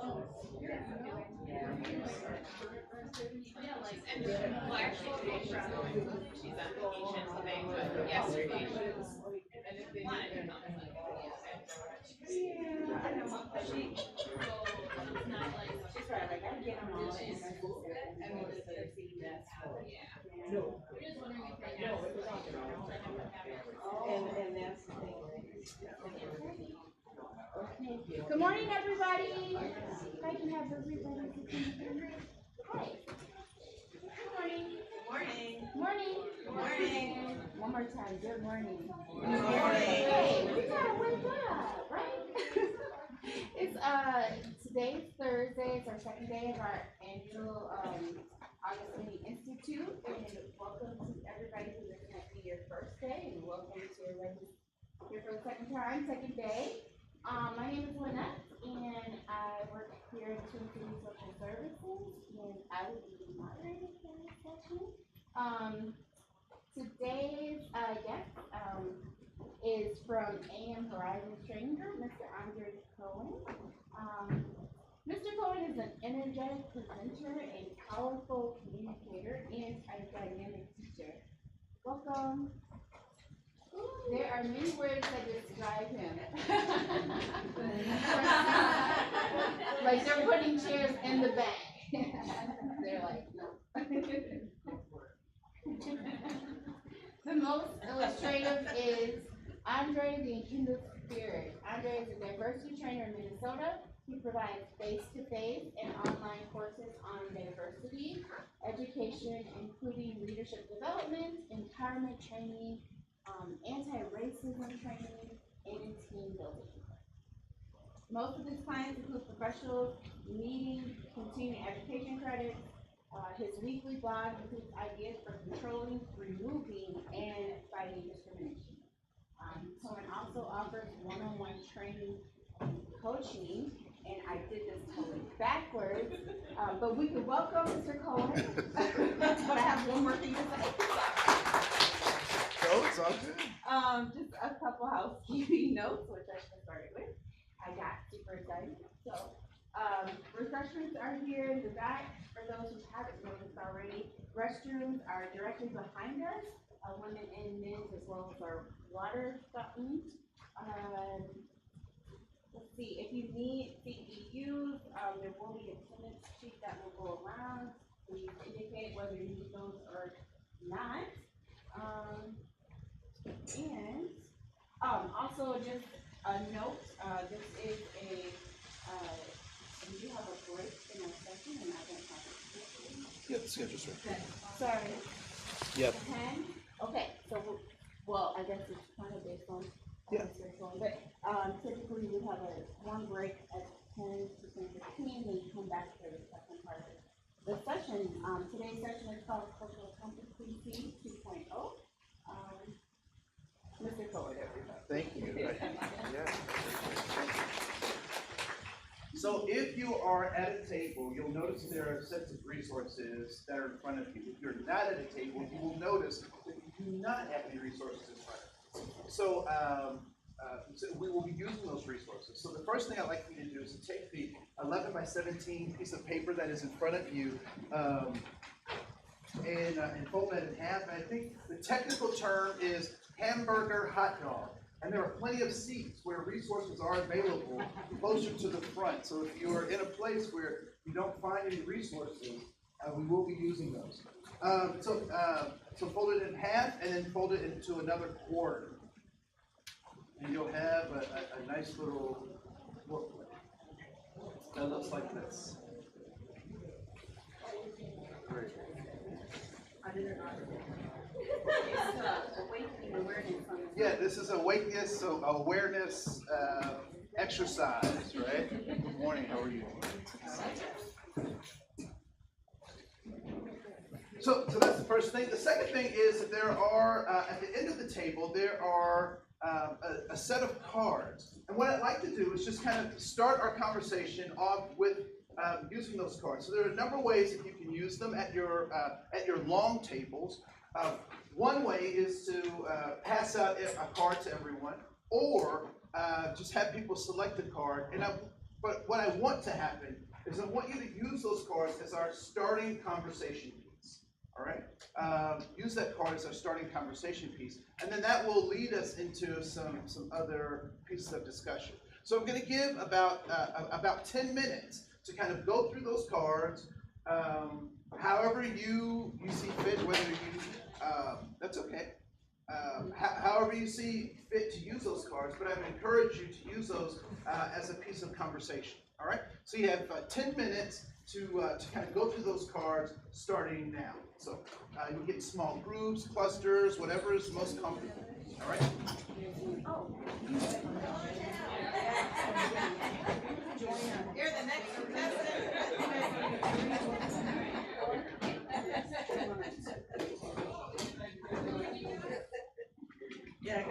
And well, actually today she's on vacation today, but yesterday she was planning to come. Yeah, I know. She, so it's not like she's right. Like I get them all. She's cool. I mean, it's the feedback. Yeah. No. We're just wondering if they have. And that's the thing. Okay. Good morning, everybody. If I can have everybody. Hi. Good morning. Good morning. Morning. Good morning. One more time. Good morning. Good morning. Hey, we gotta wake up, right? It's today's Thursday. It's our second day of our annual August Mini Institute, and welcome to everybody who is going to be your first day, and welcome to everybody who's here for the second day. My name is Lynette, and I work here at Twin Cities Social Services, and I will be the moderator for this session. Today's guest is from AM Horizon Training Group, Mr. Andre Koen. Mr. Koen is an energetic presenter, a powerful communicator, and a dynamic teacher. Welcome. There are many words that describe him. Like they're putting chairs in the back. They're like, no. The most illustrative is Andre the Enkindled Spirit. Andre is a diversity trainer in Minnesota. He provides face-to-face and online courses on diversity, education, including leadership development, empowerment training, anti-racism training, and team building. Most of his clients include professionals needing continuing education credits. His weekly blog includes ideas for controlling, removing, and fighting discrimination. Coen also offers one-on-one training and coaching, and I did this totally backwards, but we can welcome Mr. Koen. But I have one more thing to say. No, it's all good. Just a couple housekeeping notes, which I should have started with. I got super excited. So, refreshments are here in the back for those who haven't noticed already. Restrooms are directly behind us, women and men's, as well as our water fountains. Let's see, if you need CEUs, there will be a attendance sheet that will go around. Please indicate whether you need those or not. And also just a note, this is we do have a break in our session, and I don't have it. Yep, the schedule's right there. Sorry. Yep. 10? Okay, so, well, I guess it's kind of based on but typically we have one break at 10 to 10:15, then you come back for the second part of the session. Today's session is called Cultural Competency 2.0. Mr. Koen, everybody. Thank you. Yeah. So if you are at a table, you'll notice there are sets of resources that are in front of you. If you're not at a table, you will notice that you do not have any resources in front of you. So, so we will be using those resources. So the first thing I'd like for you to do is to take the 11 by 17 piece of paper that is in front of you and fold that in half. And I think the technical term is hamburger hot dog. And there are plenty of seats where resources are available closer to the front. So if you're in a place where you don't find any resources, we will be using those. So fold it in half and then fold it into another quarter. And you'll have a nice little booklet that looks like this. Great. Yeah, this is awakeness, awareness exercise, right? Good morning, how are you? So that's the first thing. The second thing is that there are, at the end of the table, there are a set of cards. And what I'd like to do is just kind of start our conversation off with using those cards. So there are a number of ways that you can use them at your long tables. One way is to pass out a card to everyone, or just have people select a card. And But what I want to happen is I want you to use those cards as our starting conversation piece. All right? Use that card as our starting conversation piece, and then that will lead us into some other pieces of discussion. So I'm going to give about 10 minutes to kind of go through those cards, however you see fit, whether you, that's okay. However you see fit to use those cards, but I would encourage you to use those as a piece of conversation. All right? So you have 10 minutes to kind of go through those cards starting now. So you can get in small groups, clusters, whatever is most comfortable. All right? You're the next contestant. Yeah,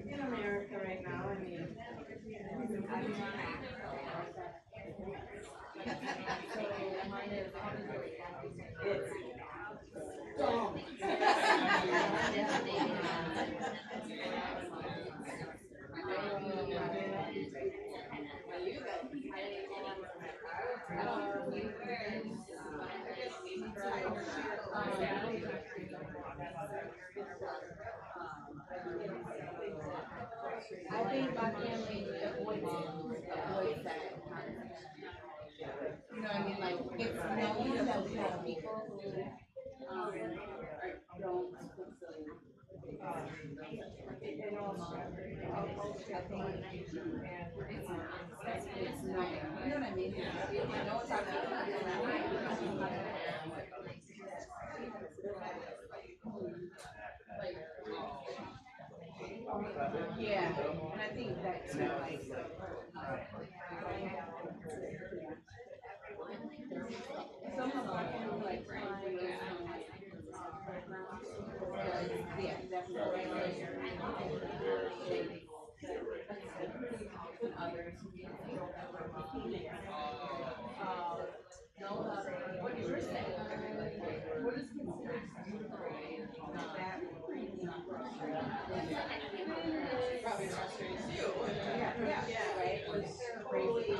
in America right now, I mean, I think my family avoids that. You know what I mean? Like, it's known that we have people who don't specifically. It's known. You know what I mean? I know it's our yeah, and I think that's like some of our family like yeah, definitely. Others. No, what is your say? What is considered probably frustrating too. Yeah, right. It's crazy.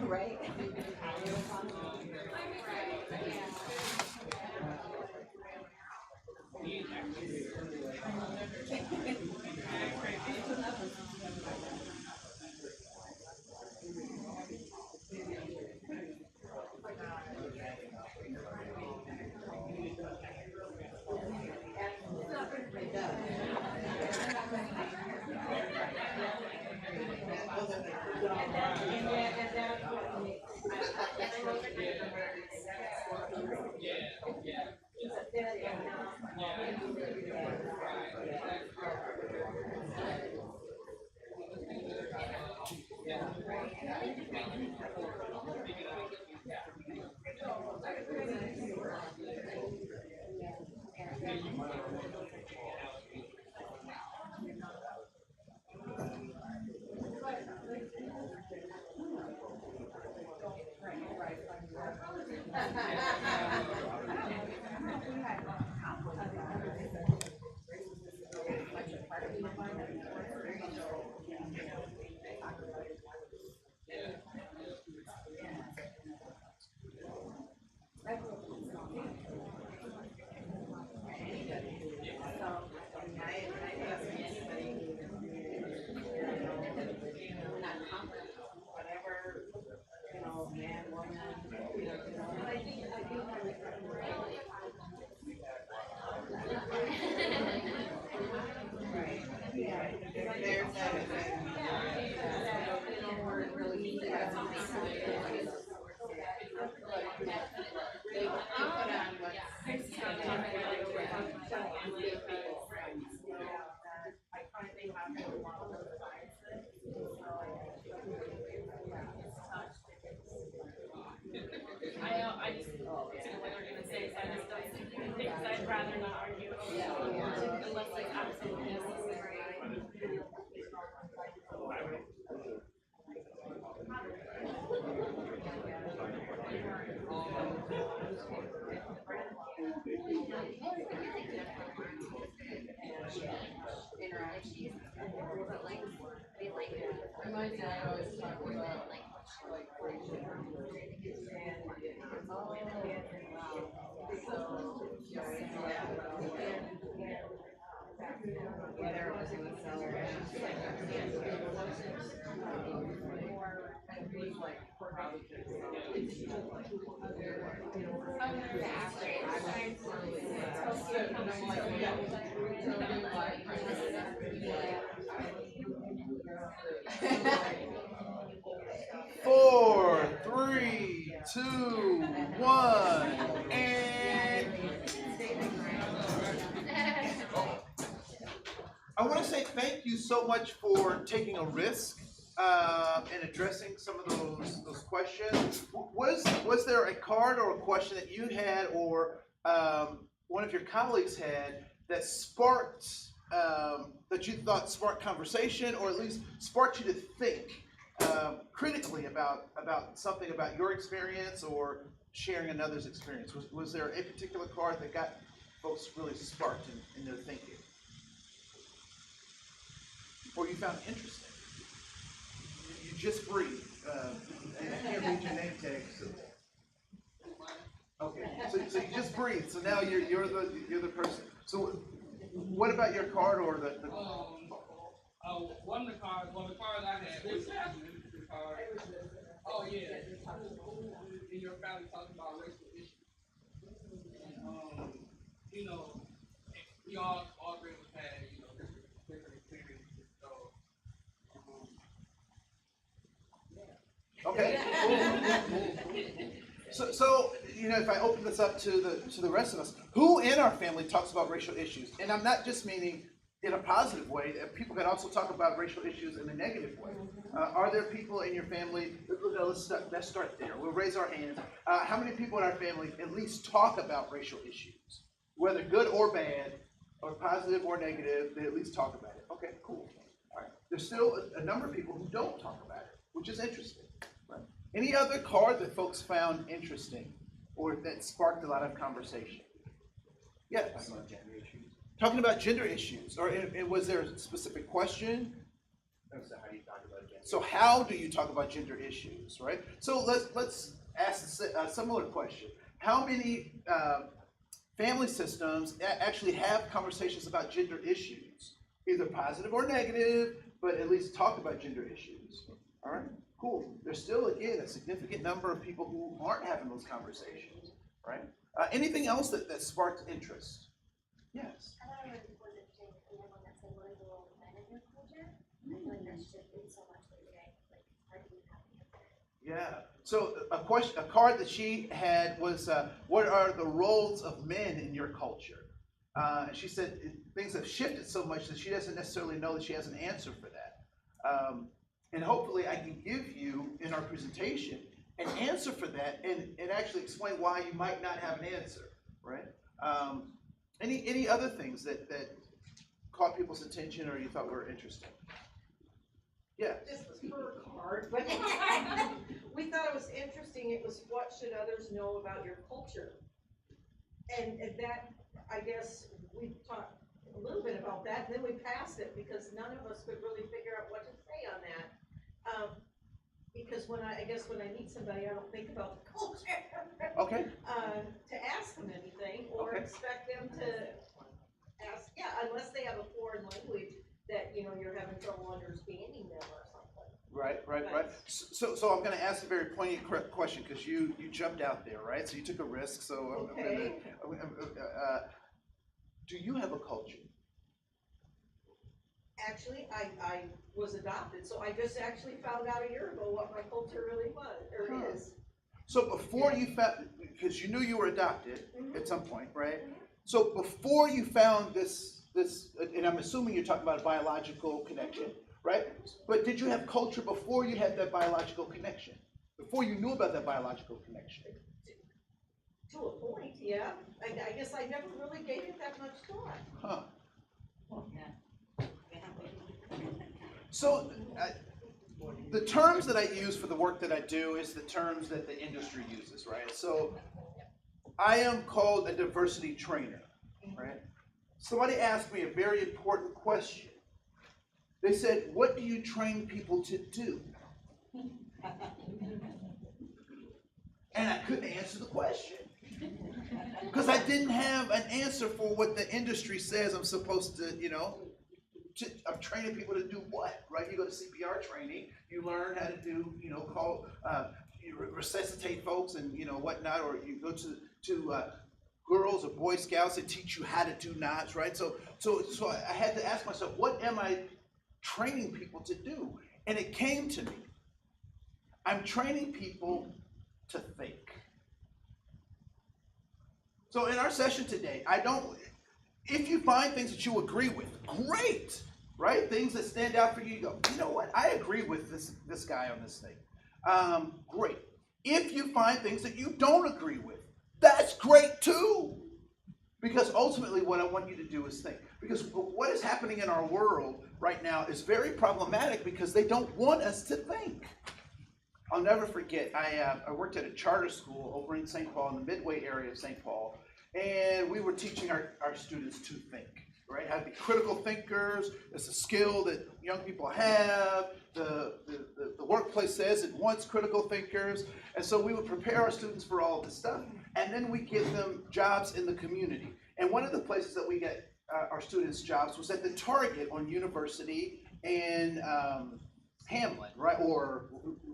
Right? I know, I just, see what they're gonna say, so I just don't say anything, because I'd rather not argue. Unless it's absolutely necessary. In my day, I always talk about like racial whether it was in the celebration, Four, three, two, one, and I want to say thank you so much for taking a risk and addressing some of those questions. Was there a card or a question that you had or one of your colleagues had that sparked that you thought sparked conversation, or at least sparked you to think critically about something about your experience or sharing another's experience? Was there a particular card that got folks really sparked in their thinking? Or you found it interesting? You just breathe. And I can't read your name tag. So. Okay, so you just breathe. So now you're the person. So what about your card or the one of the cards I had was the card. Oh yeah, in your family talking about racial issues. And, you know, we all been had, you know, different experiences. So, Okay. So you know, if I open this up to the rest of us, who in our family talks about racial issues? And I'm not just meaning in a positive way. People can also talk about racial issues in a negative way. Are there people in your family? Let's start there. We'll raise our hands. How many people in our family at least talk about racial issues, whether good or bad, or positive or negative? They at least talk about it. Okay, cool. All right. There's still a number of people who don't talk about it, which is interesting. Right? Any other card that folks found interesting or that sparked a lot of conversation? Yes. Talking about gender issues, or was there a specific question? So how do you talk about gender? So how do you talk about gender issues, right? So let's ask a similar question. How many family systems actually have conversations about gender issues, either positive or negative, but at least talk about gender issues? All right, cool. There's still, again, a significant number of people who aren't having those conversations, right? Anything else that sparked interest? Yes. I thought it was interesting that you had one that said, what is the role of men in your culture? I feel like that's shifted so much today. Like, it's hard to be happy. Yeah. So a card that she had was, what are the roles of men in your culture? And she said things have shifted so much that she doesn't necessarily know that she has an answer for that. And hopefully I can give you in our presentation an answer for that and actually explain why you might not have an answer, right? Any other things that caught people's attention or you thought were interesting? Yeah. This was her card, but we thought it was interesting. It was what should others know about your culture? And that, I guess, we talked a little bit about that, and then we passed it because none of us could really figure out what to say on that. Because when I meet somebody, I don't think about the culture. Okay. To ask them anything or Okay. expect them to ask, unless they have a foreign language that, you're having trouble understanding them or something. Right. So I'm going to ask a very poignant question because you jumped out there, right? So you took a risk. So Okay. Do you have a culture? Actually, I was adopted, so I just actually found out a year ago what my culture really was, or is. So before you found, because you knew you were adopted at some point, right? So before you found this, and I'm assuming you're talking about a biological connection, right? But did you have culture before you had that biological connection? Before you knew about that biological connection? To a point, yeah. I guess I never really gave it that much thought. Huh. So the terms that I use for the work that I do is the terms that the industry uses, right? So I am called a diversity trainer, right? Somebody asked me a very important question. They said, what do you train people to do? And I couldn't answer the question because I didn't have an answer for what the industry says I'm supposed to, I'm training people to do what, right? You go to CPR training, you learn how to do, you resuscitate folks and, whatnot, or you go to girls or Boy Scouts that teach you how to do knots, right? So I had to ask myself, what am I training people to do? And it came to me. I'm training people to think. So in our session today, if you find things that you agree with, great, right? Things that stand out for you, you go, you know what? I agree with this guy on this thing. Great. If you find things that you don't agree with, that's great too. Because ultimately what I want you to do is think. Because what is happening in our world right now is very problematic because they don't want us to think. I'll never forget, I worked at a charter school over in St. Paul, in the Midway area of St. Paul, and we were teaching our students to think, right? How to be critical thinkers. It's a skill that young people have. The workplace says it wants critical thinkers. And so we would prepare our students for all this stuff, and then we give them jobs in the community. And one of the places that we get our students jobs was at the Target on University and Hamlin, right? Or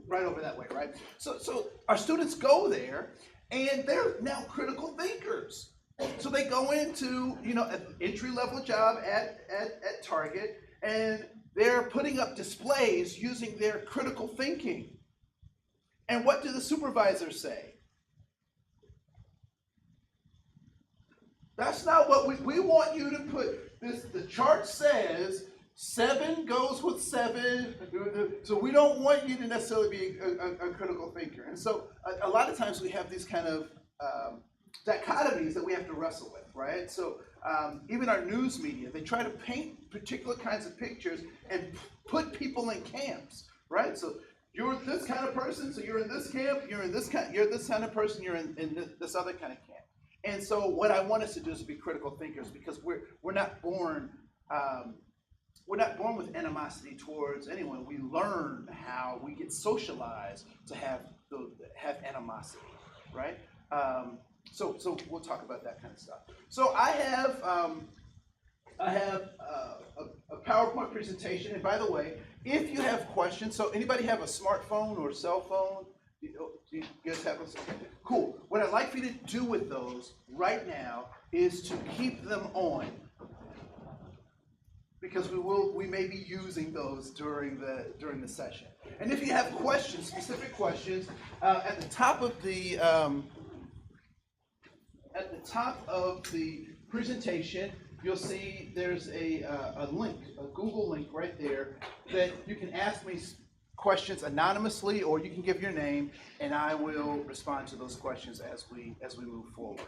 right over that way, right? So our students go there, and they're now critical thinkers. So they go into, an entry-level job at Target, and they're putting up displays using their critical thinking. And what do the supervisors say? That's not what we want you to put this. The chart says 7 goes with 7, so we don't want you to necessarily be a critical thinker. And so a lot of times we have these kind of dichotomies that we have to wrestle with, right? So even our news media, they try to paint particular kinds of pictures and put people in camps, right? So you're this kind of person, so you're in this camp, you're this kind of person, you're in this other kind of camp. And so what I want us to do is be critical thinkers because we're not born with animosity towards anyone. We learn how we get socialized to have animosity, right? So we'll talk about that kind of stuff. So I have a PowerPoint presentation, and by the way, if you have questions, so anybody have a smartphone or cell phone? Do you guys have those? Okay, cool. What I'd like for you to do with those right now is to keep them on, because we may be using those during the session. And if you have questions, specific questions, at the top of the presentation, you'll see there's a link, a Google link right there that you can ask me questions anonymously, or you can give your name, and I will respond to those questions as we move forward.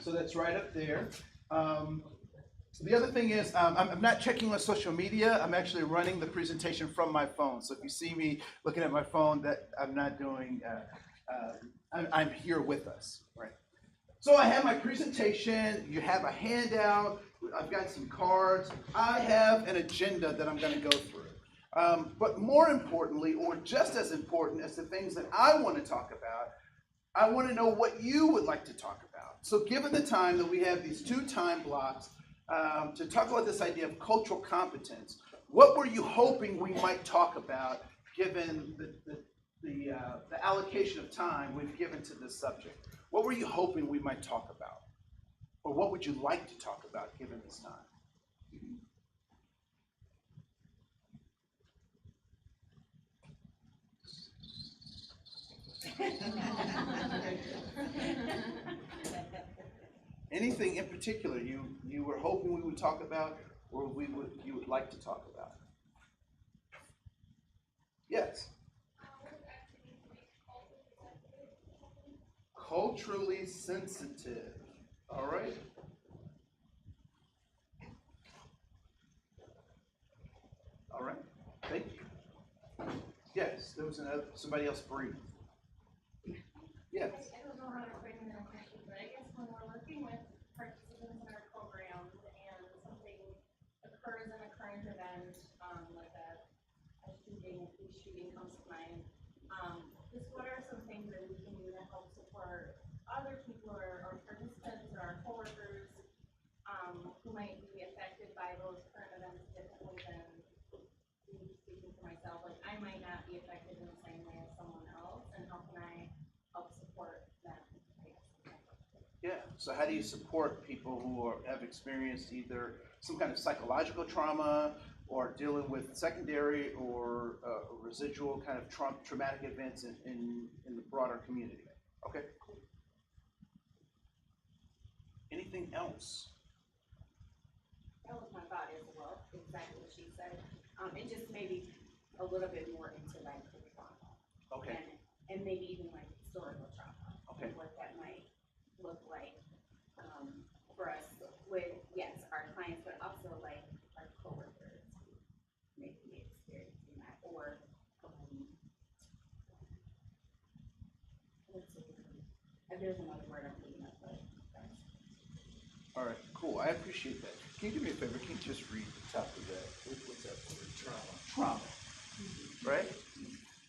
So that's right up there. The other thing is, I'm not checking on social media. I'm actually running the presentation from my phone. So if you see me looking at my phone, that I'm not doing. I'm here with us, right? So I have my presentation. You have a handout. I've got some cards. I have an agenda that I'm going to go through. But more importantly, or just as important as the things that I want to talk about, I want to know what you would like to talk about. So given the time that we have these 2 time blocks to talk about this idea of cultural competence, what were you hoping we might talk about given the allocation of time we've given to this subject? What were you hoping we might talk about? Or what would you like to talk about given this time? Anything in particular you were hoping we would talk about, or you would like to talk about? Yes. Culturally sensitive. All right. All right. Thank you. Yes, there was somebody else breathed. Yes. I don't know how to frame that question, but I guess when we're working with participants in our programs and something occurs in a current event, like a police shooting comes to mind, just what are some things that we can do to help support other people or participants or our coworkers who might be affected by those current events differently than me speaking for myself? Like, I might not be affected in the same way as someone else, and how can I help support them? Yeah, so how do you support people who have experienced either some kind of psychological trauma or dealing with secondary or residual kind of traumatic events in the broader community? Okay, cool. Anything else? That was my thought as well, exactly what she said. And just maybe a little bit more into like the trauma. Okay. And maybe even like historical trauma. Okay. What that might look like for us with, yes, our clients, but also like our coworkers maybe experiencing that, or let's see, there's another word I'm thinking of, but All right, cool. I appreciate that. Can you do me a favor? Can you just read the top of that? What's that word? Trauma. Right?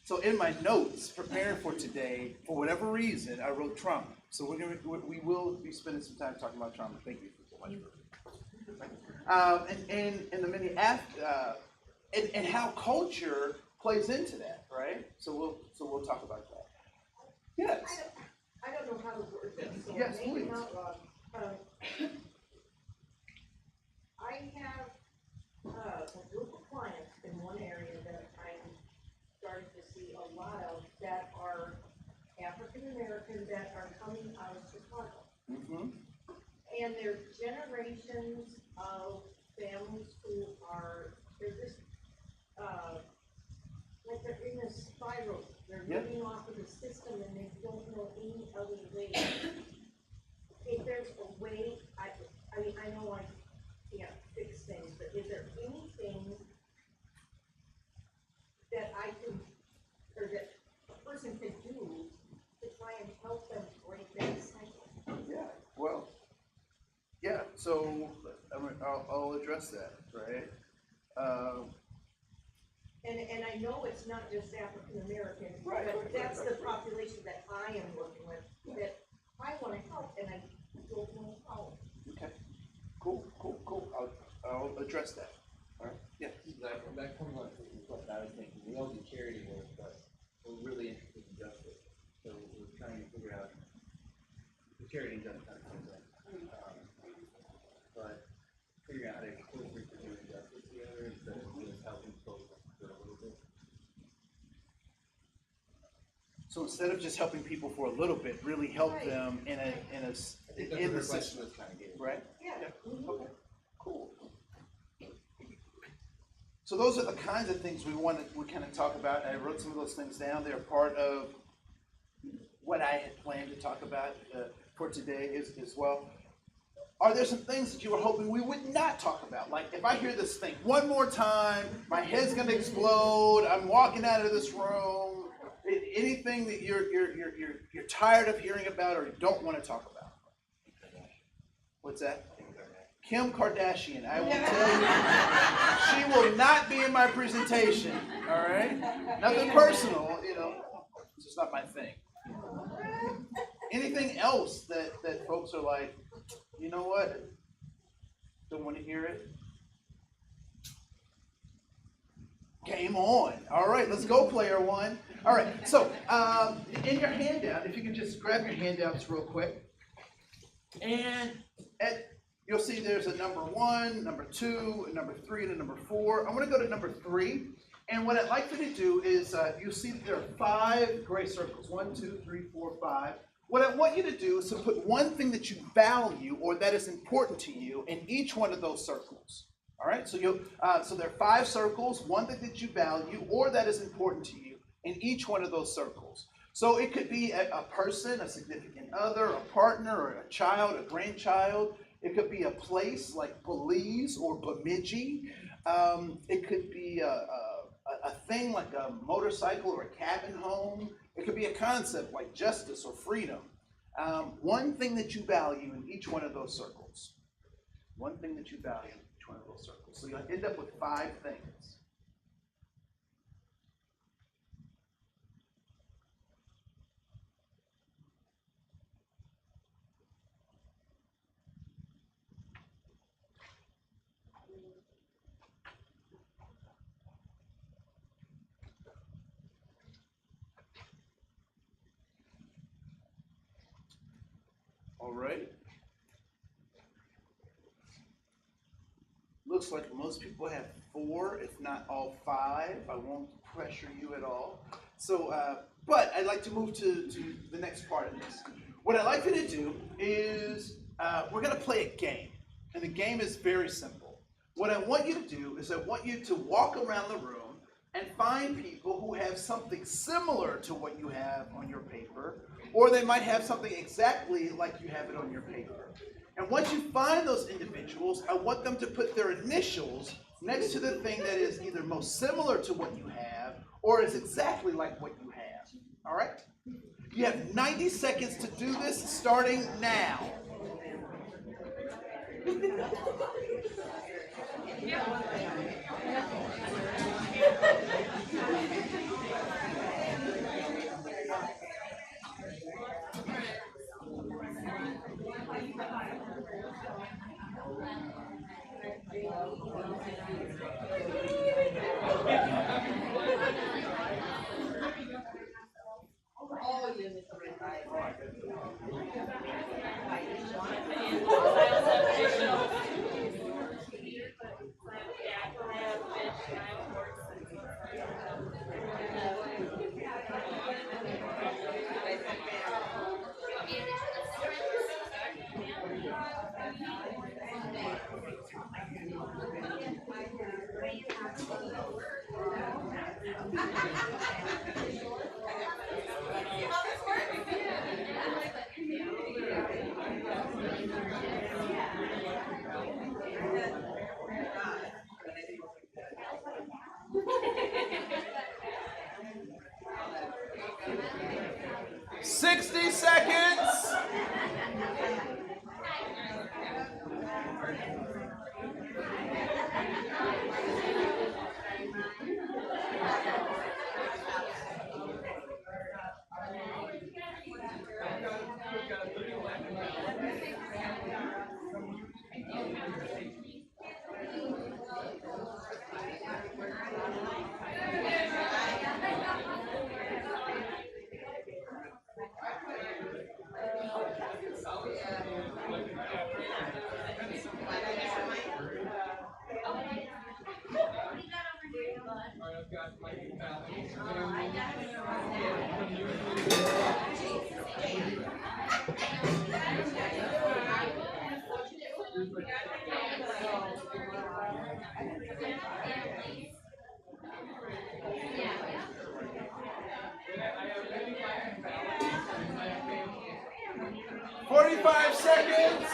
So in my notes, preparing for today, for whatever reason, I wrote trauma. So we will be spending some time talking about trauma. Thank you so much for and the many and how culture plays into that, right? So we'll talk about that. Yes. I don't know how to word this, so Yes, maybe please. not wrong. I have a group of clients in one area that I'm starting to see a lot of that are African American that are coming out of Chicago. Mm-hmm. And they're generations of families who they're just, like they're in a spiral. They're living off of the system and they don't know any other way. If there's a way, I mean, I know I can't fix things, but is there anything that I can, or that a person could do to try and help them break that cycle? Yeah, well, yeah, so I'll address that, right? And I know it's not just African American, Right. but that's the population that I am working with, that I wanna help, and I don't know how. Okay, cool. I'll address that, all right? Yeah. That comes up with what I was thinking. We all do charity work, but we're really interested in justice. So we're trying to figure out the charity and justice. But figuring out how to closer to doing justice together instead of just helping folks for a little bit. So instead of just helping people for a little bit, really help them in a in the system, was kind of getting. right? Yeah. Okay, cool. So those are the kinds of things we kind of talk about. I wrote some of those things down. They're part of what I had planned to talk about for today as well. Are there some things that you were hoping we would not talk about? Like if I hear this thing one more time, my head's gonna explode. I'm walking out of this room. Anything that you're tired of hearing about or you don't want to talk about? What's that? Kim Kardashian. I will tell you, she will not be in my presentation. All right. Nothing personal. It's just not my thing. Anything else that folks are like, you know what? Don't want to hear it. Game on. All right, let's go, player one. All right, so in your handout, if you can just grab your handouts real quick. And you'll see there's a number 1, number 2, a number 3, and a number 4. I'm going to go to number 3. And what I'd like you to do is you'll see that there are 5 gray circles. 1, 2, 3, 4, 5. What I want you to do is to put one thing that you value or that is important to you in each one of those circles. All right, so so there are 5 circles, one thing that you value or that is important to you in each one of those circles. So it could be a person, a significant other, a partner, or a child, a grandchild. It could be a place like Belize or Bemidji. It could be a thing like a motorcycle or a cabin home. It could be a concept like justice or freedom. One thing that you value in each one of those circles. One thing that you value in each one of those circles. So you'll end up with 5 things. All right. Looks like most people have 4, if not all 5. I won't pressure you at all. So, but I'd like to move to the next part of this. What I'd like you to do is we're going to play a game. And the game is very simple. What I want you to do is I want you to walk around the room and find people who have something similar to what you have on your paper, or they might have something exactly like you have it on your paper. And once you find those individuals, I want them to put their initials next to the thing that is either most similar to what you have or is exactly like what you have. All right? You have 90 seconds to do this starting now. Seconds. Yeah. 45 seconds.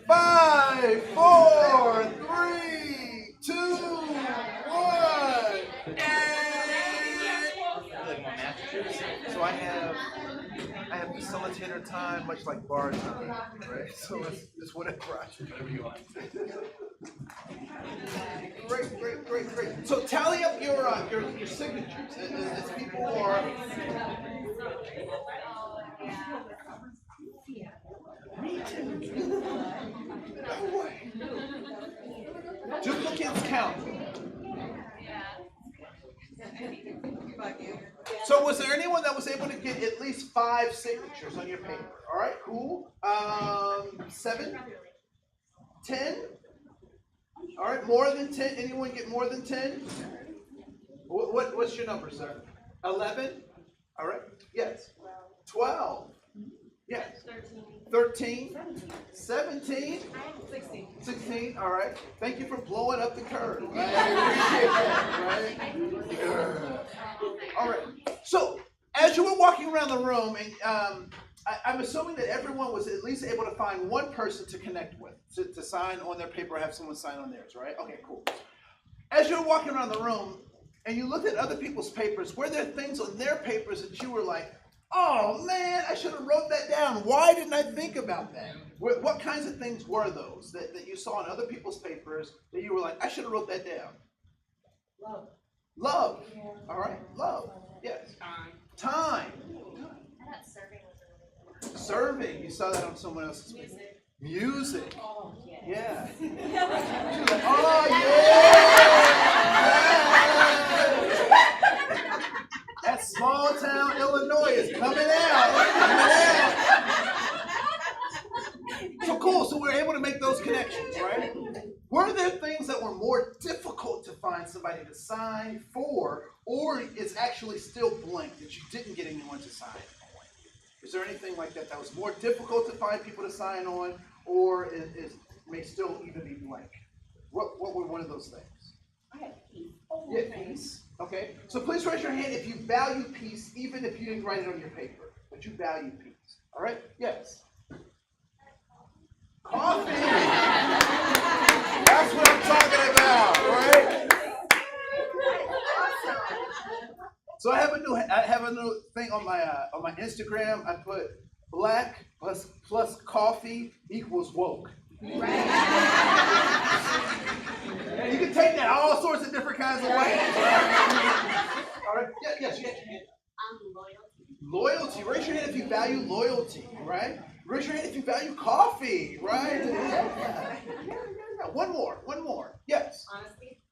Five, four, three, two, one. Like my master. So I have facilitator time, much like bar time, right? So it's whatever whatever you want. Great. So tally up your signatures as people are. Me too. No way. Duplicates count. So was there anyone that was able to get at least 5 signatures on your paper? All right, cool. 7? 10? All right, more than 10? Anyone get more than 10? What's your number, sir? 11? All right, yes. 12? Yes. 13? 17? 16, all right. Thank you for blowing up the curve. I appreciate that, right? All right. So, as you were walking around the room, and I'm assuming that everyone was at least able to find one person to connect with, to sign on their paper or have someone sign on theirs, right? Okay, cool. As you were walking around the room, and you looked at other people's papers, were there things on their papers that you were like, oh man, I should have wrote that down. Why didn't I think about that? What kinds of things were those that you saw in other people's papers that you were like, I should have wrote that down? Love. Yeah. All right. Love. Yes. Time. I thought serving was a really good. Serving. You saw that on someone else's paper. Music. Oh, Yeah. Oh yeah. That small town Illinois is coming out. So cool. So we're able to make those connections, right? Were there things that were more difficult to find somebody to sign for, or is actually still blank that you didn't get anyone to sign on? Is there anything like that that was more difficult to find people to sign on, or may still even be blank? What were one of those things? I have peace. Yeah, peace. Okay. So please raise your hand if you value peace, even if you didn't write it on your paper, but you value peace. All right? Yes. Coffee. That's what I'm talking about, right? So I have a new thing on my Instagram. I put black plus coffee equals woke. Right. And you can take that all sorts of different kinds of ways. All right. Yes. Loyalty. Loyalty. Raise your hand if you value loyalty, right? Raise your hand if you value coffee, right? Yeah. One more. Yes.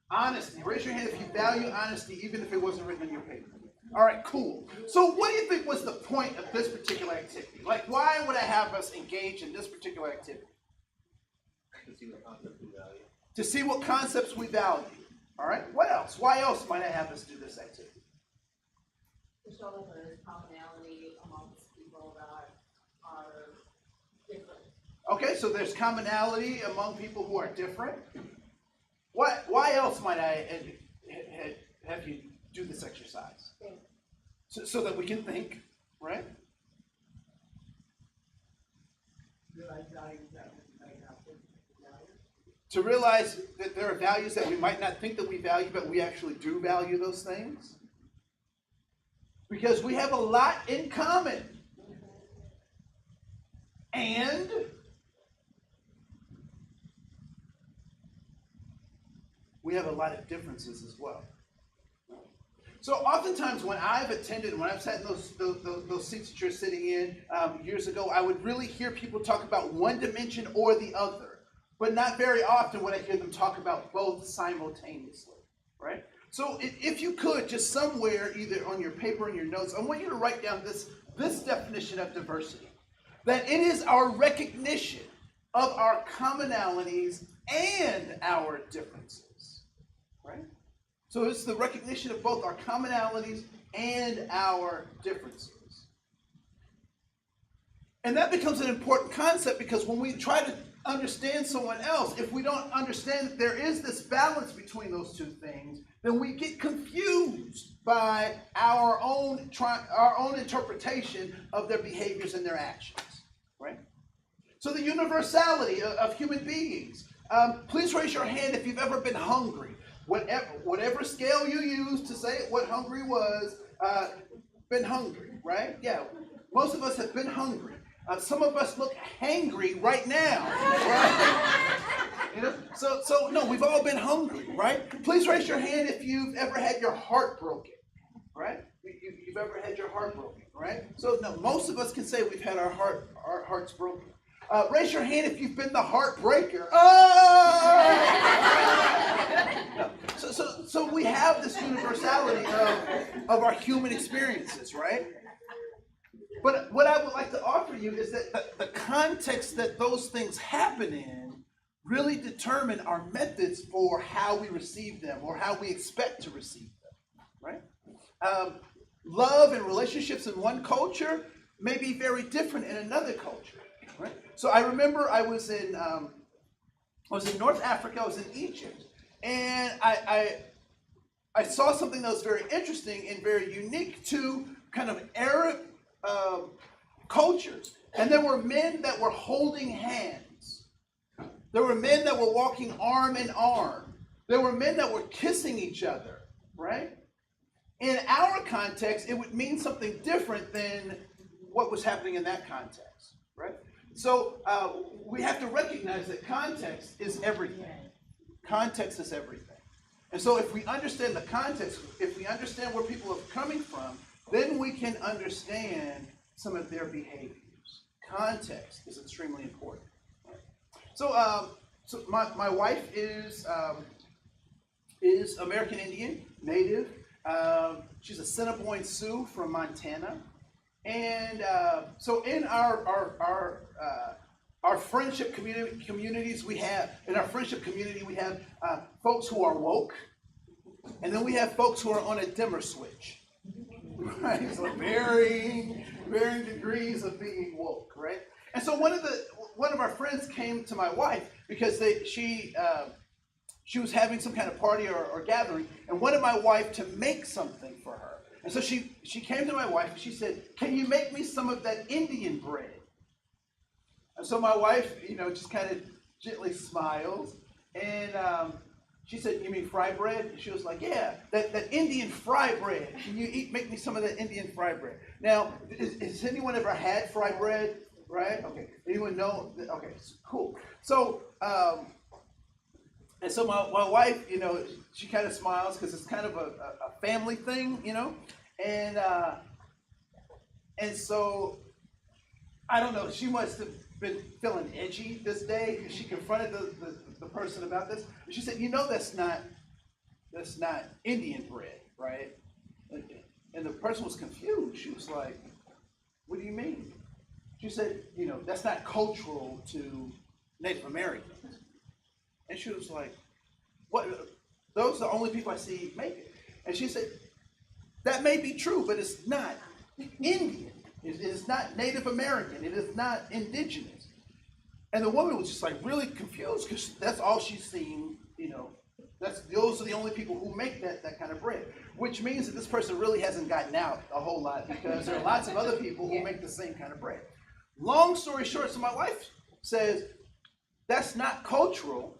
Honesty. Raise your hand if you value honesty, even if it wasn't written in your paper. All right, cool. So what do you think was the point of this particular activity? Like, why would I have us engage in this particular activity? To see what concepts we value. To see what concepts we value. All right, what else? Why else might I have us do this activity? To show that there is commonality amongst people that are different. Okay, so there's commonality among people who are different. Why else might I have you do this exercise? So that we can think, right? To realize that there are values that we might not think that we value, but we actually do value those things. Because we have a lot in common. And we have a lot of differences as well. So oftentimes when I've attended, when I've sat in those seats that you're sitting in years ago, I would really hear people talk about one dimension or the other. But not very often would I hear them talk about both simultaneously, right? So if you could, just somewhere, either on your paper or in your notes, I want you to write down this definition of diversity. That it is our recognition of our commonalities and our differences, right? So it's the recognition of both our commonalities and our differences. And that becomes an important concept because when we try to understand someone else, if we don't understand that there is this balance between those two things, then we get confused by our own interpretation of their behaviors and their actions, right? So the universality of human beings. Please raise your hand if you've ever been hungry. Whatever scale you use to say what hungry was, been hungry, right? Yeah, most of us have been hungry. Some of us look hangry right now, right? You know? So no, we've all been hungry, right? Please raise your hand if you've ever had your heart broken, right? You've ever had your heart broken, right? So no, most of us can say we've had our hearts broken. Raise your hand if you've been the heartbreaker. No. So we have this universality of our human experiences, right? But what I would like to offer you is that the context that those things happen in really determine our methods for how we receive them or how we expect to receive them, right? Love and relationships in one culture may be very different in another culture, right? So I remember I was in North Africa, I was in Egypt, and I saw something that was very interesting and very unique to kind of Arab cultures. And there were men that were holding hands. There were men that were walking arm in arm. There were men that were kissing each other, right? In our context, it would mean something different than what was happening in that context, right? So we have to recognize that context is everything. Context is everything. And so if we understand the context, if we understand where people are coming from, then we can understand some of their behaviors. Context is extremely important. So, my wife is American Indian, Native. She's a Assiniboine Sioux from Montana, and so in our friendship communities we have folks who are woke, and then we have folks who are on a dimmer switch. Right, so varying degrees of being woke, right? And so one of our friends came to my wife because she was having some kind of party or gathering, and wanted my wife to make something for her. And so she came to my wife and she said, "Can you make me some of that Indian bread?" And so my wife, just kind of gently smiles, and she said, "You mean fry bread?" And she was like, "Yeah, that Indian fry bread. Can you make me some of that Indian fry bread?" Now, has anyone ever had fry bread? Right? Okay. Anyone know? Okay, cool. So, and so my wife, she kind of smiles because it's kind of a family thing, and so I don't know. She must have been feeling edgy this day because she confronted the person about this. She said, that's not Indian bread, right? And the person was confused. She was like, "What do you mean?" She said, "That's not cultural to Native Americans." And she was like, "What? Those are the only people I see make it." And she said, "That may be true, but it's not Indian. It is not Native American. It is not indigenous." And the woman was just like really confused because that's all she's seen, those are the only people who make that kind of bread, which means that this person really hasn't gotten out a whole lot because there are lots of other people who make the same kind of bread. Long story short, so my wife says, that's not cultural,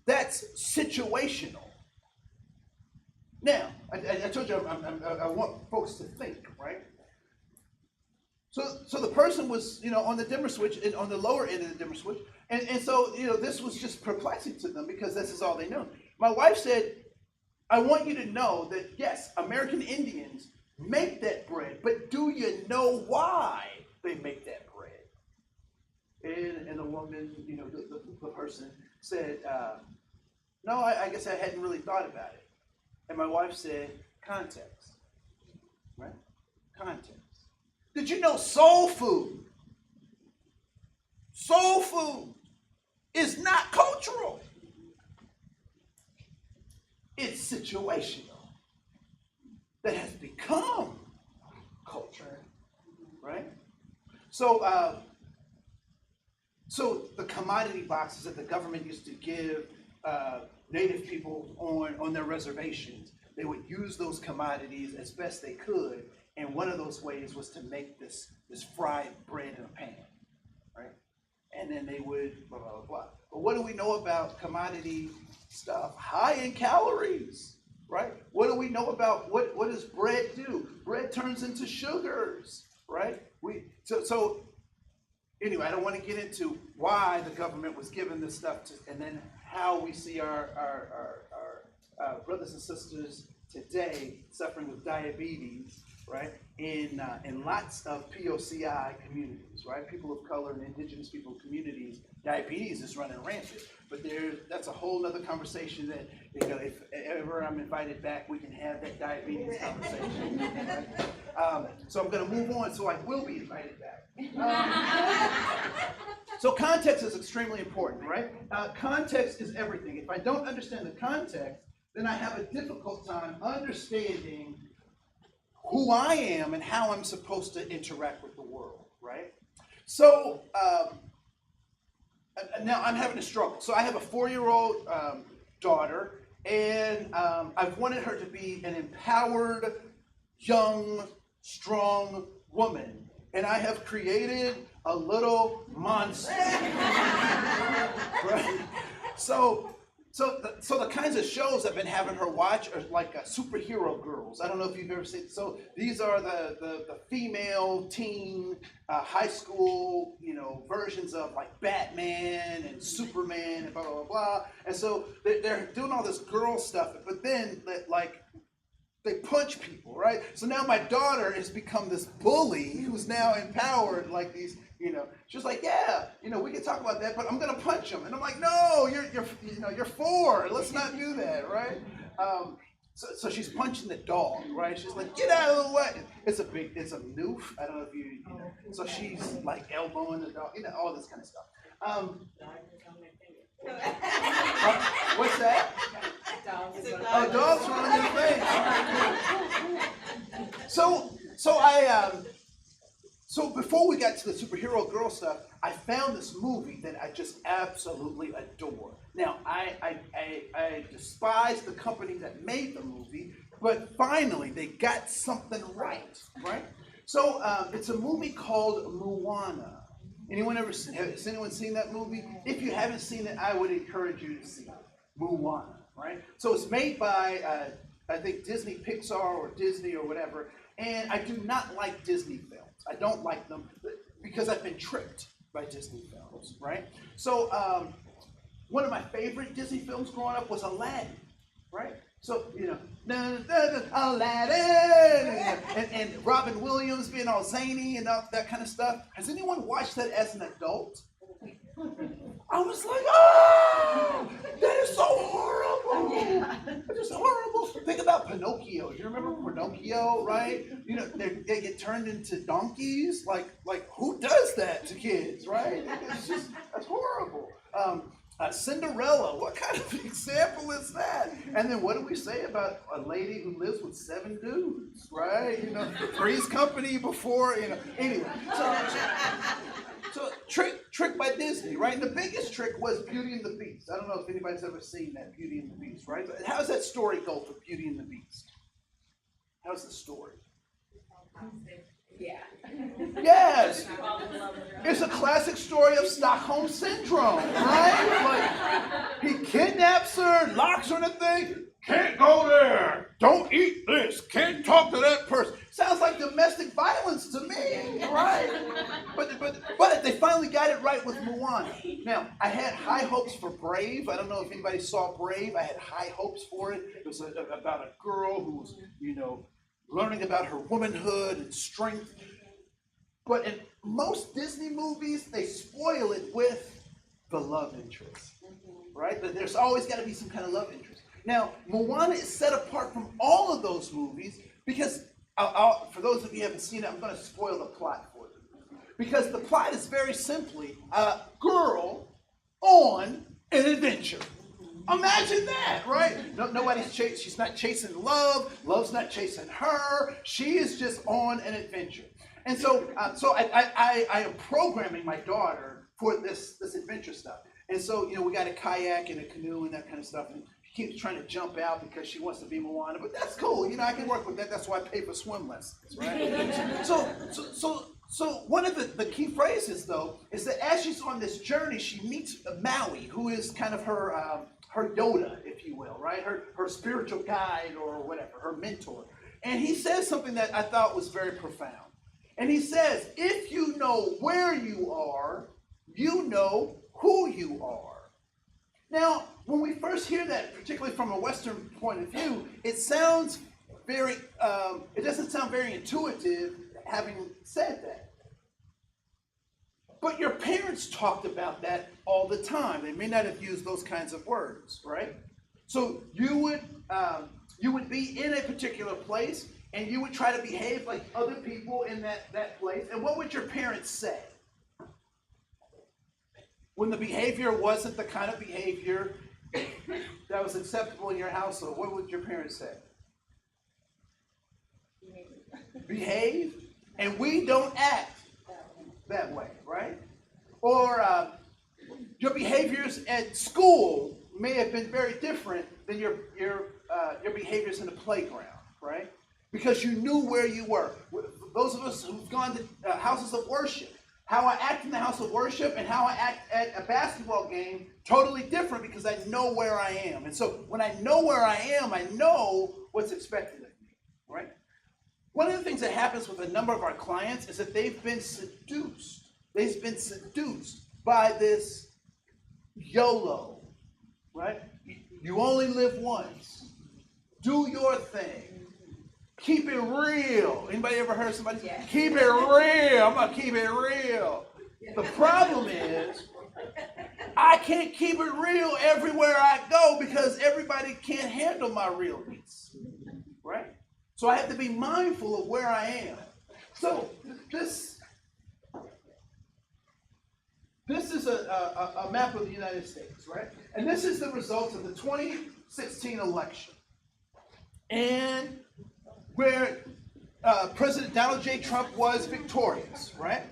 that's situational. Now, I told you I want folks to think, right? So the person was, on the dimmer switch, and on the lower end of the dimmer switch, and so, this was just perplexing to them because this is all they know. My wife said, I want you to know that, yes, American Indians make that bread, but do you know why they make that bread? And the woman, the person said, no, I guess I hadn't really thought about it. And my wife said, context, right? Context. Did you know soul food is not cultural? It's situational. That has become culture, right? So the commodity boxes that the government used to give Native people on their reservations, they would use those commodities as best they could, and one of those ways was to make this fried bread in a pan, right? And then they would blah, blah, blah. But what do we know about commodity stuff? High in calories, right? What do we know about what does bread do? Bread turns into sugars, right? So anyway, I don't want to get into why the government was given this stuff and then how we see our brothers and sisters today suffering with diabetes, right? In lots of POCI communities, right? People of color and indigenous people communities, diabetes is running rampant. But that's a whole other conversation that, if ever I'm invited back, we can have that diabetes conversation. Right? So I'm going to move on, so I will be invited back. So context is extremely important, right? Context is everything. If I don't understand the context, then I have a difficult time understanding who I am and how I'm supposed to interact with the world, right? So now I'm having a struggle. So I have a 4-year-old daughter, and I've wanted her to be an empowered, young, strong woman. And I have created a little monster. Right? So the kinds of shows I've been having her watch are like superhero girls. I don't know if you've ever seen. So these are the female teen high school, versions of like Batman and Superman and blah blah blah blah. And so they're doing all this girl stuff, but then they punch people, right? So now my daughter has become this bully who's now empowered, like these. She's like, yeah, we can talk about that, but I'm gonna punch him. And I'm like, no, you're 4. Let's not do that, right? So she's punching the dog, right? She's like, get out of the way. It's a noof. I don't know if you know. So she's like elbowing the dog, all this kind of stuff. What's that? Dogs are on your face. So before we got to the superhero girl stuff, I found this movie that I just absolutely adore. Now, I despise the company that made the movie, but finally they got something right? So it's a movie called Moana. Has anyone seen that movie? If you haven't seen it, I would encourage you to see it. Moana, right? So it's made by, I think, Disney Pixar or Disney or whatever, and I do not like Disney films. I don't like them because I've been tricked by Disney films, right? So one of my favorite Disney films growing up was Aladdin, right? So, Aladdin, and Robin Williams being all zany and all that kind of stuff. Has anyone watched that as an adult? I was like, oh, that is so horrible. That is horrible. Think about Pinocchio. You remember Pinocchio, right? They get turned into donkeys. Like who does that to kids, right? That's horrible. Cinderella, what kind of example is that? And then what do we say about a lady who lives with 7 dudes, right? Three's Company before, anyway. So trick by Disney, right? And the biggest trick was Beauty and the Beast. I don't know if anybody's ever seen that, Beauty and the Beast, right? How does that story go for Beauty and the Beast? How's the story? Yeah. Yes! It's a classic story of Stockholm Syndrome, right? Like, he kidnaps her, locks her in a thing, can't go there, don't eat this, can't talk to that person. Sounds like domestic violence to me, right? But they finally got it right with Moana. Now, I had high hopes for Brave. I don't know if anybody saw Brave. I had high hopes for it. It was about a girl who was, learning about her womanhood and strength. But in most Disney movies, they spoil it with the love interest, right? There's always got to be some kind of love interest. Now, Moana is set apart from all of those movies because, for those of you who haven't seen it, I'm going to spoil the plot for you. Because the plot is very simply a girl on an adventure. Imagine that, right? She's not chasing love. Love's not chasing her. She is just on an adventure. And so I am programming my daughter for this adventure stuff. And so, we got a kayak and a canoe and that kind of stuff. And she keeps trying to jump out because she wants to be Moana. But that's cool. I can work with that. That's why I pay for swim lessons, right? So one of the key phrases, though, is that as she's on this journey, she meets Maui, who is kind of her Yoda, if you will, right? Her spiritual guide or whatever, her mentor. And he says something that I thought was very profound. And he says, if you know where you are, you know who you are. Now, when we first hear that, particularly from a Western point of view, it sounds it doesn't sound very intuitive having said that. But your parents talked about that all the time. They may not have used those kinds of words, right? So you would be in a particular place, and you would try to behave like other people in that place. And what would your parents say? When the behavior wasn't the kind of behavior that was acceptable in your household, what would your parents say? Behave. And we don't act that way, right? Or your behaviors at school may have been very different than your behaviors in the playground, right? Because you knew where you were. Those of us who've gone to houses of worship, how I act in the house of worship and how I act at a basketball game, totally different because I know where I am. And so when I know where I am, I know what's expected of me, right? One of the things that happens with a number of our clients is that they've been seduced. They've been seduced by this YOLO, right? You only live once. Do your thing. Keep it real. Anybody ever heard somebody say, keep it real? I'm going to keep it real. The problem is, I can't keep it real everywhere I go because everybody can't handle my realness, right? So I have to be mindful of where I am. So this is a map of the United States, right? And this is the results of the 2016 election. And where President Donald J. Trump was victorious, right?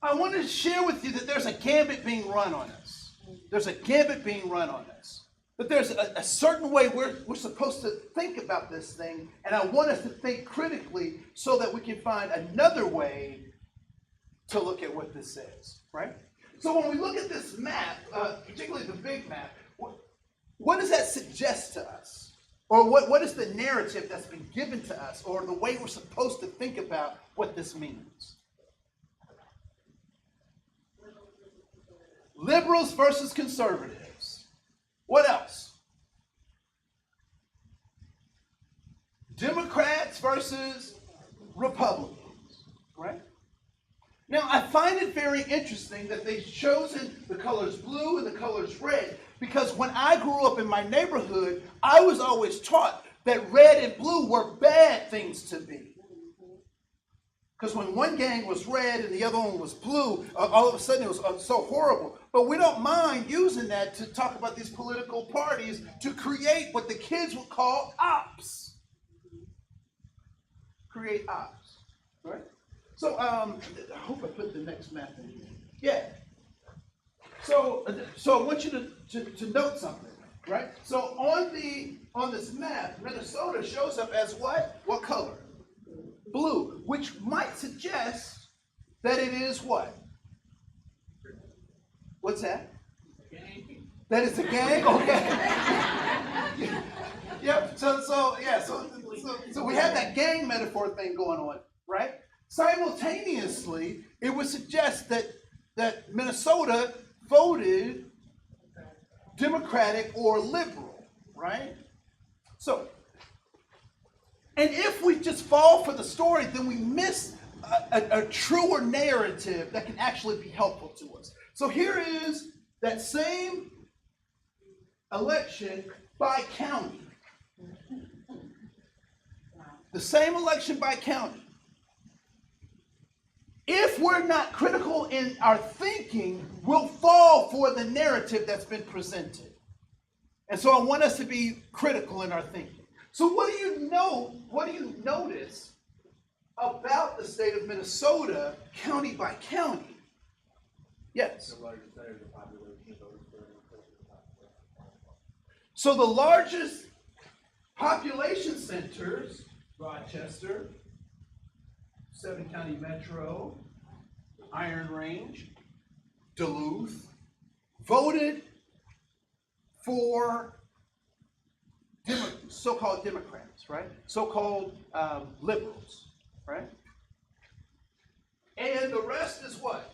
I want to share with you that there's a gambit being run on us. There's a gambit being run on us. But there's a certain way we're supposed to think about this thing, and I want us to think critically so that we can find another way to look at what this says, right? So when we look at this map, particularly the big map, what does that suggest to us? Or what is the narrative that's been given to us, or the way we're supposed to think about what this means? Liberals versus conservatives. What else? Democrats versus Republicans, right? Now, I find it very interesting that they've chosen the colors blue and the colors red, because when I grew up in my neighborhood, I was always taught that red and blue were bad things to be. Because when one gang was red and the other one was blue, all of a sudden it was so horrible. But we don't mind using that to talk about these political parties to create what the kids would call ops. Create ops, right? So I hope I put the next map in here. Yeah. So I want you to note something, right? So on this map, Minnesota shows up as what? What color? Blue, which might suggest that it is what? What's that? That it's a gang? Okay. Yep. So we have that gang metaphor thing going on, right? Simultaneously, it would suggest that Minnesota voted Democratic or liberal, right? So, and if we just fall for the story, then we miss a truer narrative that can actually be helpful to us. So here is that same election by county. The same election by county. If we're not critical in our thinking, we'll fall for the narrative that's been presented. And so I want us to be critical in our thinking. So what do you notice about the state of Minnesota, county by county? Yes. The largest center of the population voted for the So the largest population centers, Rochester, 7-county metro, Iron Range, Duluth, voted for so-called Democrats, right? So-called liberals, right? And the rest is what?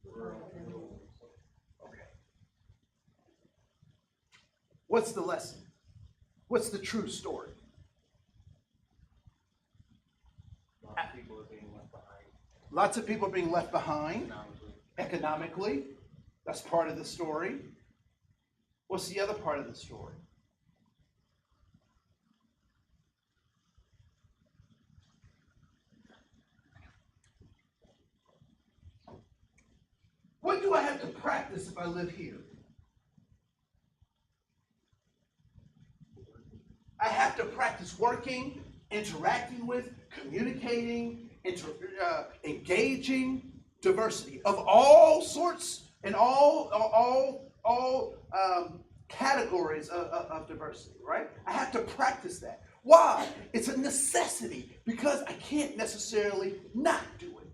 Okay. What's the lesson? What's the true story? Lots of people are being left behind economically. That's part of the story. What's the other part of the story? What do I have to practice if I live here? I have to practice working, interacting with, communicating, engaging diversity of all sorts and all categories of diversity, right? I have to practice that. Why? It's a necessity because I can't necessarily not do it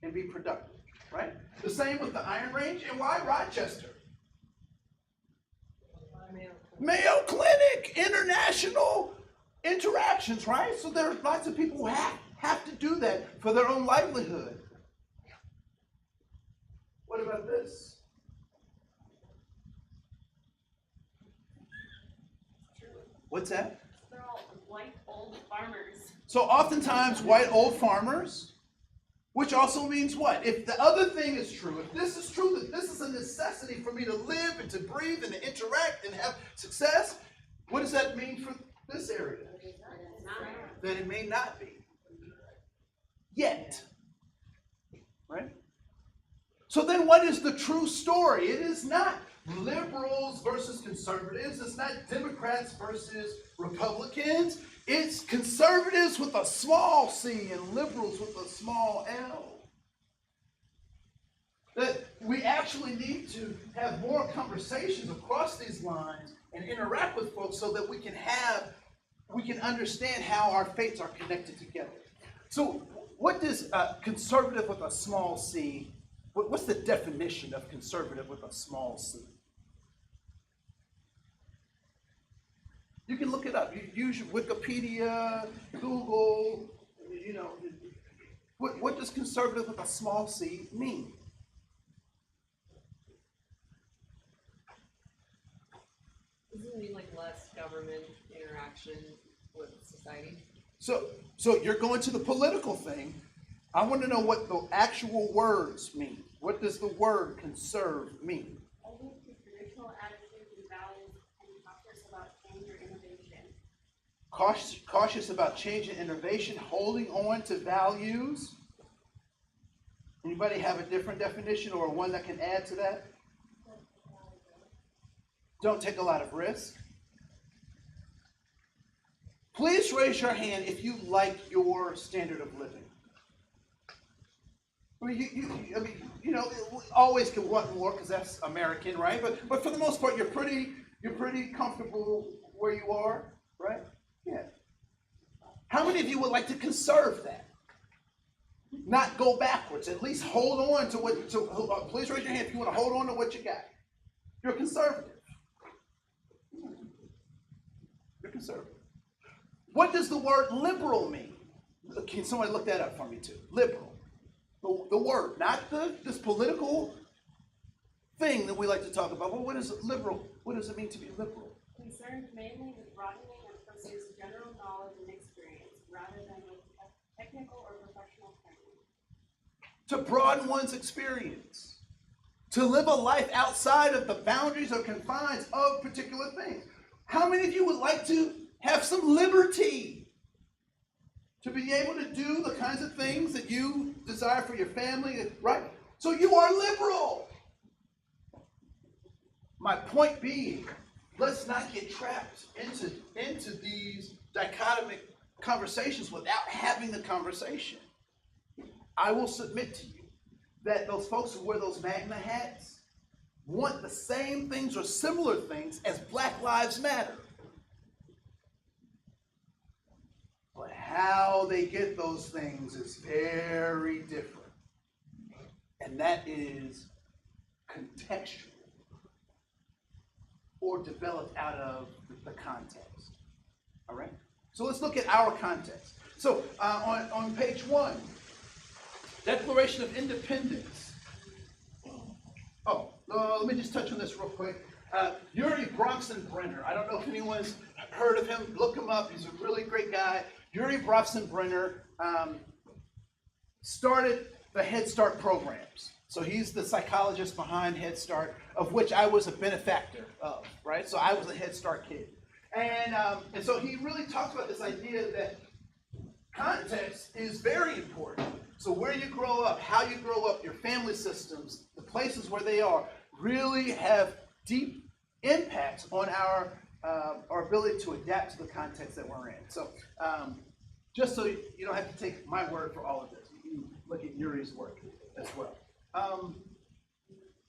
and be productive, right? The same with the Iron Range. And why Rochester? Mayo Clinic, international interactions, right? So there are lots of people who have to do that for their own livelihood. What about this? What's that? They're all white old farmers. So oftentimes white old farmers, which also means what? If the other thing is true, if this is true, that this is a necessity for me to live and to breathe and to interact and have success, what does that mean for this area? That it may not be. Yet. Right? So then what is the true story? It is not liberals versus conservatives. It's not Democrats versus Republicans. It's conservatives with a small c and liberals with a small l. That we actually need to have more conversations across these lines and interact with folks so that we can understand how our fates are connected together. So what does conservative with a small c, what's the definition of conservative with a small c? You can look it up. You use Wikipedia, Google, what does conservative with a small c mean? Doesn't it mean like less government interaction with society? So you're going to the political thing. I want to know what the actual words mean. What does the word conserve mean? I think the traditional attitudes and values and cautious about change or innovation. Cautious about change and innovation, holding on to values. Anybody have a different definition or one that can add to that? Don't take a lot of risk. Please raise your hand if you like your standard of living. I mean, you always can want more because that's American, right? But for the most part, you're pretty comfortable where you are, right? Yeah. How many of you would like to conserve that? Not go backwards. At least hold on to what. Please raise your hand if you want to hold on to what you got. You're a conservative. conservative. What does the word liberal mean? Can somebody look that up for me too? Liberal. The word, not this political thing that we like to talk about. Well, what is liberal? What does it mean to be liberal? Concerned mainly with broadening a person's general knowledge and experience rather than with technical or professional training. To broaden one's experience. To live a life outside of the boundaries or confines of particular things. How many of you would like to have some liberty? To be able to do the kinds of things that you desire for your family, right? So you are liberal. My point being, let's not get trapped into these dichotomic conversations without having the conversation. I will submit to you that those folks who wear those Magna hats want the same things or similar things as Black Lives Matter. But how they get those things is very different. And that is contextual or developed out of the context. All right? So let's look at our context. So on page 1, Declaration of Independence. Let me just touch on this real quick. Yuri Bronfenbrenner. I don't know if anyone's heard of him. Look him up. He's a really great guy. Yuri Bronfenbrenner started the Head Start programs. So he's the psychologist behind Head Start, of which I was a benefactor of, right? So I was a Head Start kid. And so he really talks about this idea that context is very important. So where you grow up, how you grow up, your family systems, the places where they are, really have deep impacts on our ability to adapt to the context that we're in. So just so you don't have to take my word for all of this, you can look at Yuri's work as well.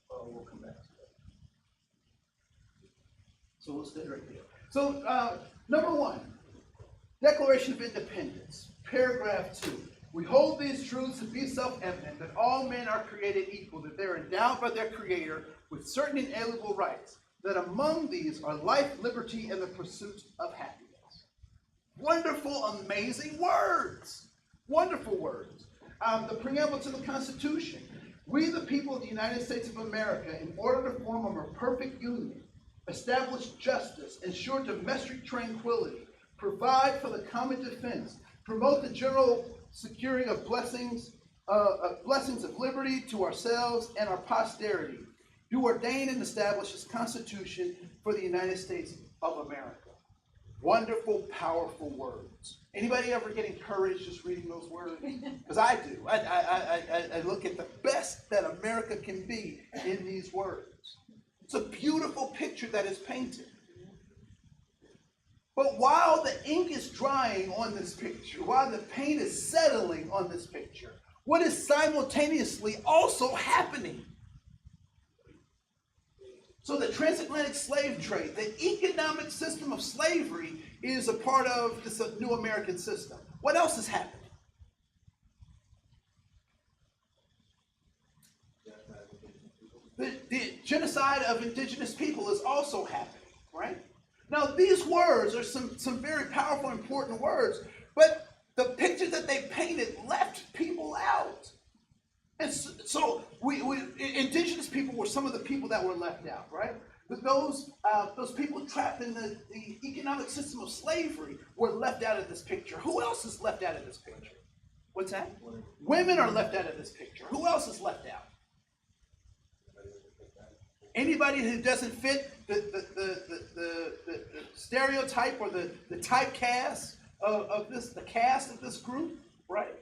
We'll come back to that. So we'll stay right there. So number 1, Declaration of Independence, paragraph 2. We hold these truths to be self-evident, that all men are created equal, that they are endowed by their Creator with certain inalienable rights, that among these are life, liberty, and the pursuit of happiness. Wonderful, amazing words. Wonderful words. The preamble to the Constitution. We, the people of the United States of America, in order to form a more perfect union, establish justice, ensure domestic tranquility, provide for the common defense, promote the general securing of blessings of liberty to ourselves and our posterity, do ordain and establish this Constitution for the United States of America. Wonderful, powerful words. Anybody ever get encouraged just reading those words? Because I do. I look at the best that America can be in these words. It's a beautiful picture that is painted. But while the ink is drying on this picture, while the paint is settling on this picture, what is simultaneously also happening? So the transatlantic slave trade, the economic system of slavery, is a part of this new American system. What else is happening? The genocide of indigenous people is also happening, right? Now, these words are some very powerful, important words, but the picture that they painted left people out. And so indigenous people were some of the people that were left out, right? But those people trapped in the economic system of slavery were left out of this picture. Who else is left out of this picture? What's that? Women are left out of this picture. Who else is left out? Anybody who doesn't fit the stereotype or the typecast of this, the cast of this group, right?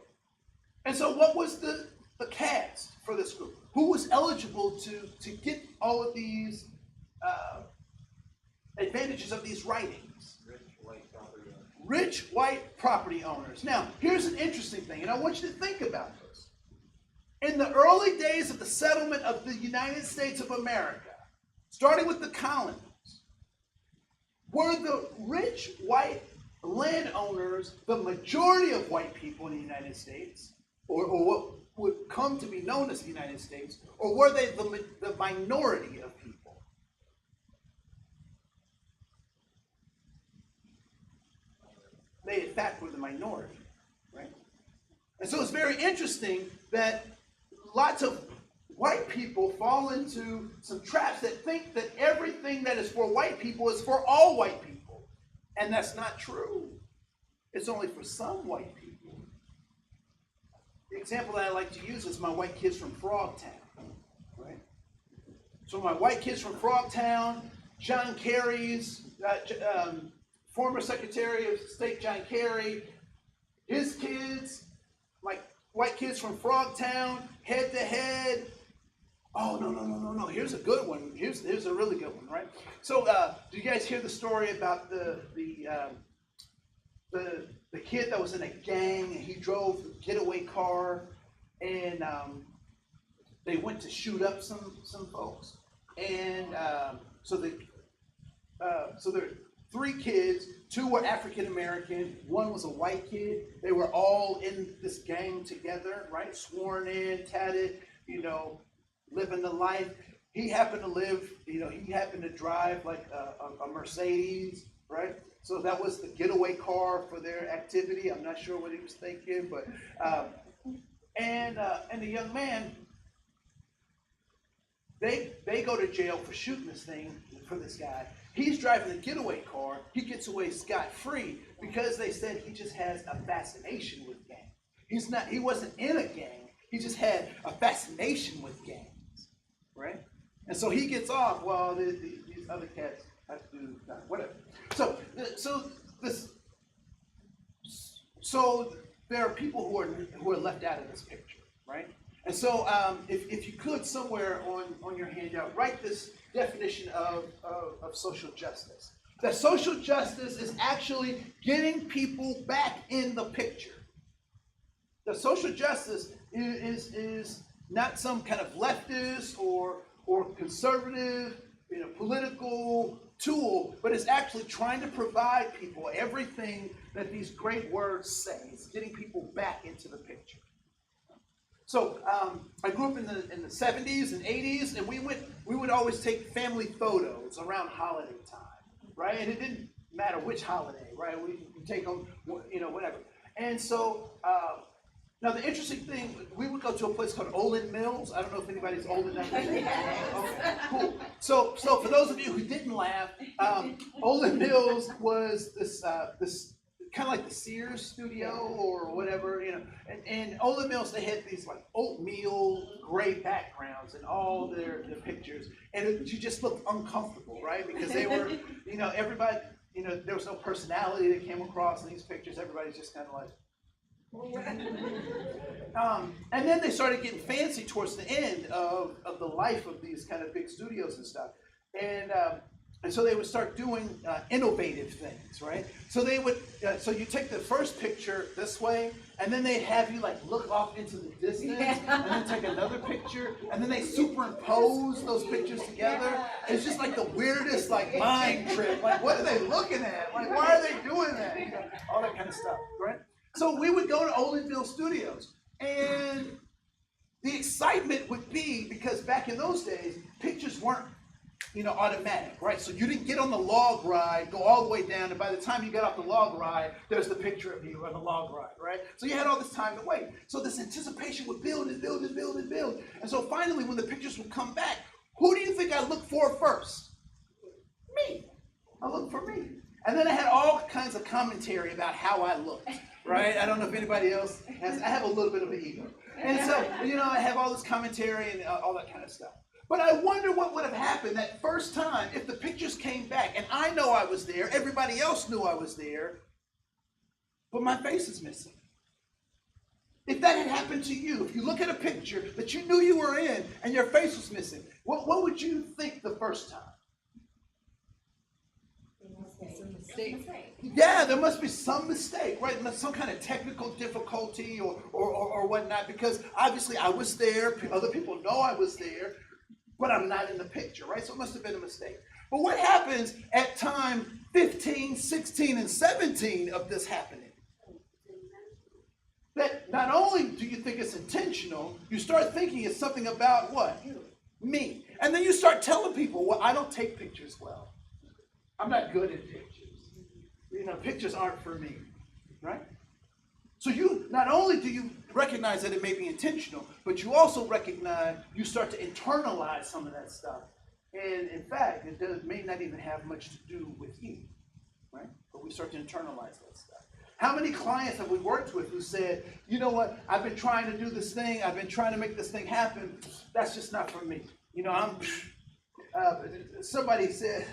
And so what was the cast for this group? Who was eligible to get all of these advantages of these writings? Rich white property owners. Now, here's an interesting thing, and I want you to think about this. In the early days of the settlement of the United States of America, starting with the colonies, were the rich white landowners the majority of white people in the United States, or what would come to be known as the United States, or were they the minority of people? they in fact were the minority, right? And so it's very interesting that lots of white people fall into some traps that think that everything that is for white people is for all white people. And that's not true. It's only for some white people. The example that I like to use is my white kids from Frogtown, right? So my white kids from Frogtown, John Kerry's, former Secretary of State John Kerry, his kids, like white kids from Frogtown, head to head. Oh, no. Here's a good one. Here's a really good one, right? So, do you guys hear the story about the kid that was in a gang and he drove the getaway car and they went to shoot up some folks, and so there are 3 kids. 2 were African American, 1 was a white kid. They were all in this gang together, right? Sworn in, tatted, living the life. He happened to drive like a Mercedes, right? So that was the getaway car for their activity. I'm not sure what he was thinking, but and the young man, they go to jail for shooting this thing for this guy. He's driving the getaway car. He gets away scot-free because they said he just has a fascination with gangs. He wasn't in a gang. He just had a fascination with gangs, right? And so he gets off while these other cats have to do whatever. So there are people who are left out of this picture, right? And so if you could somewhere on your handout write this definition of social justice. That social justice is actually getting people back in the picture. The social justice is not some kind of leftist or conservative, political tool, but it's actually trying to provide people everything that these great words say. It's getting people back into the picture. So I grew up in the 70s and 80s, and we would always take family photos around holiday time, right? And it didn't matter which holiday, right? We take them, whatever. And so now the interesting thing, we would go to a place called Olin Mills. I don't know if anybody's old enough. Okay, cool. So for those of you who didn't laugh, Olin Mills was this kind of like the Sears studio or whatever, and Olin Mills, they had these like oatmeal gray backgrounds in all their pictures, and you just looked uncomfortable, right? Because they were, everybody, there was no personality that came across in these pictures. Everybody's just kind of like, and then they started getting fancy towards the end of the life of these kind of big studios and stuff, and so they would start doing innovative things, right? So they would, so you take the first picture this way, and then they'd have you like look off into the distance, and then take another picture, and then they superimpose those pictures together. It's just like the weirdest like mind trip. Like, what are they looking at? Like, why are they doing that? All that kind of stuff, right? So we would go to Olinville Studios, and the excitement would be, because back in those days, pictures weren't automatic, right? So you didn't get on the log ride, go all the way down, and by the time you got off the log ride, there's the picture of you on the log ride, right? So you had all this time to wait. So this anticipation would build and build and build and build. And so finally, when the pictures would come back, who do you think I looked for first? Me. I looked for me. And then I had all kinds of commentary about how I looked, right? I don't know if anybody else has. I have a little bit of an ego. And so, I have all this commentary and all that kind of stuff. But I wonder what would have happened that first time if the pictures came back and I know I was there, everybody else knew I was there, but my face is missing. If that had happened to you, if you look at a picture that you knew you were in and your face was missing, what would you think the first time? Yeah, there must be some mistake, right? Some kind of technical difficulty or whatnot, because obviously I was there, other people know I was there, but I'm not in the picture, right? So it must have been a mistake. But what happens at time 15, 16, and 17 of this happening? That not only do you think it's intentional, you start thinking it's something about what? Me. And then you start telling people, well, I don't take pictures well. I'm not good at pictures. Pictures aren't for me. right? So you, not only do you recognize that it may be intentional, but you also recognize, you start to internalize some of that stuff. And in fact, may not even have much to do with you, right? But we start to internalize that stuff. How many clients have we worked with who said, you know what, I've been trying to do this thing, I've been trying to make this thing happen, that's just not for me. You know, somebody said,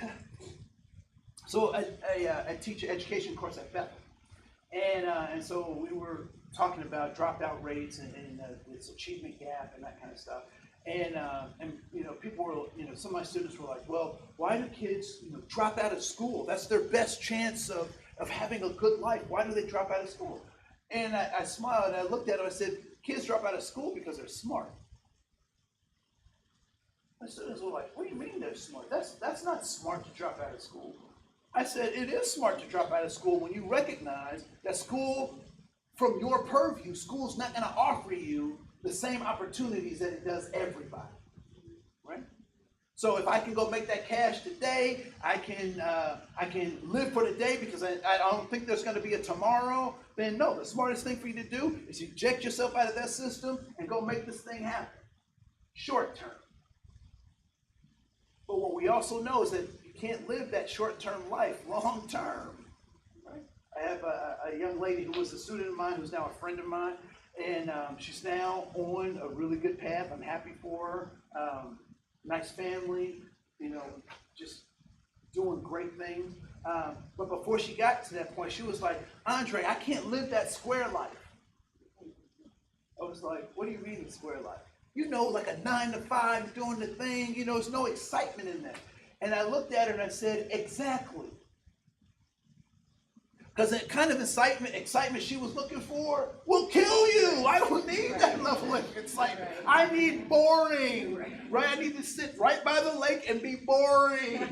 so I teach an education course at Bethel. And so we were talking about dropout rates and this achievement gap and that kind of stuff. And you know, people were, you know, some of my students were like, well, why do kids, you know, drop out of school? That's their best chance of having a good life. Why do they drop out of school? And I smiled and I looked at them, I said, kids drop out of school because they're smart. My students were like, what do you mean they're smart? That's not smart to drop out of school. I said, it is smart to drop out of school when you recognize that school, from your purview, school's not going to offer you the same opportunities that it does everybody, right? So if I can go make that cash today, I can live for the day because I don't think there's going to be a tomorrow, then no, the smartest thing for you to do is eject yourself out of that system and go make this thing happen, short term. But what we also know is that you can't live that short-term life long term. Right? I have a young lady who was a student of mine who's now a friend of mine, and she's now on a really good path. I'm happy for her. Nice family, you know, just doing great things. But before she got to that point, she was like, Andre, I can't live that square life. I was like, what do you mean square life? You know, like a 9 to 5 doing the thing, you know, there's no excitement in that. And I looked at her and I said, exactly. Because the kind of excitement she was looking for will kill you. I don't need that level of excitement. I need boring, right? I need to sit right by the lake and be boring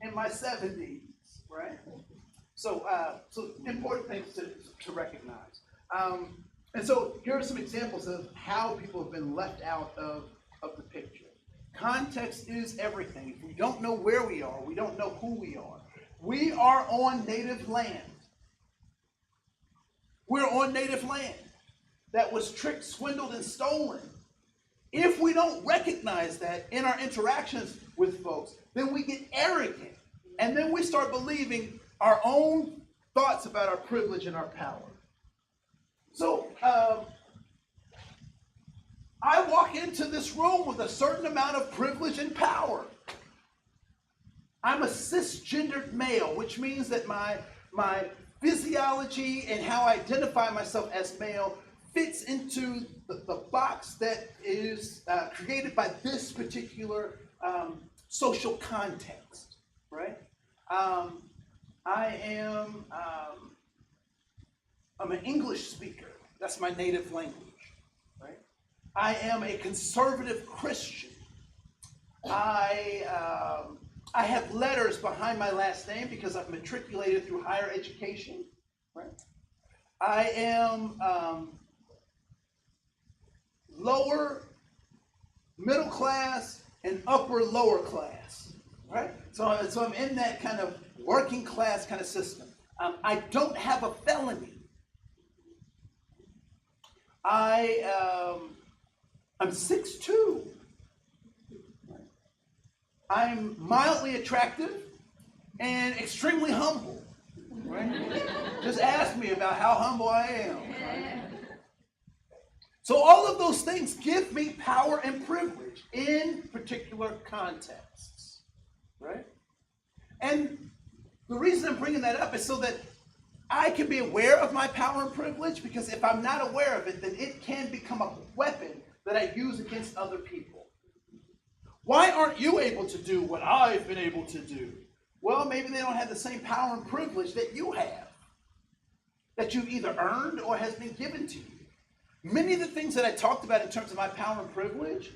in my 70s, right? So important things to recognize. And so here are some examples of how people have been left out of the picture. Context is everything. If we don't know where we are, we don't know who we are. We are on native land. We're on native land that was tricked, swindled, and stolen. If we don't recognize that in our interactions with folks, then we get arrogant. And then we start believing our own thoughts about our privilege and our power. So, I walk into this room with a certain amount of privilege and power. I'm a cisgendered male, which means that my physiology and how I identify myself as male fits into the box that is created by this particular social context, right? I'm an English speaker. That's my native language, right? I am a conservative Christian. I have letters behind my last name because I've matriculated through higher education, right? I am lower, middle class, and upper lower class, right? So I'm in that kind of working class kind of system. I don't have a felony. I'm 6'2". I'm mildly attractive and extremely humble. Right? Just ask me about how humble I am. Right? So all of those things give me power and privilege in particular contexts. Right? And the reason I'm bringing that up is so that I can be aware of my power and privilege, because if I'm not aware of it, then it can become a weapon that I use against other people. Why aren't you able to do what I've been able to do? Well, maybe they don't have the same power and privilege that you have, that you've either earned or has been given to you. Many of the things that I talked about in terms of my power and privilege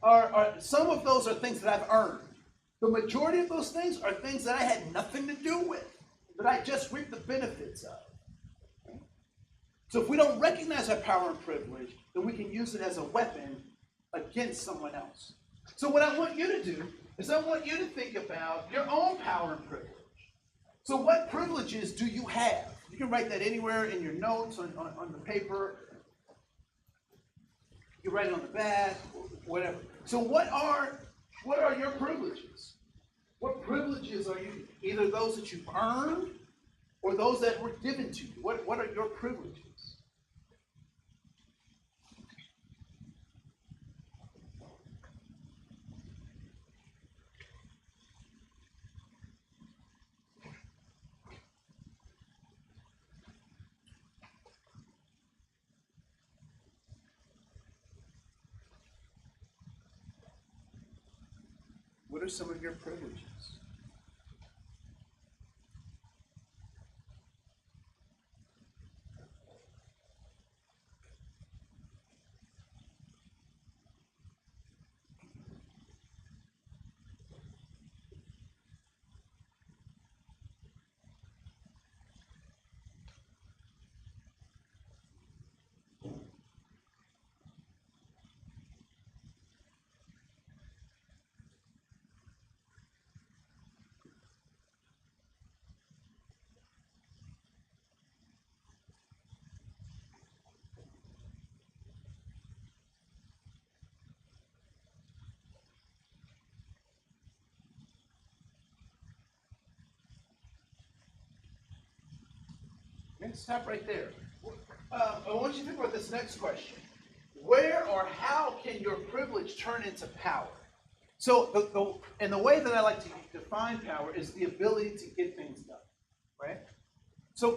are some of those are things that I've earned. The majority of those things are things that I had nothing to do with, that I just reap the benefits of. Okay? So if we don't recognize our power and privilege, then we can use it as a weapon against someone else. So what I want you to do is I want you to think about your own power and privilege. So what privileges do you have? You can write that anywhere in your notes, on the paper. You write it on the back, whatever. So what are your privileges? What privileges are you, either those that you've earned or those that were given to you? What are your privileges? What are some of your privileges? Okay, stop right there. I want you to think about this next question. Where or how can your privilege turn into power? So the way that I like to define power is the ability to get things done, right? So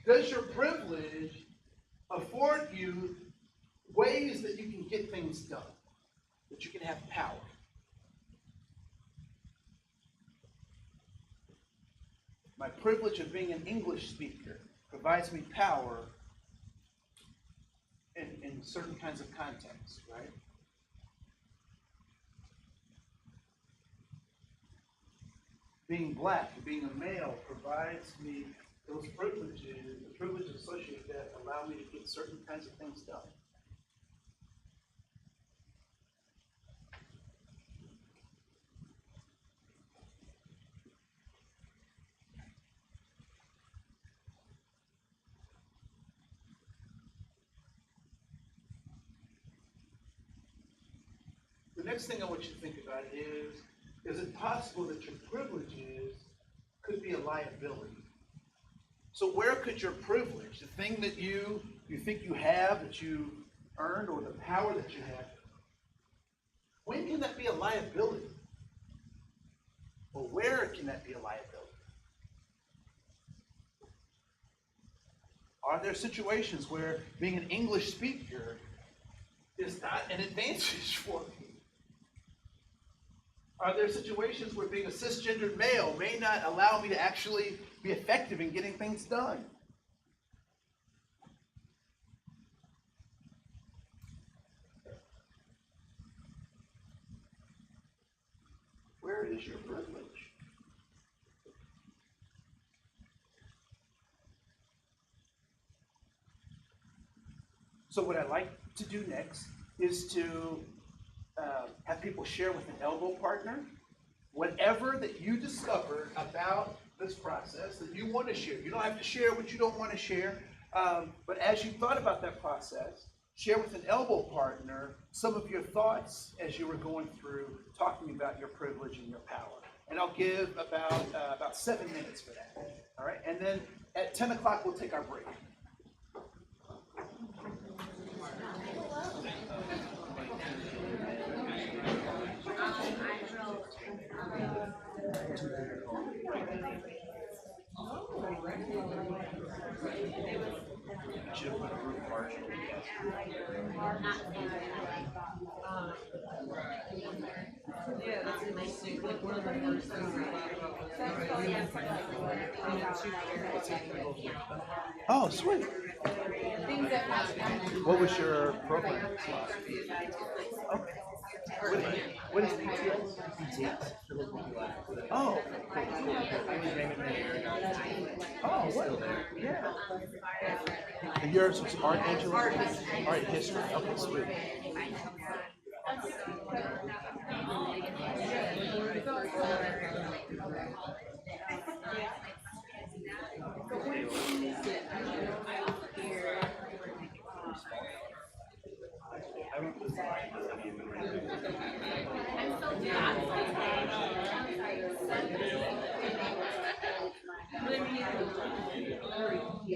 does your privilege afford you ways that you can get things done, that you can have power? My privilege of being an English speaker provides me power in certain kinds of contexts, right? Being black, being a male provides me those privileges, the privileges associated that allow me to get certain kinds of things done. The next thing I want you to think about is it possible that your privileges could be a liability? So where could your privilege, the thing that you think you have, that you earned, or the power that you have, when can that be a liability? Or where can that be a liability? Are there situations where being an English speaker is not an advantage for me? Are there situations where being a cisgendered male may not allow me to actually be effective in getting things done? Where is your privilege? So what I'd like to do next is to have people share with an elbow partner whatever that you discovered about this process that you want to share. You don't have to share what you don't want to share, but as you thought about that process, share with an elbow partner some of your thoughts as you were going through talking about your privilege and your power. And I'll give about 7 minutes for that. All right, and then at 10 o'clock we'll take our break. Should have put a group partial. Yeah, that's interesting. Like one of the first things I thought about. Oh, sweet. Things that What was your program? Okay. What is PTS? PTS. Oh. Oh, what? Yeah. And yours was art, Angela? Art history. Okay, sweet. I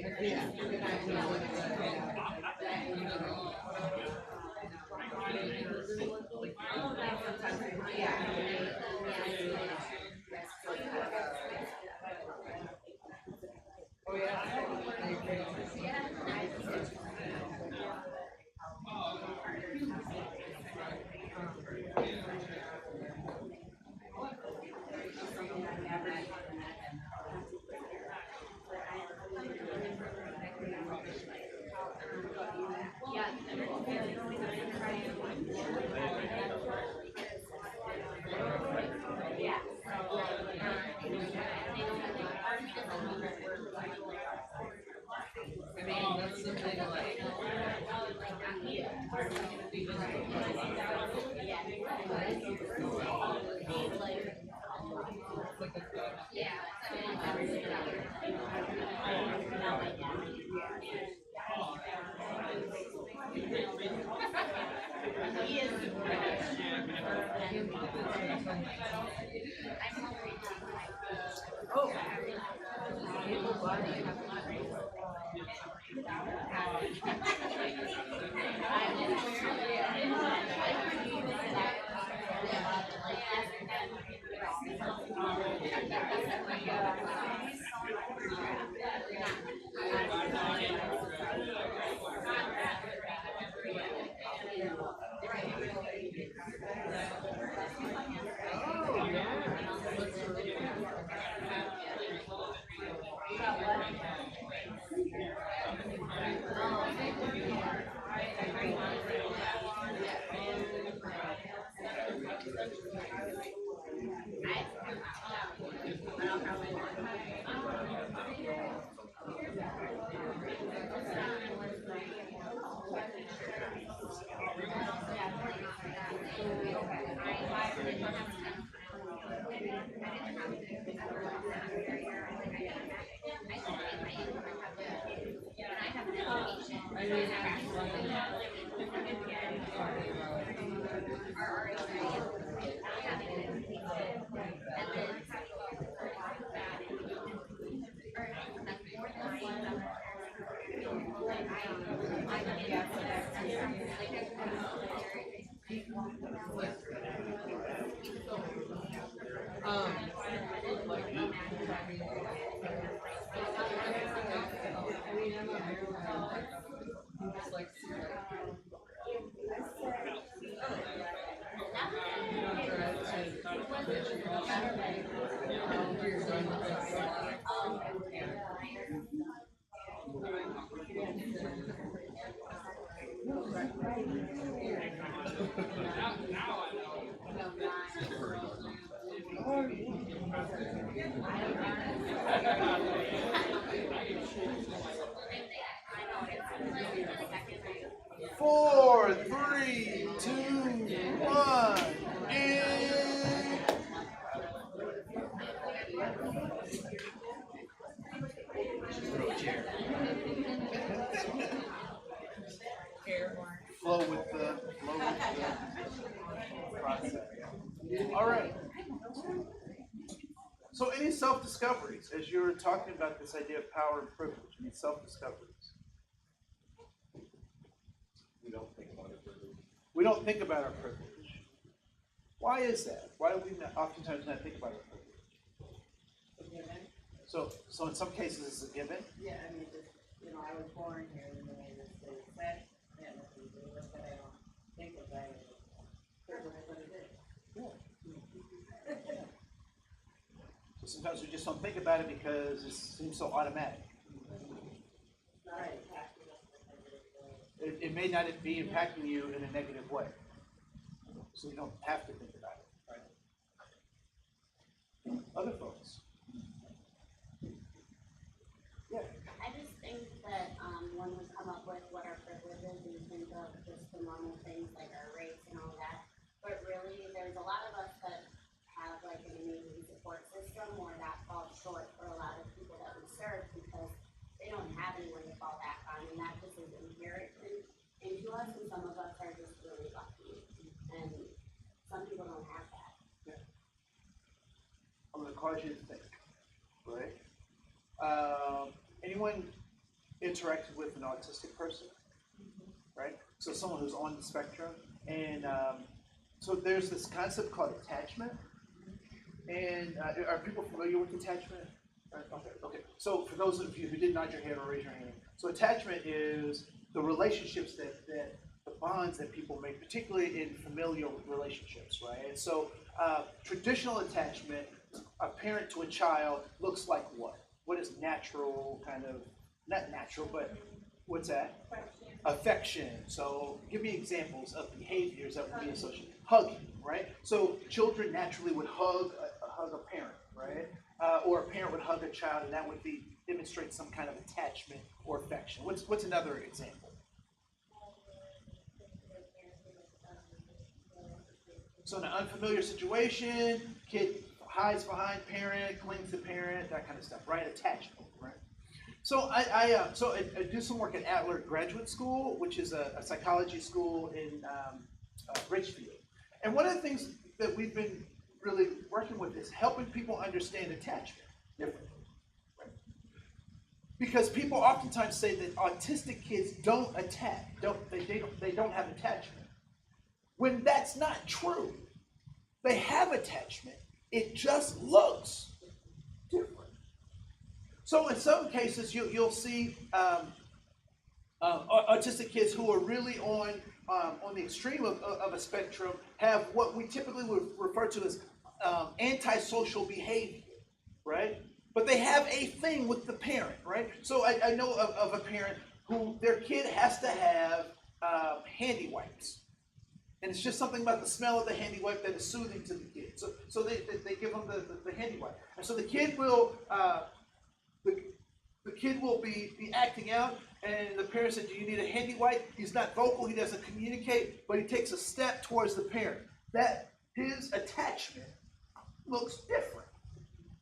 mean, that's something like. Oh. Four, three, two, one, and flow with the process. All right. So any self-discoveries, as you were talking about this idea of power and privilege, any self-discoveries? We don't think about it. We don't think about our privilege. Why is that? Why do we oftentimes not think about our privilege? So in some cases it's a given? Yeah, I mean, just, I was born here in the United States, that, but I don't think about it. What it is. So sometimes we just don't think about it because it seems so automatic. Right. It may not be impacting you in a negative way. So you don't have to think about it, right? Other folks? Yeah. I just think that when we come up with what our privileges, we think of just the normal things like our race and all that. But really, there's a lot of us that have like an amazing support system where that falls short for a lot of people that we serve because they don't have anyone to fall back on, and that just is inherent into us, and some of us are just really lucky, and some people don't have that. Yeah. I'm going to cause you to think, right? Anyone interacted with an autistic person, right? So someone who's on the spectrum, and so there's this concept called attachment. And are people familiar with attachment? Right, okay. So for those of you who did nod your head or raise your hand, so attachment is the relationships that the bonds that people make, particularly in familial relationships, right? And so traditional attachment, a parent to a child, looks like what? What is natural, kind of, not natural, but what's that? Affection. So give me examples of behaviors that would be associated. Hugging, right? So children naturally would hug a parent, right? Or a parent would hug a child, and that would demonstrate some kind of attachment or affection. What's another example? So in an unfamiliar situation, kid hides behind parent, clings to parent, that kind of stuff, right? Attachment, right? So I do some work at Adler Graduate School, which is a psychology school in Richfield. And one of the things that we've been really working with is helping people understand attachment differently. Right? Because people oftentimes say that autistic kids don't they don't have attachment. When that's not true. They have attachment. It just looks different. So in some cases, you'll see autistic kids who are really on the extreme of a spectrum have what we typically would refer to as antisocial behavior, right? But they have a thing with the parent, right? So I know of a parent who their kid has to have handy wipes. And it's just something about the smell of the handy wipe that is soothing to the kid. So they give them the handy wipe. And so the kid will be acting out, and the parent said, "Do you need a handy wipe?" He's not vocal, he doesn't communicate, but he takes a step towards the parent. That his attachment looks different,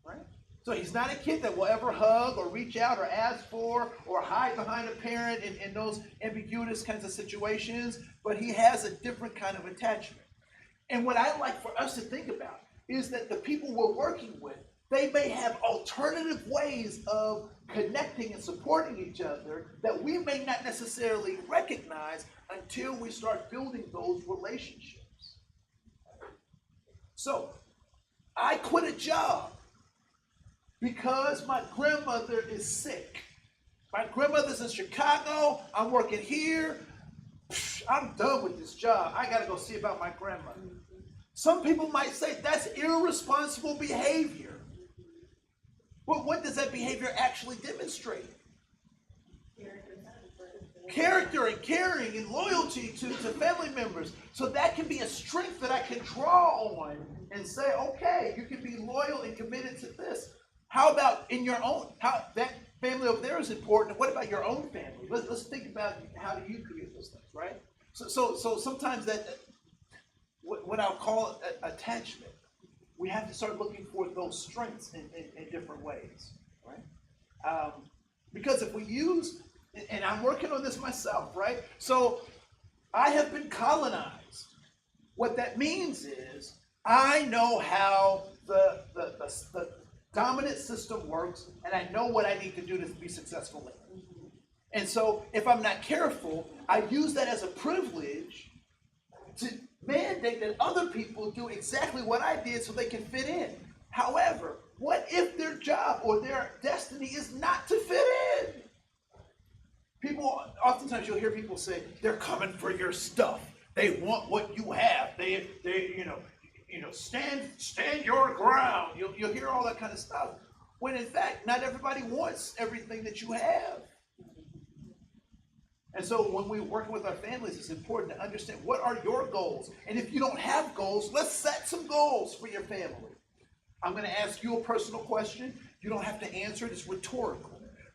right? So he's not a kid that will ever hug or reach out or ask for or hide behind a parent in those ambiguous kinds of situations, but he has a different kind of attachment. And what I like for us to think about is that the people we're working with, they may have alternative ways of connecting and supporting each other that we may not necessarily recognize until we start building those relationships. So, I quit a job because my grandmother is sick. My grandmother's in Chicago, I'm working here, I'm done with this job. I gotta go see about my grandmother. Some people might say that's irresponsible behavior. But what does that behavior actually demonstrate? Character and caring and loyalty to family members. So that can be a strength that I can draw on and say, okay, you can be loyal and committed to this. How about in your own, how that family over there is important. What about your own family? Let's think about how do you create those things, right? So sometimes that, what I'll call attachment, we have to start looking for those strengths in different ways, right? Because if we use, and I'm working on this myself, right? So I have been colonized. What that means is I know how the dominant system works, and I know what I need to do to be successful in it. And so if I'm not careful, I use that as a privilege to mandate that other people do exactly what I did so they can fit in. However, what if their job or their destiny is not to fit in? People, oftentimes you'll hear people say, they're coming for your stuff. They want what you have. They stand your ground. You'll hear all that kind of stuff. When in fact, not everybody wants everything that you have. And so when we're working with our families, it's important to understand what are your goals. And if you don't have goals, let's set some goals for your family. I'm going to ask you a personal question. You don't have to answer it. It's rhetorical.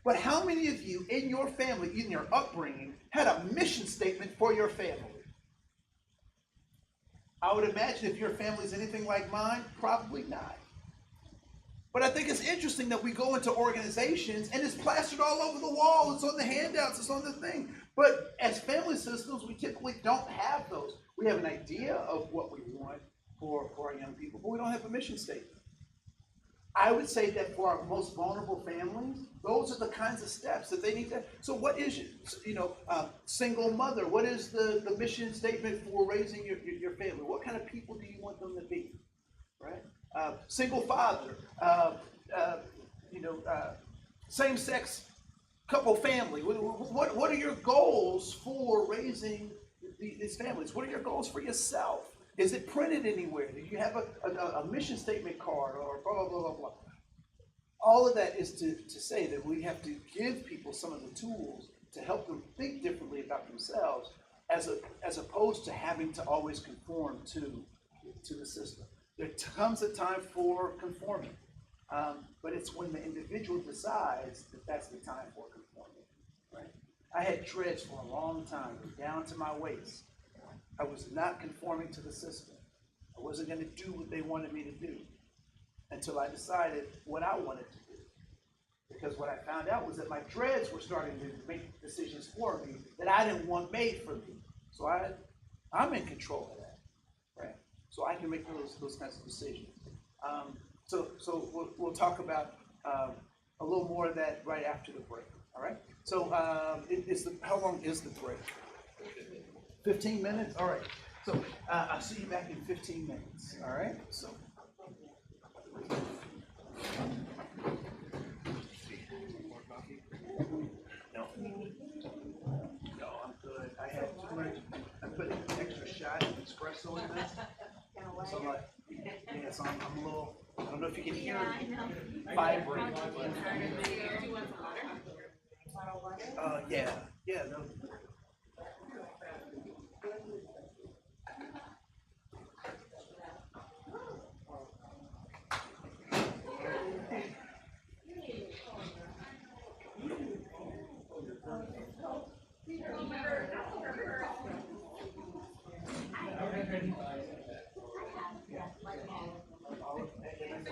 But how many of you in your family, in your upbringing, had a mission statement for your family? I would imagine if your family is anything like mine, probably not. But I think it's interesting that we go into organizations and it's plastered all over the wall. It's on the handouts. It's on the thing. But as family systems, we typically don't have those. We have an idea of what we want for our young people, but we don't have a mission statement. I would say that for our most vulnerable families, those are the kinds of steps that they need to. So what is, single mother? What is the mission statement for raising your family? What kind of people do you want them to be, right? Single father, same-sex couple family. What are your goals for raising these families? What are your goals for yourself? Is it printed anywhere? Do you have a mission statement card or blah, blah, blah, blah, blah? All of that is to say that we have to give people some of the tools to help them think differently about themselves as opposed to having to always conform to the system. There comes a time for conforming, but it's when the individual decides that that's the time for conforming, right? I had dreads for a long time, down to my waist. I was not conforming to the system. I wasn't going to do what they wanted me to do until I decided what I wanted to do. Because what I found out was that my dreads were starting to make decisions for me that I didn't want made for me. So I'm in control of that, right? So I can make those kinds of decisions. So we'll talk about a little more of that right after the break, all right? So how long is the break? 15 minutes? All right. So I'll see you back in 15 minutes. All right? So. No. No, I'm good. I had too much. I put an extra shot of espresso in this. So so I'm a little, I don't know if you can hear me. Vibrate. Yeah, no.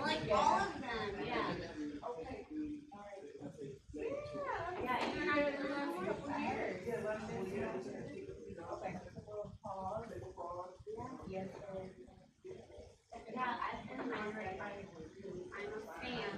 Like all of them, yeah. Yeah, even after the last couple years. Yeah, I've been Andre. I'm a fan.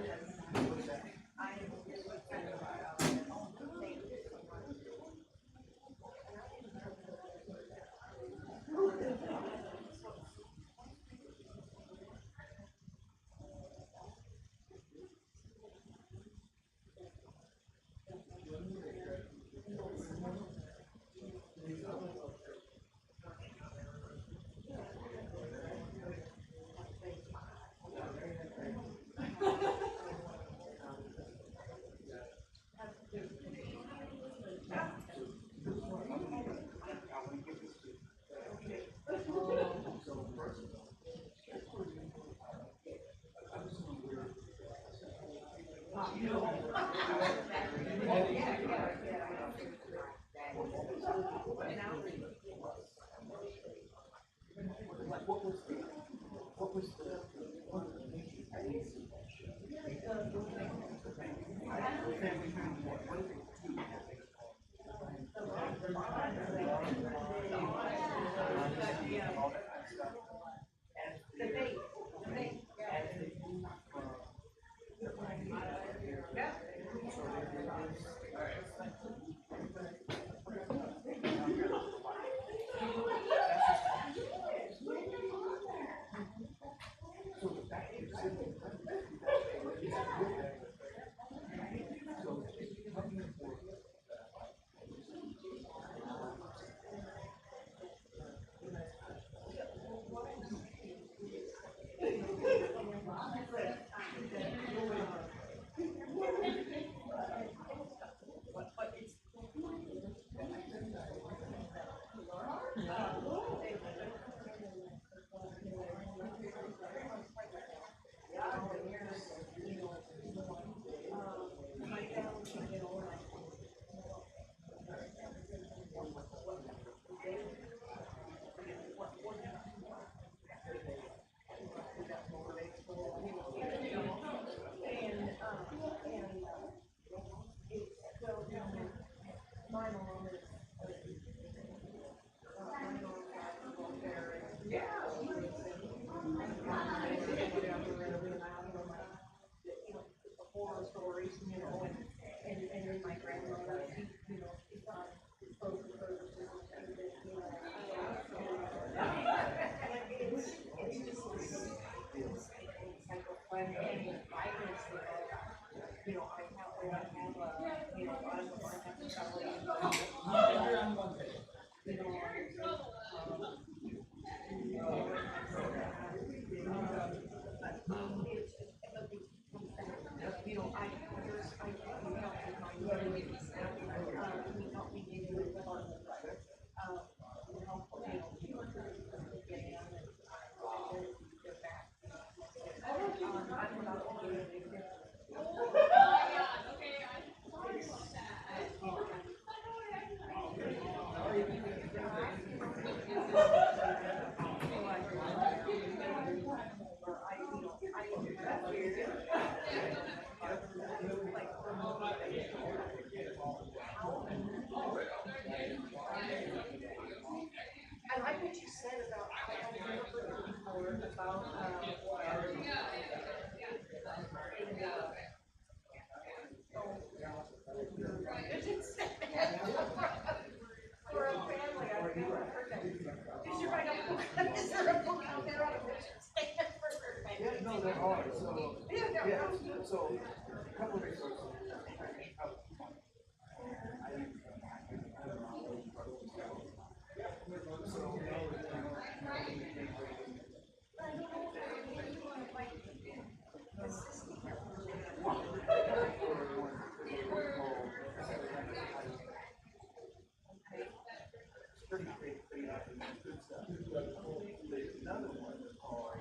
I like what you said about, I've never heard it before, about, for a family, I've never heard that. Is there like a book, is there a book out there on a vision statement for Yeah, no, there are, so, Yeah. so, a couple of resources. Another one called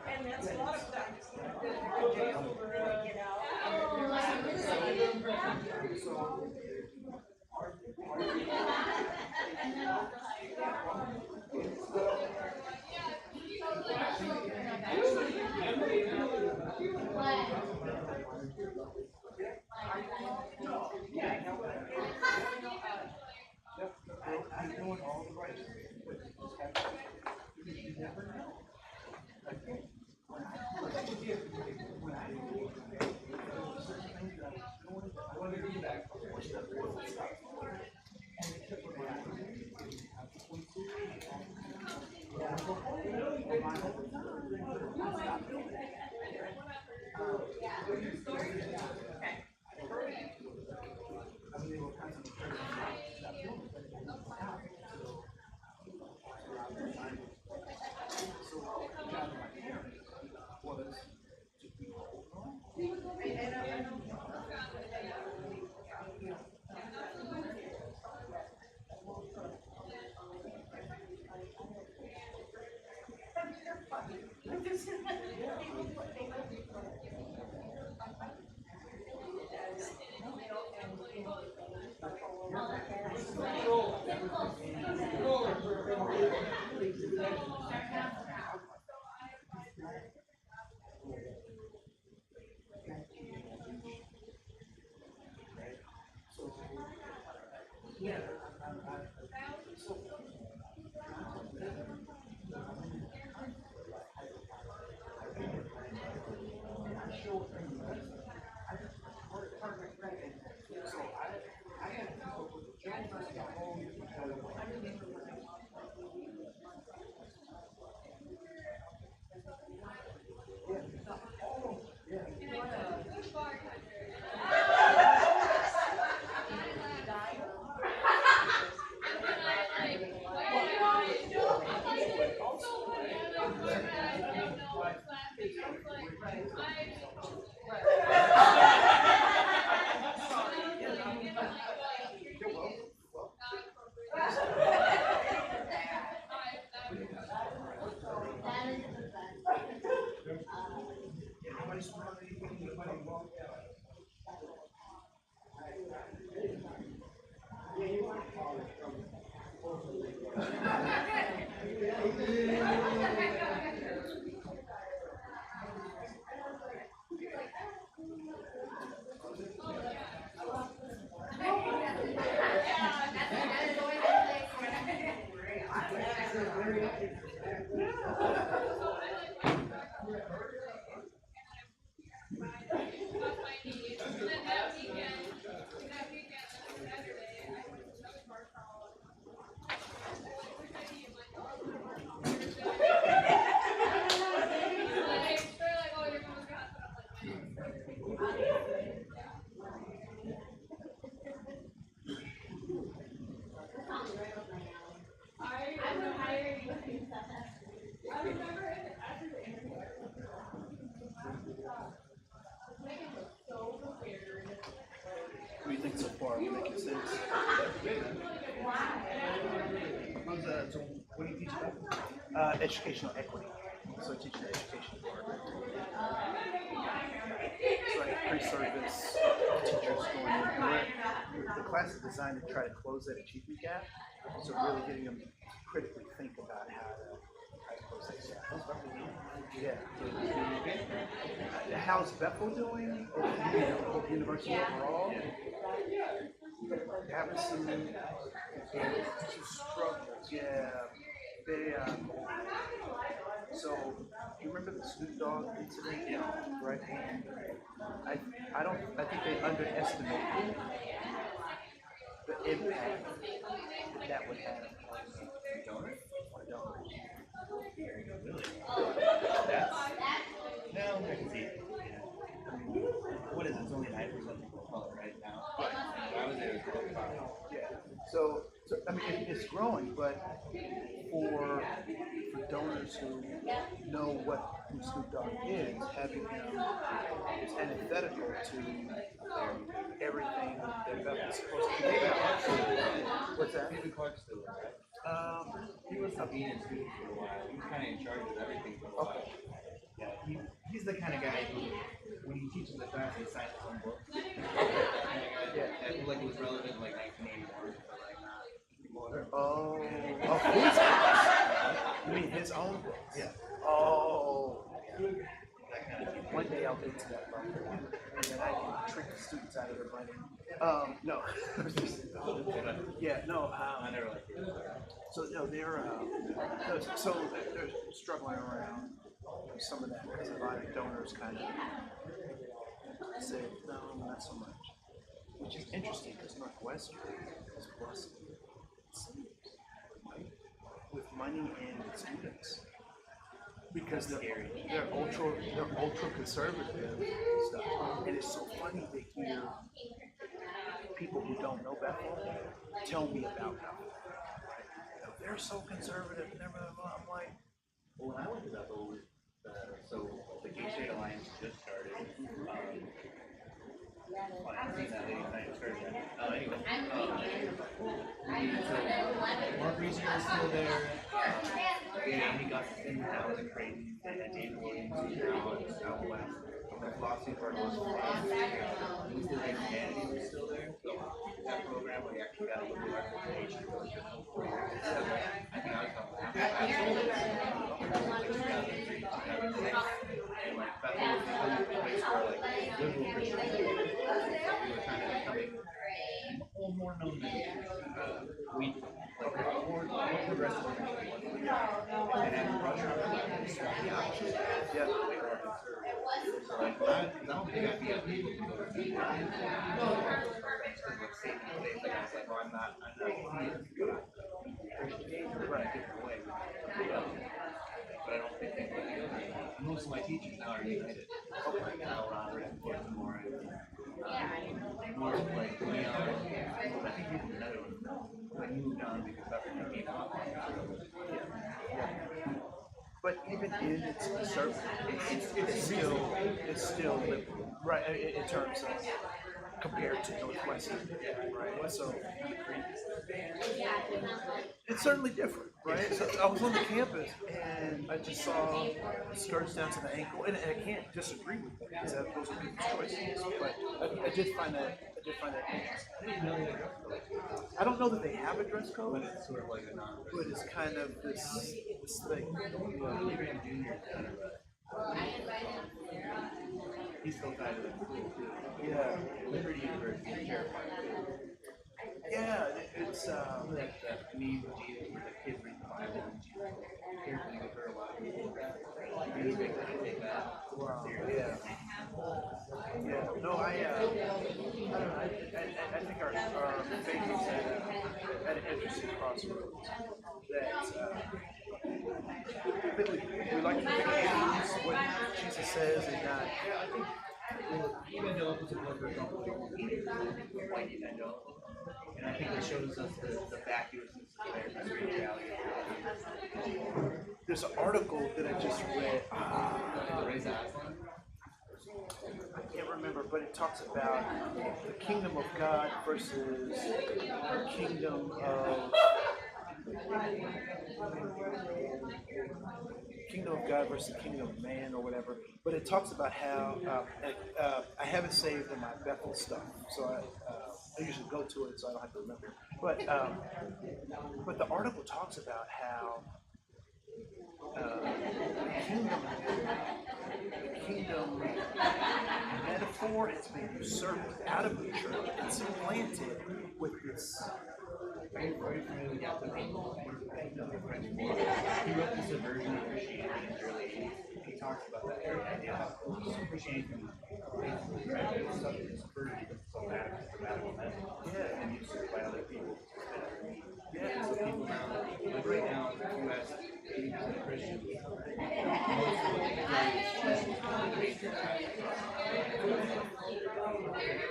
And that's a lot of times, the jail, they get out. I'm doing all the right things, but you just have to, you never know. Again, when I certain things that I was doing, I wanted to do that. And it took me back. Everybody smart, everybody walked out. What do you think so far? Are we making sense? So what do you teach about? Educational equity. So I teach the education part. So like pre-service teachers going in. The class is designed to try to close that achievement gap. So really getting them to critically think about how to close that gap. Yeah. How's Bethel doing? Or university overall? Having some struggles. Yeah. They so you remember the Snoop Dogg incident? Yeah. Right. I think they underestimated the impact that would have on donors. Really? That's, no, I can see it. I mean, what is it? It's only 9% people call it right now. When I was there, it was 5. Yeah. So I mean, it's growing, but for donors who know who Snoop Dogg is, having him is antithetical to everything that Bethel is supposed to be about. What's that? David Clark still is, right? He was a being student for a while. He was kind of in charge of everything for a while. Yeah, he's the kind of guy who, when he teaches the class, he signs his own book. I feel like it was relevant in like 1981, but like not anymore. Oh, his books? You mean his own books? Yeah. Oh. That kind of thing. One day I'll get to that level, and then I can trick the students out of their money. No. Yeah, no. I never liked it. So no, they're struggling around some of that because a lot of donors kind of say no, not so much, which is interesting because Northwestern is blessed with money and students because they're ultra conservative stuff, and it's so funny to hear people who don't know Bethel tell me about Bethel. They're so conservative and everything. I'm like, well, when I went to Bethel, so the Gay Straight Alliance just started. I've seen that lady trying to start that. Anyway, so Mark Reeser is still there. Amy Gustafson now is a crazy. David Williams is now out west. The philosophy part was still there. Humanity was still there. So that program where you actually got a little representation for like 4 years. I think I was talking about like 2003, 2006. And like that was the place where like liberal Christians we were kind of becoming more known than we like more progressive than we was. And then Russia was the opposite. Yeah, way more conservative. So like I don't think I'd be able to go to the like saving the faith. Like I was like, well, I'm not right a different way. But I don't think they would be. Most of my teachers now are united. Now Robert and more like Leon. I think people in the Netherlands like moved on because that became a lot more conservative. but even in its conservative, it's still liberal, right? In terms of compared to Northwestern, right? So it's certainly different, right? So I was on the campus and I just saw skirts down to the ankle, and I can't disagree with that because those are people's choices. But I did find that interesting. I don't know that they have a dress code, But it's sort of like a but it's kind of this thing. Graham Jr. is kind of he's still kind of cool too. Yeah. Liberty University is terrifying. Yeah, it's That meme with Jesus where the kid reads the Bible and she's carefully with her a lot of people. Really big time to take that seriously. yeah. Yeah, no, I don't know, I think our faith is at an interesting crossroads. That we like to pick and choose what Jesus says and not. Evangelicals and workers don't believe white evangelical. And I think it shows us the vacuousness of the spirituality. There's an article that I just read. I can't remember, but it talks about the kingdom of God versus the kingdom of God versus the kingdom of man or whatever. But it talks about how I have it saved in my Bethel stuff, so I usually go to it so I don't have to remember. But the article talks about how the kingdom metaphor has been usurped out of the church and supplanted with this. He wrote this a version of Christianity in the early 80s. He talks about that very idea of Christianity from basically radical stuff is subverted so radical message and used by other people. Yeah, so people now, like right now in the US, 80% of Christians, most of what they carry is Jesus from the major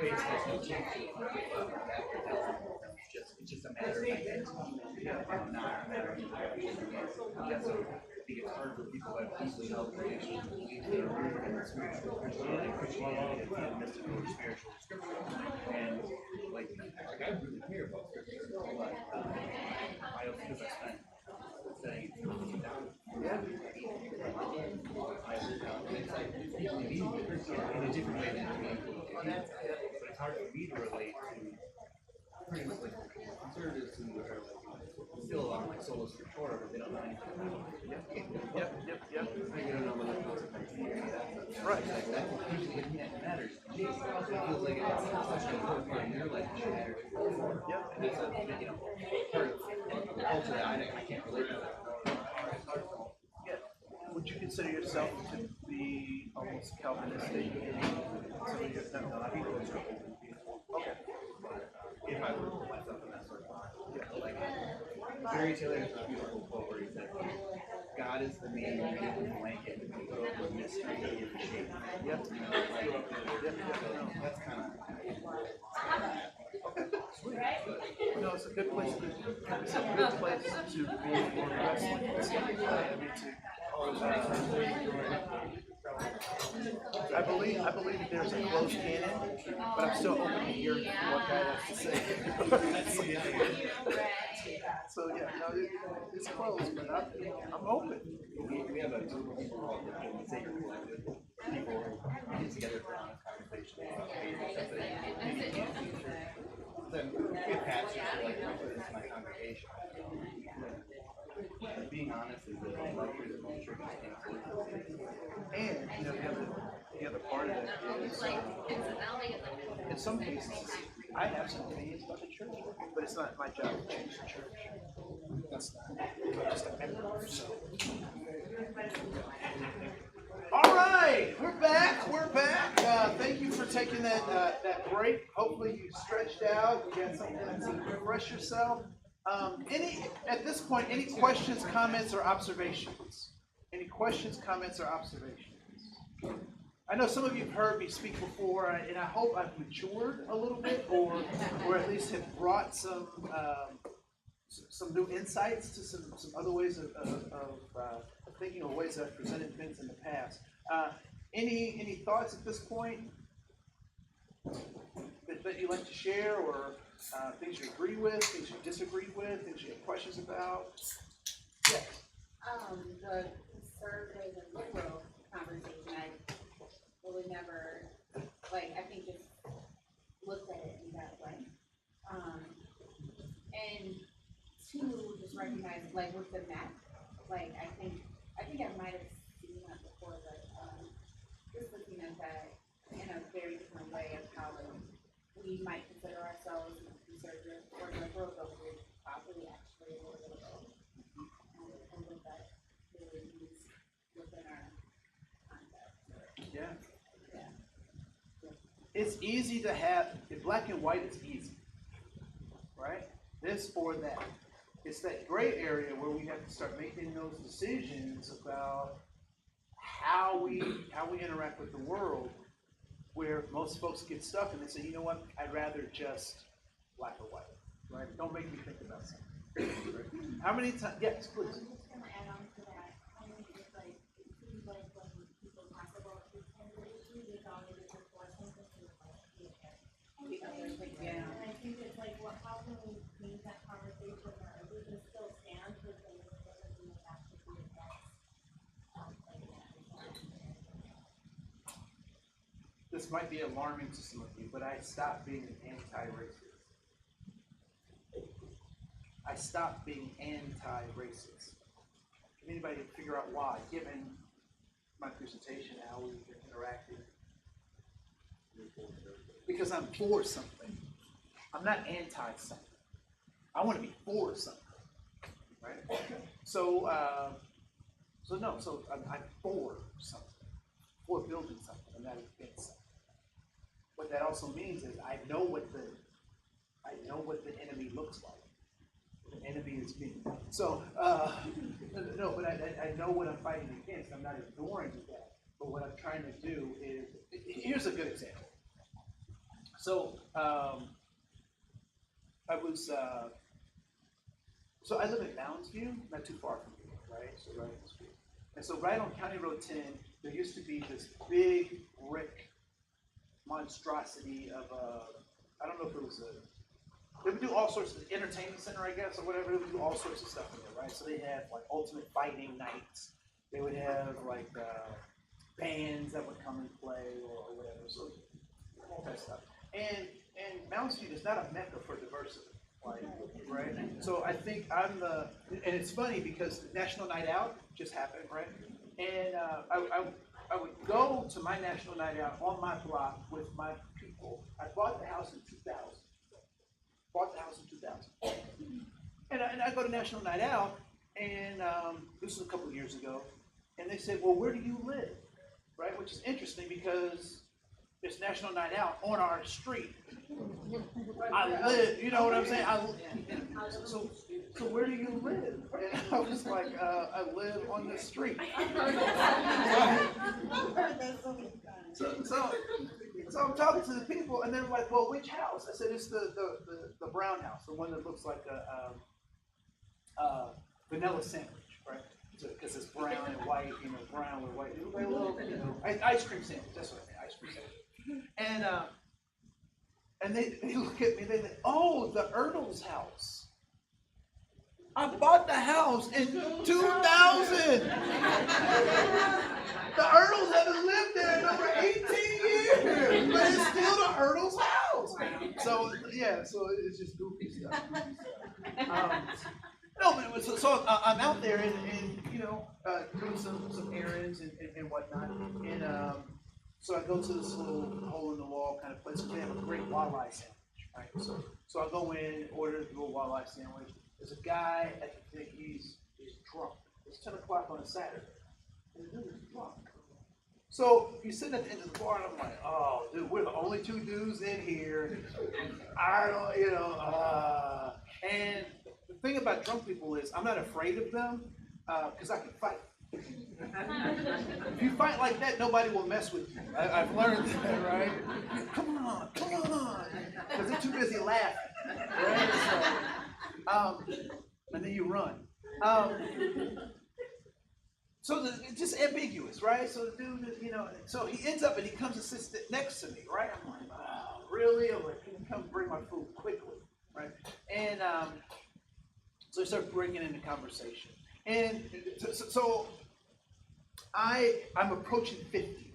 faith has no change. It's just a matter of identity, not a matter of so I think it's hard for people that have easily held traditions to believe that are rooted in spiritual Christianity and mystical or spiritual scripture. And like I really care about scripture, but I also because I spent studying it down. Yeah. It's like people meaning Christianity in a different way than we do. But it's hard for me to relate to pretty much like conservatives who are like still on like sola scriptura, but they don't know anything about it. Yep. They don't know what the consequences are. Right. Like that usually matters. It feels like it's such an important part in your life that should matter. Yep. And it's a part of the culture that I can't relate to. Yeah. Would you consider yourself to be almost Calvinistic in some of your Okay. If I were to put myself in that sort of box. Yeah, like Barry Taylor has a beautiful quote where he said, God is the main blanket that we put over a mystery that gives a shape. Yep. That's kind of okay. Sweet. No, it's a good place to be more wrestling. I believe that there's a closed canon, but I'm still open to hearing what God has to say. So yeah, no, it's closed, but I'm open. We have a group of people called the Sacred Collective. People get together for honest conversation about faith and stuff that maybe can't see through. Then we have pastors who are like, I put this in my congregation. Being honest is a luxury that most churches can't afford. And the other part of it is, in some cases, I have some opinions about the church, but it's not my job to change the church. That's just a member. So. All right, we're back. Thank you for taking that break. Hopefully you stretched out. You got something to refresh yourself. At this point, any questions, comments, or observations? Any questions, comments, or observations? I know some of you have heard me speak before, and I hope I've matured a little bit, or at least have brought some new insights to some other ways of thinking, or ways that I've presented things in the past. Any thoughts at this point that you'd like to share, or things you agree with, things you disagree with, things you have questions about? Yes. The conservative and liberal conversation, I really never, I think just looked at it in that way. And two, just recognize, with the map, I think I might have seen that before, but just looking at that in a very different way of how we might consider ourselves conservative or liberal, but we're probably actually a little bit of both. And what that really means within our context. Yeah. it's easy to have, in black and white is easy, right? This or that. It's that gray area where we have to start making those decisions about how we interact with the world, where most folks get stuck and they say, you know what, I'd rather just black or white, right? Don't make me think about something. Right? How many times, yes, please. I'm just gonna add on to that. I mean, it's like, it seems like when people talk about these kinds of issues, it's always just for something to like, Yeah. and I think it's like, well, how can we change that conversation, or we can still stand for things that doesn't mean it has to be against something that is not there. This might be alarming to some of you, but I stopped being an anti-racist. I stopped being anti-racist. Can anybody figure out why, given my presentation, how we've been interacting? Because I'm for something. I'm not anti-something. I want to be for something, right? So I'm for something, for building something. I'm not against something. What that also means is I know what the enemy looks like. The enemy is me. So no, but I know what I'm fighting against. I'm not ignoring that. But what I'm trying to do is, here's a good example. So I live in Moundsview, not too far from here, right? So right in the street. And so right on County Road 10, there used to be this big brick monstrosity of I don't know if it was they would do all sorts of entertainment center, I guess, or whatever. They would do all sorts of stuff in there, right? So they had like ultimate fighting nights. They would have like bands that would come and play or whatever. So all that stuff. And Moundsview is not a mecca for diversity, like, right? So I think and it's funny because National Night Out just happened, right? And I would go to my National Night Out on my block with my people. I bought the house in 2000. And I go to National Night Out, and this was a couple of years ago, and they said, well, where do you live? Right? Which is interesting because it's National Night Out on our street. I live, you know what I'm saying? So where do you live? And I was like, I live on the street. So I'm talking to the people, and they're like, well, which house? I said, it's the brown house, the one that looks like a vanilla sandwich, right? Because it's brown and white, brown with white. A little, ice cream sandwich, that's what I mean, ice cream sandwich. And they look at me, they think, oh, the Erdl's house. I bought the house in 2000. The Erdls haven't lived there in over 18 years, but it's still the Erdl's house. So yeah, so it's just goofy stuff. No, but so I'm out there and doing some errands and whatnot, and so I go to this little hole in the wall kind of place. They have a great walleye sandwich, right? So I go in, order a little walleye sandwich. There's a guy at the thing, he's drunk. It's 10 o'clock on a Saturday. And the dude is drunk. So he's sitting at the end of the bar, and I'm like, oh, dude, we're the only two dudes in here. I don't, and the thing about drunk people is I'm not afraid of them because I can fight. If you fight like that, nobody will mess with you. I've learned that, right? Come on, because they're too busy laughing, right? And then you run. So it's just ambiguous, right? So the dude, so he ends up and he comes and sits next to me, right? I'm like, oh, really? I'm like, can you come bring my food quickly, right? And so he starts bringing in the conversation. And so I'm approaching 50.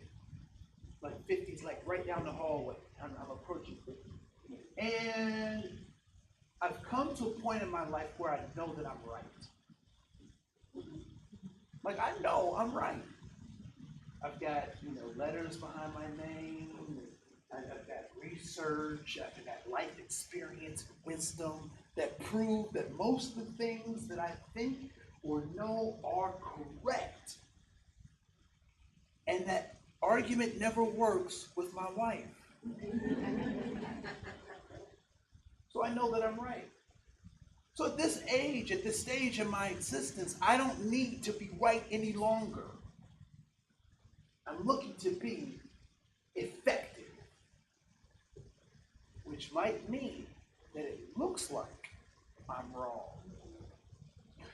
Like 50's like right down the hallway. I'm approaching 50. And I've come to a point in my life where I know that I'm right. Like, I know I'm right. I've got, letters behind my name. I've got research. I've got life experience, wisdom that prove that most of the things that I think or know are correct. And that argument never works with my wife. So I know that I'm right. So at this age, at this stage in my existence, I don't need to be right any longer. I'm looking to be effective, which might mean that it looks like I'm wrong.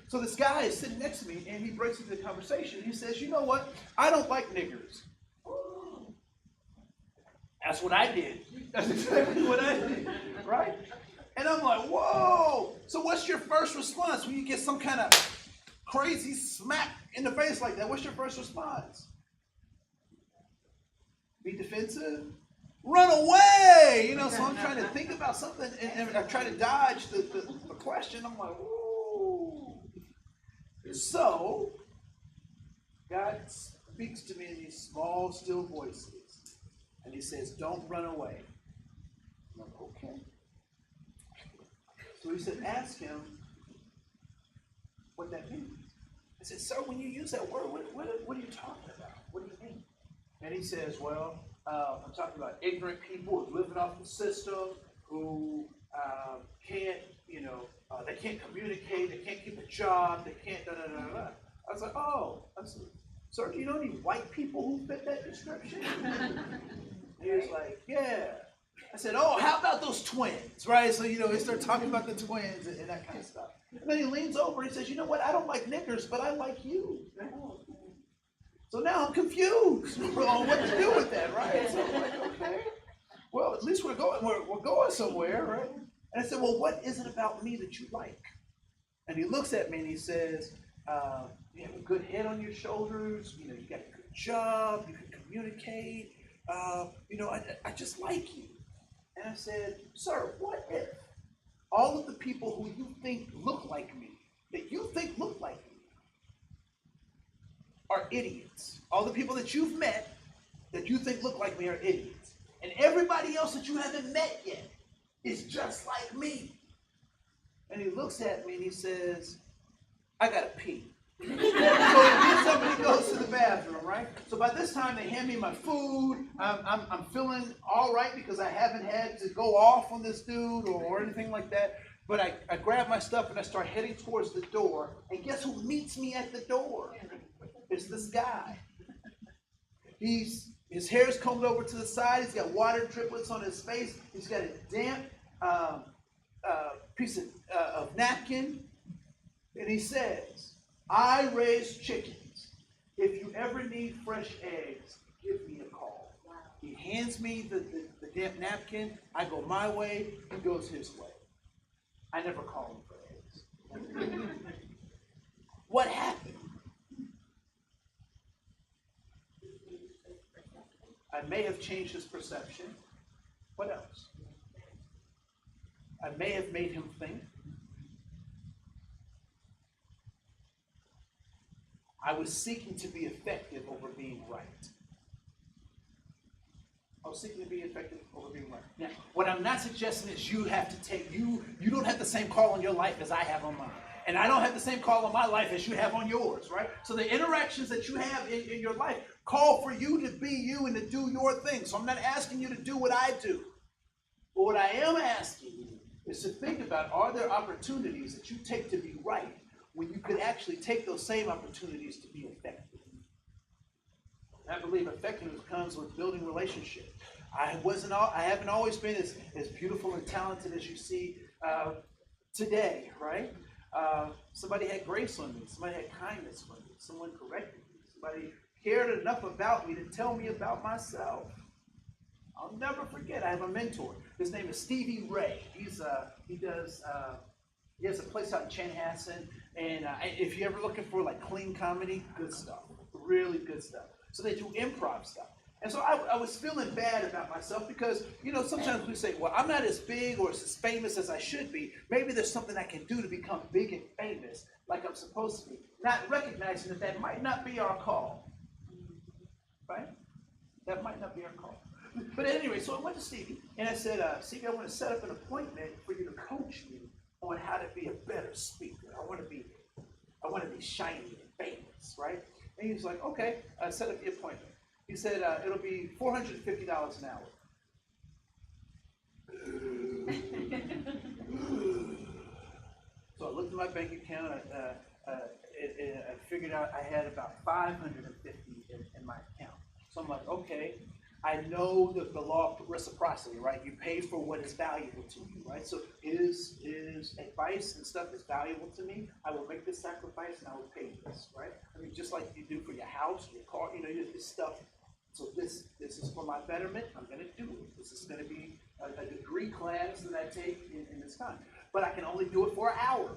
So this guy is sitting next to me, and he breaks into the conversation. He says, you know what? I don't like niggers. That's what I did. That's exactly what I did, right? And I'm like, whoa. So what's your first response when you get some kind of crazy smack in the face like that? What's your first response? Be defensive? Run away! You know, so I'm trying to think about something, and I try to dodge the question. I'm like, whoa. So, God speaks to me in these small, still voices, and he says, don't run away. I'm like, okay. So he said, ask him what that means. I said, sir, when you use that word, what are you talking about? What do you mean? And he says, well, I'm talking about ignorant people who living off the system, who can't, they can't communicate, they can't keep a job, they can't da-da-da-da-da. I was like, oh. I said, sir, do you know any white people who fit that description? He was like, yeah. I said, oh, how about those twins, right? So, they start talking about the twins and that kind of stuff. And then he leans over and he says, you know what, I don't like niggers, but I like you. So now I'm confused on what to do with that, right? So I'm like, okay, well, at least we're going somewhere, right? And I said, well, what is it about me that you like? And he looks at me and he says, you have a good head on your shoulders, you got a good job, you can communicate, I just like you. And I said, sir, what if all of the people who you think look like me, that you think look like me, are idiots? All the people that you've met that you think look like me are idiots. And everybody else that you haven't met yet is just like me. And he looks at me and he says, I gotta pee. So he gets up and he goes to the bathroom, right? So by this time they hand me my food. I'm feeling all right because I haven't had to go off on this dude or anything like that. But I grab my stuff and I start heading towards the door. And guess who meets me at the door? It's this guy. His hair's combed over to the side. He's got water driplets on his face. He's got a damp piece of napkin. And he says, I raise chickens. If you ever need fresh eggs, give me a call. He hands me the damp napkin. I go my way. He goes his way. I never call him for eggs. What happened? I may have changed his perception. What else? I may have made him think. I was seeking to be effective over being right. I was seeking to be effective over being right. Now, what I'm not suggesting is you have to take, you don't have the same call on your life as I have on mine. And I don't have the same call on my life as you have on yours, right? So the interactions that you have in your life call for you to be you and to do your thing. So I'm not asking you to do what I do. But what I am asking you is to think about, are there opportunities that you take to be right when you could actually take those same opportunities to be effective? I believe effectiveness comes with building relationships. I haven't always been as beautiful and talented as you see today, right? Somebody had grace on me. Somebody had kindness on me. Someone corrected me. Somebody cared enough about me to tell me about myself. I'll never forget. I have a mentor. His name is Stevie Ray. He has a place out in Chanhassen, and if you're ever looking for like clean comedy, good stuff, really good stuff. So they do improv stuff. And so I was feeling bad about myself because, sometimes we say, well, I'm not as big or as famous as I should be. Maybe there's something I can do to become big and famous like I'm supposed to be. Not recognizing that might not be our call, right? That might not be our call. But anyway, so I went to Stevie, and I said, Stevie, I want to set up an appointment for you to coach me on how to be a better speaker. I want to be shiny and famous, right? And he was like, okay, set up the appointment. He said, it'll be $450 an hour. So I looked at my bank account, I figured out I had about 550 in my account. So I'm like, okay, I know the law of reciprocity, right? You pay for what is valuable to you, right? So is advice and stuff is valuable to me, I will make this sacrifice and I will pay this, right? I mean, just like you do for your house, your car, this stuff. So this is for my betterment, I'm gonna do it. This is gonna be a degree class that I take in this time. But I can only do it for an hour.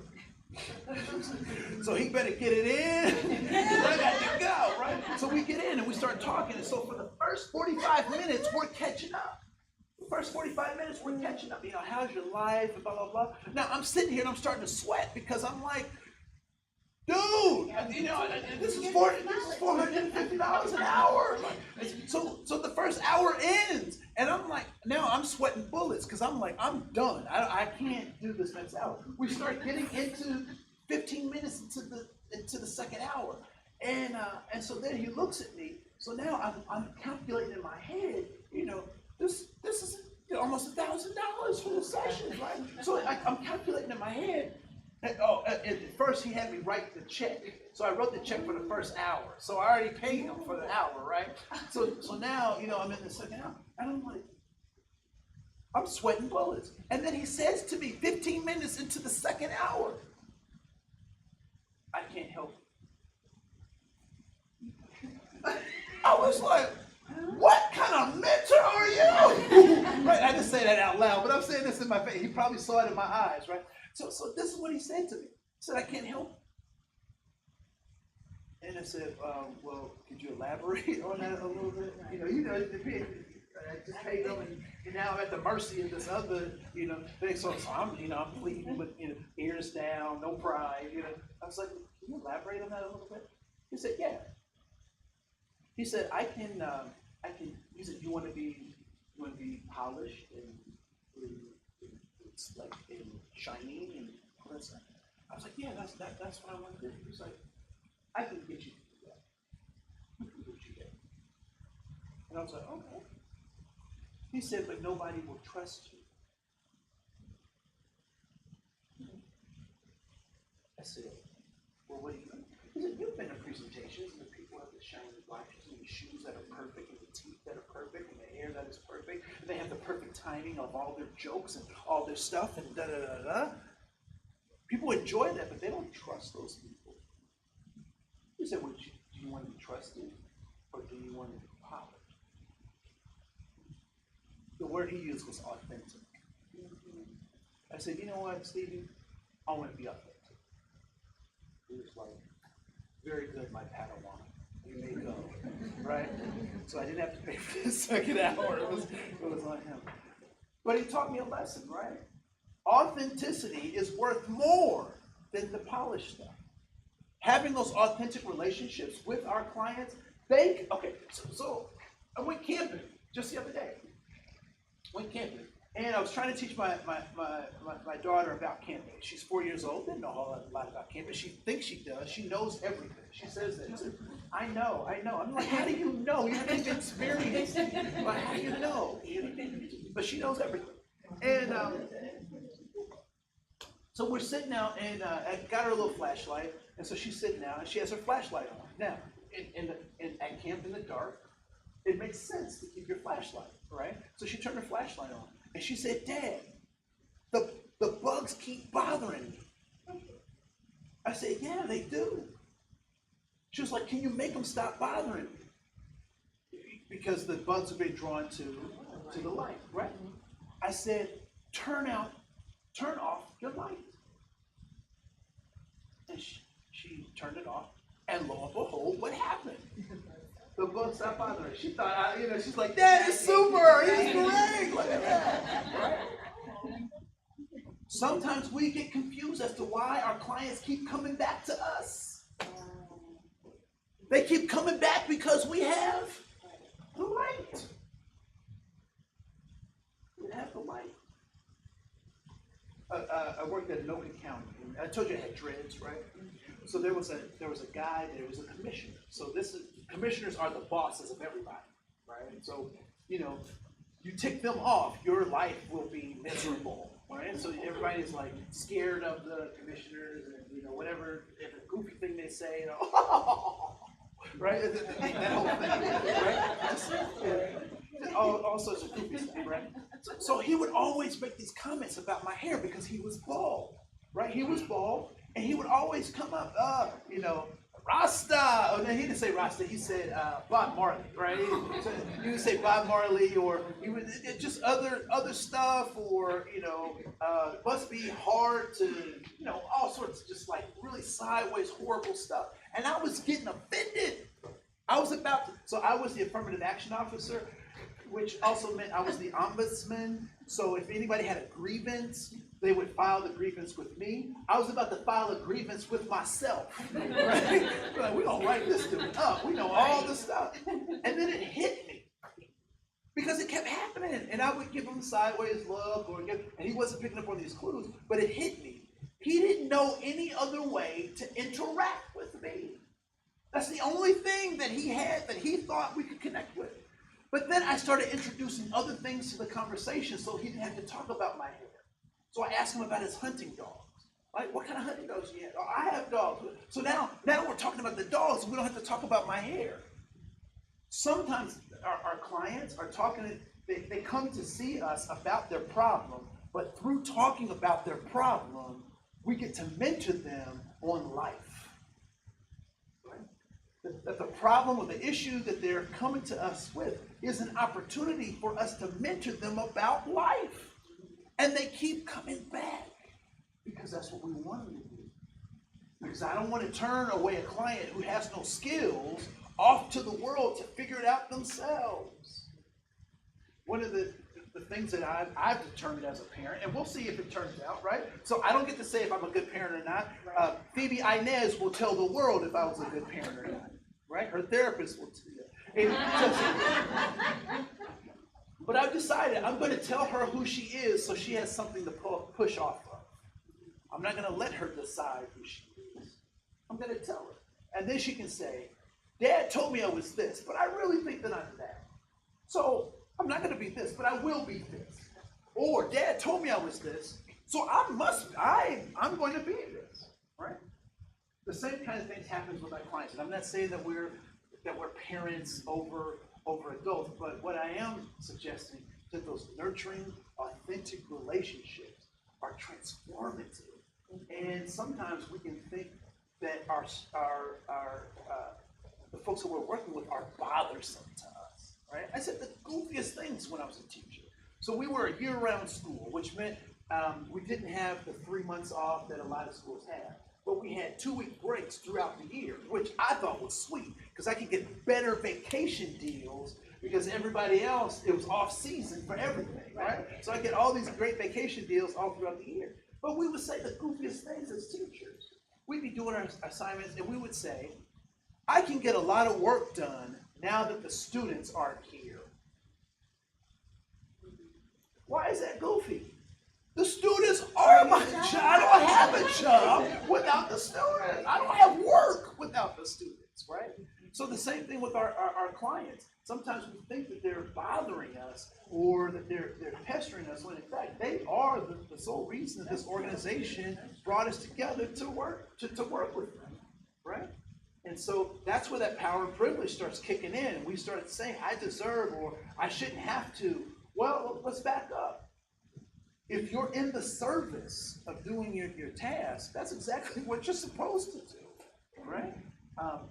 So he better get it in, and I got to go, right? So we get in and we start talking, and so for the first 45 minutes, we're catching up. The first 45 minutes, we're catching up. How's your life, and blah, blah, blah. Now, I'm sitting here and I'm starting to sweat because I'm like, dude, this is $450 an hour. So the first hour ends, and I'm like, now I'm sweating bullets because I'm like, I'm done. I can't do this next hour. We start getting into 15 minutes into the second hour, and so then he looks at me. So now I'm calculating in my head, this is almost $1,000 for the session, right? So I'm calculating in my head. At first he had me write the check. So I wrote the check for the first hour. So I already paid him for the hour, right? So now, I'm in the second hour. And I'm like, I'm sweating bullets. And then he says to me 15 minutes into the second hour, I can't help it. I was like, what kind of mentor are you? Right? I didn't say that out loud, but I'm saying this in my face. He probably saw it in my eyes, right? So this is what he said to me. He said, I can't help it. And I said, well, could you elaborate on that a little bit? I just paid them, and now I'm at the mercy of this other, thing. So I'm pleading with, ears down, no pride, I was like, can you elaborate on that a little bit? He said, yeah. He said, I can. He said, you want to be polished and it's like in shining and all that stuff. I was like, yeah, that's what I want to do. He was like, I can get you to do that. I can get you there. And I was like, okay. He said, but nobody will trust you. I said, well, what do you mean? He said, you've been to presentations and the people have the shiny watches and the shoes that are perfect and the teeth that are perfect and the hair that is perfect. And they have the perfect timing of all their jokes and all their stuff and da-da-da-da. People enjoy that, but they don't trust those people. He said, well, do you want to be trusted or do you want to be polished? The word he used was authentic. I said, you know what, Stevie? I want to be authentic. He was like, very good, my Padawan. You may go, right? So I didn't have to pay for the second hour. It was on him. But he taught me a lesson, right? Authenticity is worth more than the polished stuff. Having those authentic relationships with our clients, so I went camping just the other day. And I was trying to teach my daughter about camping. She's 4 years old, didn't know a whole lot about camping. She thinks she does. She knows everything. She says that. She said, I know. I'm like, how do you know? You haven't even experienced it. Like, how do you know? But she knows everything. And so we're sitting out, and I got her a little flashlight. And so she's sitting out, and she has her flashlight on. Now, at camp in the dark, it makes sense to keep your flashlight, right? So she turned her flashlight on. And she said, Dad, the bugs keep bothering me. I said, yeah, they do. She was like, can you make them stop bothering me? Because the bugs have been drawn to the light, right? I said, turn off your light. And she turned it off, and lo and behold, what happened? The bugs stopped bothering her. She thought, she's like, Dad is super, he's great, look at that, right? Sometimes we get confused as to why our clients keep coming back to us. They keep coming back because we have the light. We have the light. I worked at Anoka County. I told you I had dreads, right? So there was a guy, there was a commissioner. So commissioners are the bosses of everybody, right? So, you tick them off, your life will be miserable, right? So everybody is like scared of the commissioners and, you know, whatever, if a goofy thing they say, you know, right? That whole thing, right? Just, all sorts of goofy stuff, right? So he would always make these comments about my hair because he was bald, right? He was bald, and he would always come up, you know, Rasta. Oh, no, he didn't say Rasta. He said Bob Marley, right? He would say Bob Marley, or he would just other stuff, or you know, it must be hard to, you know, all sorts of just like really sideways, horrible stuff. And I was getting offended. I was about to. So I was the affirmative action officer, which also meant I was the ombudsman. So if anybody had a grievance, they would file the grievance with me. I was about to file a grievance with myself, right? Like, we're gonna write this dude up. We know all this stuff. And then it hit me because it kept happening. And I would give him sideways look, and he wasn't picking up on these clues, but it hit me. He didn't know any other way to interact with me. That's the only thing that he had that he thought we could connect with. But then I started introducing other things to the conversation so he didn't have to talk about my hair. So I asked him about his hunting dogs. Like, what kind of hunting dogs do you have? Oh, I have dogs. So now we're talking about the dogs, and we don't have to talk about my hair. Sometimes our clients are talking, they come to see us about their problem, but through talking about their problem, we get to mentor them on life. Right? That the problem or the issue that they're coming to us with is an opportunity for us to mentor them about life. And they keep coming back because that's what we want them to do. Because I don't want to turn away a client who has no skills off to the world to figure it out themselves. One of the things that I've determined as a parent, and we'll see if it turns out, right? So I don't get to say if I'm a good parent or not. Phoebe Inez will tell the world if I was a good parent or not, right? Her therapist will tell you. But I've decided I'm going to tell her who she is so she has something to push off of. I'm not going to let her decide who she is. I'm going to tell her. And then she can say, Dad told me I was this, but I really think that I'm that. So I'm not going to be this, but I will be this. Or Dad told me I was this, so I'm going to be this, right? The same kind of things happens with my clients. And I'm not saying that we're parents over adults, but what I am suggesting is that those nurturing, authentic relationships are transformative. And sometimes we can think that the folks that we're working with are bothersome to us, right? I said the goofiest things when I was a teacher. So we were a year-round school, which meant we didn't have the 3 months off that a lot of schools have. But we had 2-week breaks throughout the year, which I thought was sweet, because I could get better vacation deals because everybody else, it was off season for everything, right? So I get all these great vacation deals all throughout the year. But we would say the goofiest things as teachers. We'd be doing our assignments and we would say, I can get a lot of work done now that the students aren't here. Why is that goofy? The students are my job. I don't have a job without the students. I don't have work without the students, right? So the same thing with our clients. Sometimes we think that they're bothering us or that they're pestering us, when in fact they are the sole reason that this organization brought us together to work with them, right? And so that's where that power and privilege starts kicking in. We start saying, I deserve, or I shouldn't have to. Well, let's back up. If you're in the service of doing your task, that's exactly what you're supposed to do, right?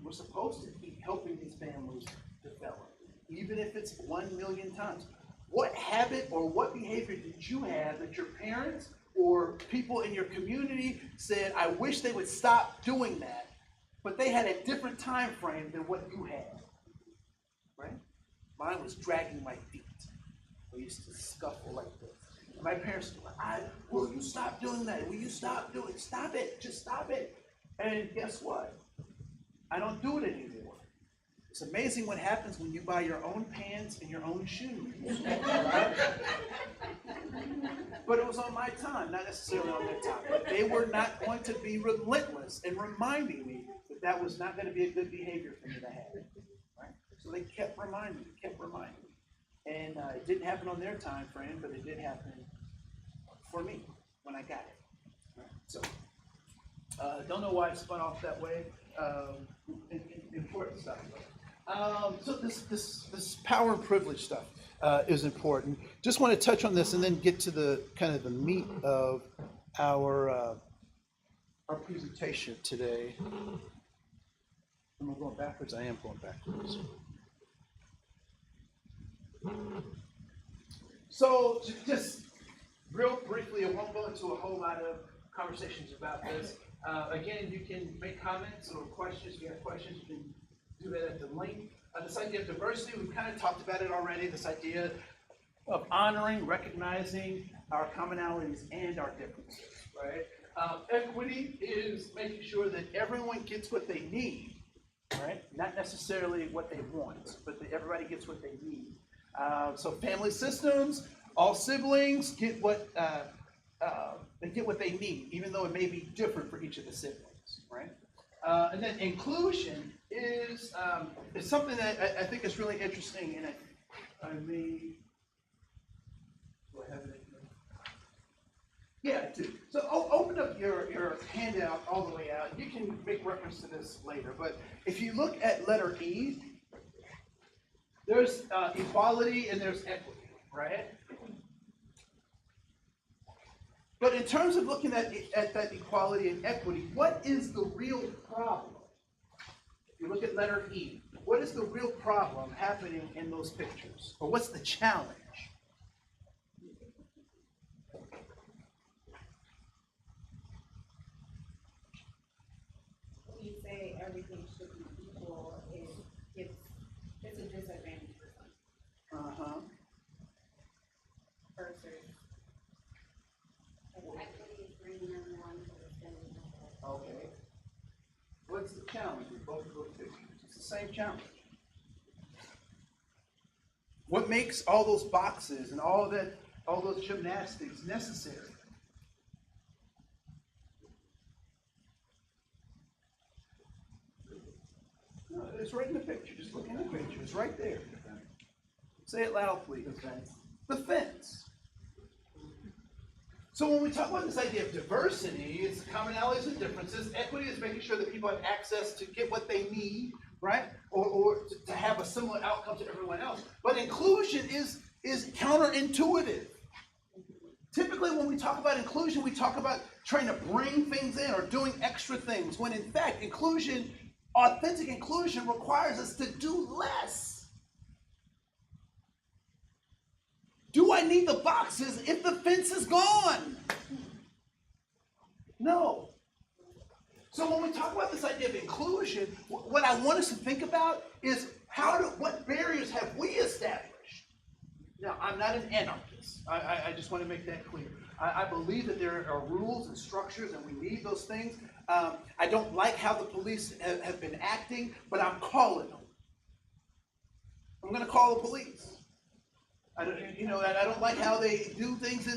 We're supposed to keep helping these families develop, even if it's 1 million times. What habit or what behavior did you have that your parents or people in your community said, I wish they would stop doing that, but they had a different time frame than what you had, right? Mine was dragging my feet. I used to scuffle like this. And my parents were like, will you stop doing that? Will you stop doing it? Stop it. Just stop it. And guess what? I don't do it anymore. It's amazing what happens when you buy your own pants and your own shoes. But it was on my time, not necessarily on their time. But they were not going to be relentless in reminding me that that was not going to be a good behavior for me to have. Right? So they kept reminding me, And it didn't happen on their time frame, but it did happen for me when I got it. Right? So, don't know why it spun off that way. Important stuff. So this power and privilege stuff is important. Just want to touch on this and then get to the kind of the meat of our presentation today. Am I going backwards? I am going backwards. So just real briefly, I won't go into a whole lot of conversations about this. Again, you can make comments or questions. If you have questions, you can do that at the link. This idea of diversity, we've kind of talked about it already. This idea of honoring, recognizing our commonalities and our differences, right? Equity is making sure that everyone gets what they need, right? Not necessarily what they want, but that everybody gets what they need. So family systems, all siblings get what they need, even though it may be different for each of the siblings, right? And then inclusion is something that I think is really interesting, and I mean, do I have it? Yeah, I do. So open up your handout all the way out. You can make reference to this later, but if you look at letter E, there's equality and there's equity, right? But in terms of looking at that equality and equity, what is the real problem? If you look at letter E, what is the real problem happening in those pictures? Or what's the challenge? When you say everything should be equal, it's a disadvantage for some. Uh-huh. Versus Equity is bringing everyone to the same level. Okay. What's the challenge with both of those pictures? It's the same challenge. What makes all those boxes and all those gymnastics necessary? No, it's right in the picture. Just look in the picture. It's right there. Say it loud, please. The fence. So when we talk about this idea of diversity, it's commonalities and differences. Equity is making sure that people have access to get what they need, right? Or to have a similar outcome to everyone else. But inclusion is counterintuitive. Typically when we talk about inclusion, we talk about trying to bring things in or doing extra things, when in fact inclusion, authentic inclusion, requires us to do less. Do I need the boxes if the fence is gone? No. So when we talk about this idea of inclusion, what I want us to think about is what barriers have we established? Now, I'm not an anarchist. I just want to make that clear. I believe that there are rules and structures and we need those things. I don't like how the police have been acting, but I'm calling them. I'm going to call the police. I don't like how they do things,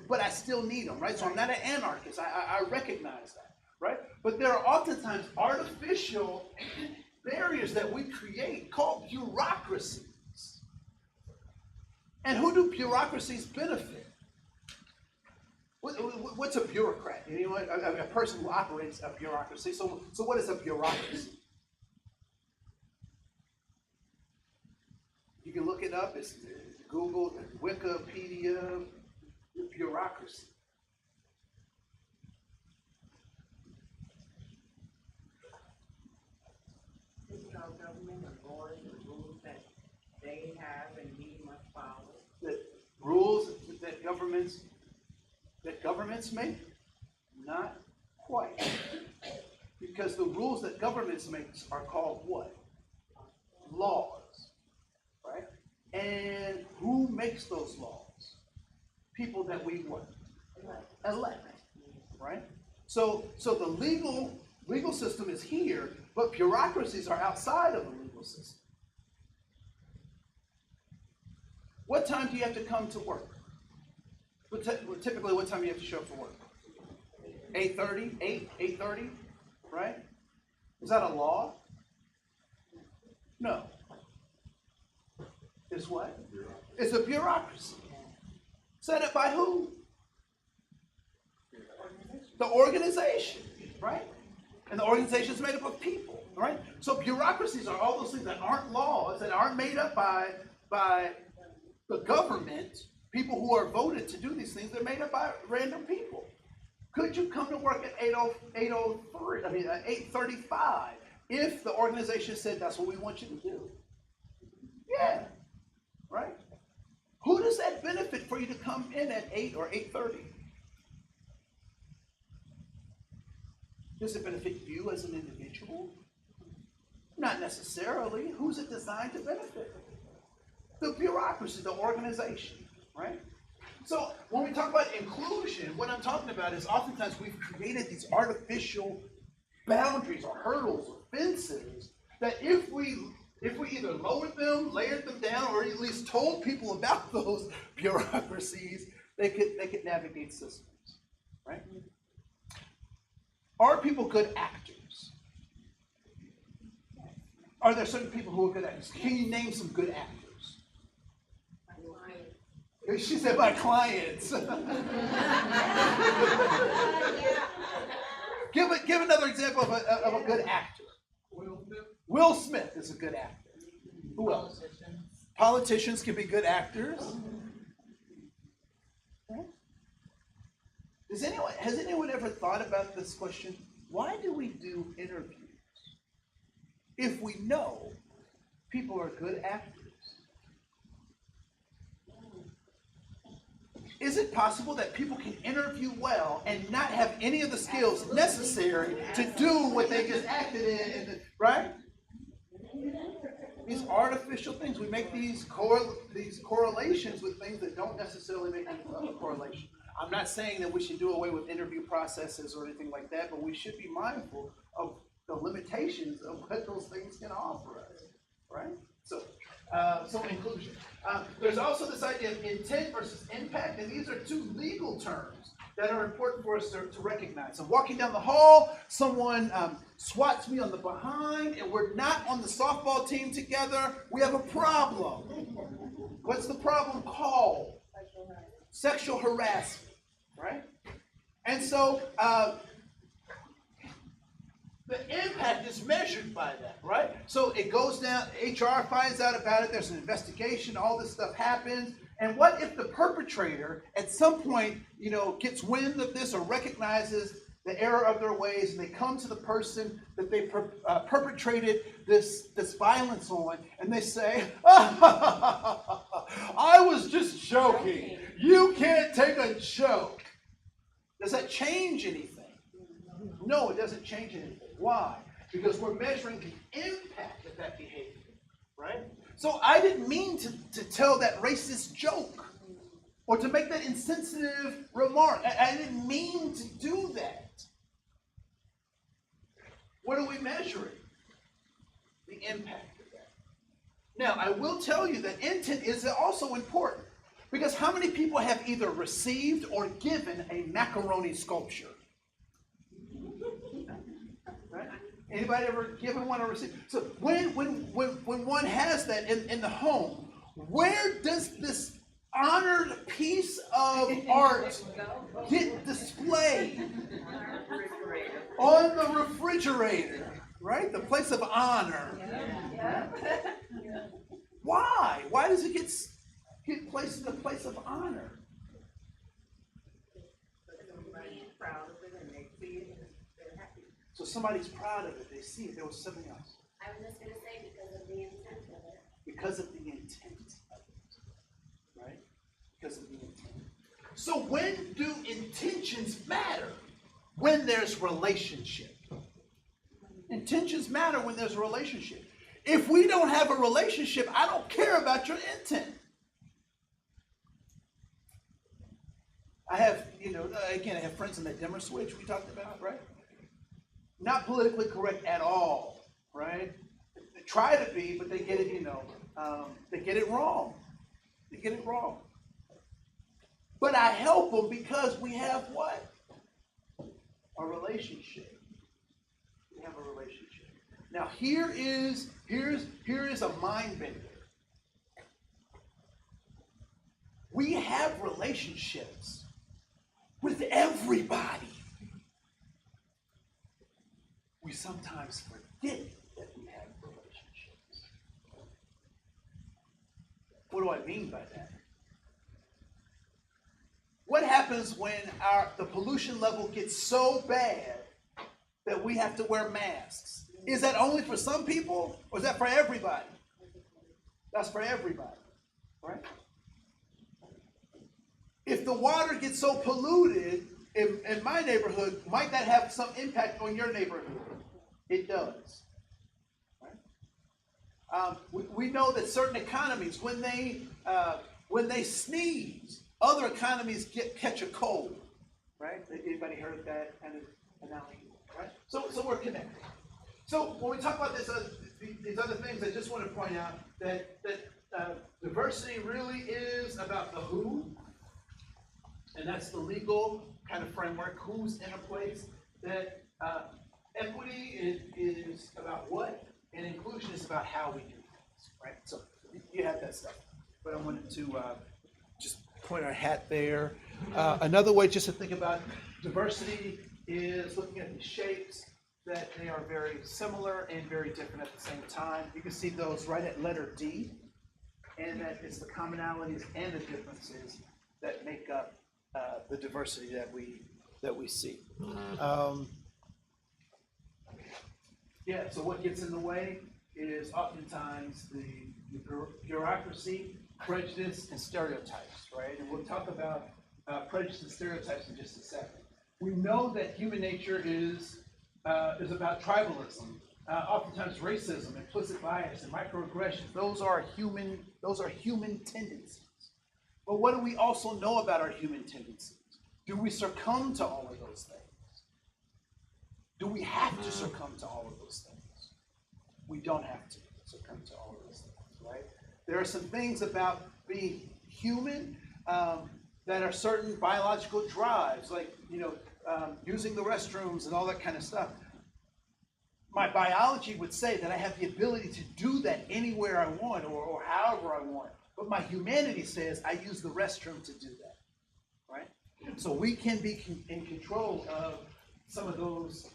but I still need them, right? So I'm not an anarchist. I recognize that, right? But there are oftentimes artificial barriers that we create called bureaucracies. And who do bureaucracies benefit? What's a bureaucrat? Anyone? A person who operates a bureaucracy. So what is a bureaucracy? You can look it up. It's Google, Wikipedia, bureaucracy. Isn't our government ignoring the rules that they have and we must follow? The rules that governments make? Not quite. Because the rules that governments make are called what? Laws. Right? And who makes those laws? People that we what? Elect. Right? So the legal system is here, but bureaucracies are outside of the legal system. What time do you have to come to work? Typically, what time do you have to show up for work? 8:30? 8:30? Right? Is that a law? No. It's what? It's a bureaucracy. Set up by who? the organization, right? And the organization is made up of people, right? So bureaucracies are all those things that aren't laws, that aren't made up by the government, people who are voted to do these things. They're made up by random people. Could you come to work at 8:35 if the organization said that's what we want you to do? Yeah, right? Who does that benefit for you to come in at 8 or 8:30? Does it benefit you as an individual? Not necessarily. Who's it designed to benefit? The bureaucracy, the organization, right? So when we talk about inclusion, what I'm talking about is oftentimes we've created these artificial boundaries or hurdles or fences that if we either lowered them, layered them down, or at least told people about those bureaucracies, they could navigate systems, right? Are people good actors? Are there certain people who are good actors? Can you name some good actors? She said my clients. Give another example of a good actor. Will Smith is a good actor. Who else? Politicians can be good actors. Has anyone ever thought about this question? Why do we do interviews if we know people are good actors? Is it possible that people can interview well and not have any of the skills necessary to do what they just acted in, right? These artificial things, we make these correlations with things that don't necessarily make a correlation. I'm not saying that we should do away with interview processes or anything like that, but we should be mindful of the limitations of what those things can offer us, right? So inclusion. There's also this idea of intent versus impact, and these are two legal terms that are important for us to recognize. So walking down the hall, someone swats me on the behind, and we're not on the softball team together. We have a problem. What's the problem called? Sexual harassment, right? And so the impact is measured by that, right? So it goes down, HR finds out about it, there's an investigation, all this stuff happens, and what if the perpetrator at some point, gets wind of this or recognizes the error of their ways, and they come to the person that they perpetrated this violence on, and they say, I was just joking. You can't take a joke. Does that change anything? No, it doesn't change anything. Why? Because we're measuring the impact of that behavior, right? So I didn't mean to tell that racist joke or to make that insensitive remark. I didn't mean to do that. What are we measuring? The impact of that. Now, I will tell you that intent is also important, because how many people have either received or given a macaroni sculpture? Right? Anybody ever given one or received? So when one has that in the home, where does this honored piece of art get displayed? On the refrigerator, right? The place of honor. Why? Why does it get placed in the place of honor? So somebody's proud of it. They see it. There was something else. I was just going to say because of the intent of it. Because of the intent of it. Right? Because of the intent. So when do intentions matter? When there's relationship. Intentions matter when there's a relationship. If we don't have a relationship, I don't care about your intent. I have, I have friends in that dimmer switch we talked about, right? Not politically correct at all, right? They try to be, but they get it, they get it wrong. They get it wrong. But I help them because we have what? A relationship. We have a relationship. Now here is a mind bender. We have relationships with everybody. we sometimes forget that we have relationships. What do I mean by that? What happens when the pollution level gets so bad that we have to wear masks? Is that only for some people, or is that for everybody? That's for everybody, right? If the water gets so polluted in my neighborhood, might that have some impact on your neighborhood? It does. Right? We know that certain economies, when they sneeze, other economies catch a cold. Right? Anybody heard that kind of analogy? Right? So we're connected. So when we talk about these other things, I just want to point out that diversity really is about the who, and that's the legal kind of framework, who's in a place. That equity is about what, and inclusion is about how we do things, right? So you have that stuff. But I wanted to just point our hat there. Another way just to think about diversity is looking at the shapes, that they are very similar and very different at the same time. You can see those right at letter D, and that it's the commonalities and the differences that make up the diversity that we see. Yeah, so what gets in the way is oftentimes the bureaucracy, prejudice, and stereotypes, right? And we'll talk about prejudice and stereotypes in just a second. We know that human nature is about tribalism. Oftentimes racism, implicit bias, and microaggressions. Those are human tendencies. But what do we also know about our human tendencies? Do we succumb to all of those things? Do we have to succumb to all of those things? We don't have to succumb to all of those things, right? There are some things about being human that are certain biological drives, like using the restrooms and all that kind of stuff. My biology would say that I have the ability to do that anywhere I want or however I want. But my humanity says I use the restroom to do that, right? So we can be in control of some of those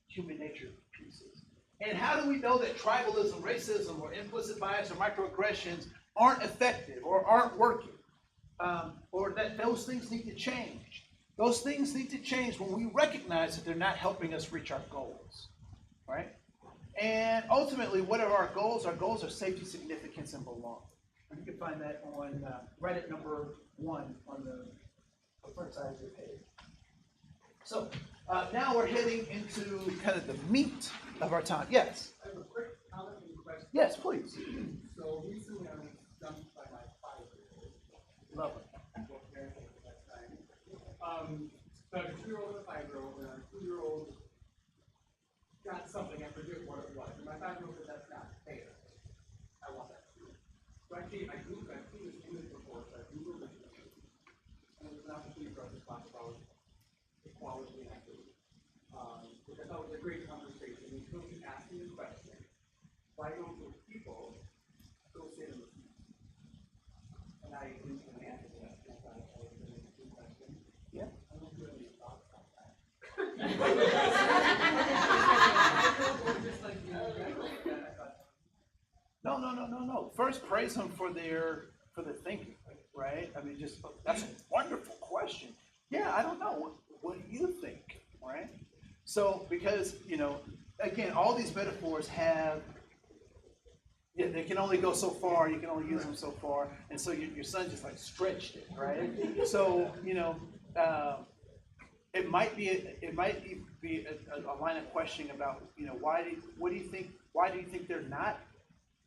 human nature pieces. And how do we know that tribalism, racism, or implicit bias or microaggressions aren't effective or aren't working? Or that those things need to change? Those things need to change when we recognize that they're not helping us reach our goals, right? And ultimately, what are our goals? Our goals are safety, significance, and belonging. And you can find that on right at number 1 on the front side of your page. So now we're heading into kind of the meat of our time. Yes? I have a quick comment and question. Yes, please. So recently I was dumped by my 5-year-old. Love it. So I have a 2-year-old and a 5-year-old, and our 2-year-old got something, I forget what it was, and my 5-year-old said that's not fair. I want that too. So I've seen this image before, so I Googled it, and it was an opportunity for us to talk about equality and equity, which I thought was a great conversation. And so he asked me the question, why don't those people go sit in the seat? And I didn't answer that, and I thought that was an interesting question. Yeah. I don't know if you have any thoughts on that. No. First, praise them for their thinking, right? I mean, that's a wonderful question. Yeah, I don't know. What do you think, right? So, because again, all these metaphors they can only go so far. You can only use them so far, and so your son just like stretched it, right? So it might be a line of questioning about why do you think they're not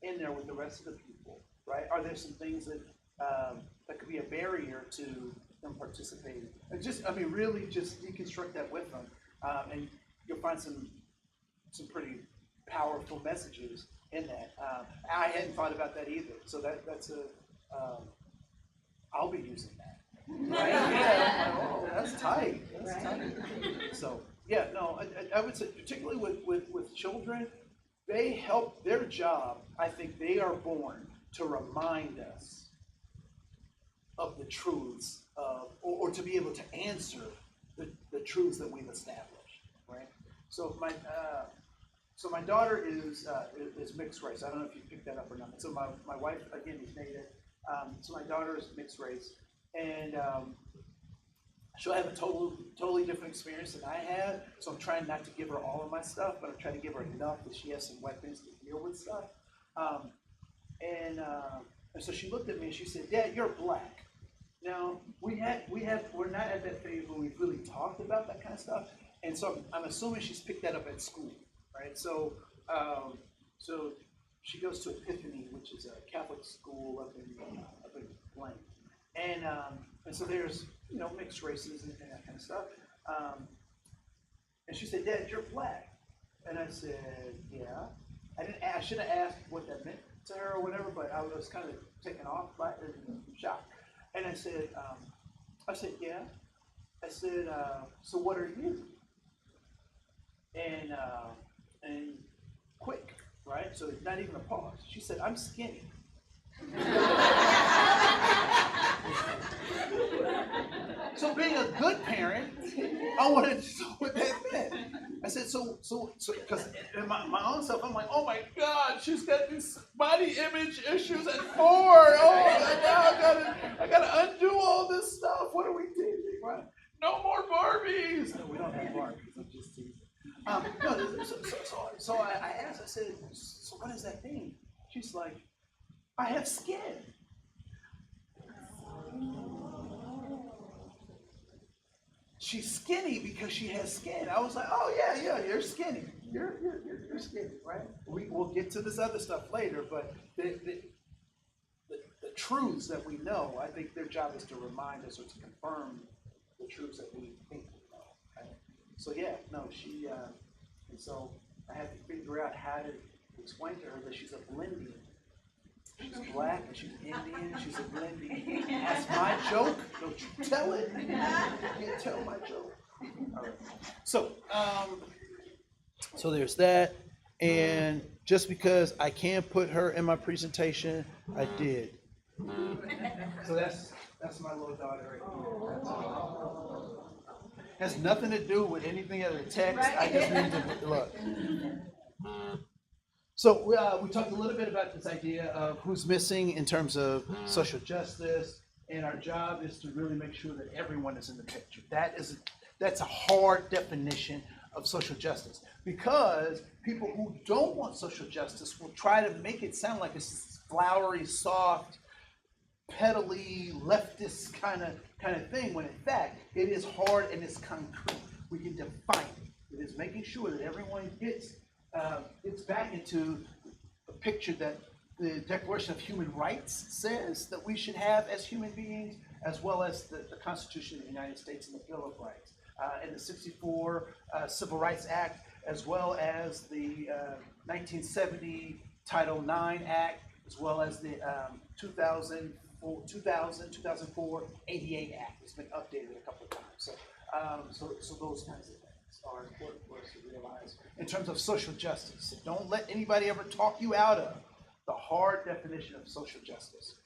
in there with the rest of the people, right? Are there some things that could be a barrier to them participating? And really just deconstruct that with them, and you'll find some pretty powerful messages in that. I hadn't thought about that either, so that's I'll be using that. Right? Yeah. Oh, that's tight. That's tight. So yeah, no, I would say particularly with children, they help their job. I think they are born to remind us of the truths or to be able to answer the truths that we've established, right? So my daughter is mixed race. I don't know if you picked that up or not. So my wife, again, is Native. So my daughter is mixed race. And she'll have a totally different experience than I had. So I'm trying not to give her all of my stuff, but I'm trying to give her enough that she has some weapons to deal with stuff. And so she looked at me and she said, "Dad, you're Black." Now, we're not at that phase where we've really talked about that kind of stuff. And so I'm assuming she's picked that up at school, right? So she goes to Epiphany, which is a Catholic school up in Blaine. And so there's, mixed races and that kind of stuff. And she said, "Dad, you're Black." And I said, "Yeah." I should have asked what that meant to her or whatever, but I was kind of taken off by it and shocked. And I said, "Yeah." I said, "So what are you?" And quick, right? So not even a pause. She said, "I'm skinny." So being a good parent, I wanted to know what that meant. I said, so because in my own self, I'm like, oh my God, she's got these body image issues at 4. Oh, now I gotta undo all this stuff. What are we teaching, right? No more Barbies. No, we don't have Barbies. I'm just teasing. So I asked, I said, "So what does that mean?" She's like, "I have skin." She's skinny because she has skin. I was like, "Oh yeah, you're skinny. You're skinny, right?" We'll get to this other stuff later, but the truths that we know, I think their job is to remind us or to confirm the truths that we think we know. Right? So yeah, no, she, and so I had to figure out how to explain to her that she's a Blendian. She's Black and she's Indian, she's a Blendian. That's my joke. Don't you tell it. You can't tell my joke. All right. So there's that. And just because I can't put her in my presentation, I did. So that's my little daughter right here. Has nothing to do with anything other than text. I just need to look. So we talked a little bit about this idea of who's missing in terms of social justice, and our job is to really make sure that everyone is in the picture. That's a hard definition of social justice, because people who don't want social justice will try to make it sound like it's this flowery, soft, pedally, leftist kind of thing, when in fact it is hard and it's concrete. We can define it. It is making sure that everyone gets back into a picture that the Declaration of Human Rights says that we should have as human beings, as well as the Constitution of the United States and the Bill of Rights, and the '64 Civil Rights Act, as well as the 1970 Title IX Act, as well as the 2004 ADA Act. It's been updated a couple of times. So those kinds of things are important for us to realize in terms of social justice. So don't let anybody ever talk you out of the hard definition of social justice.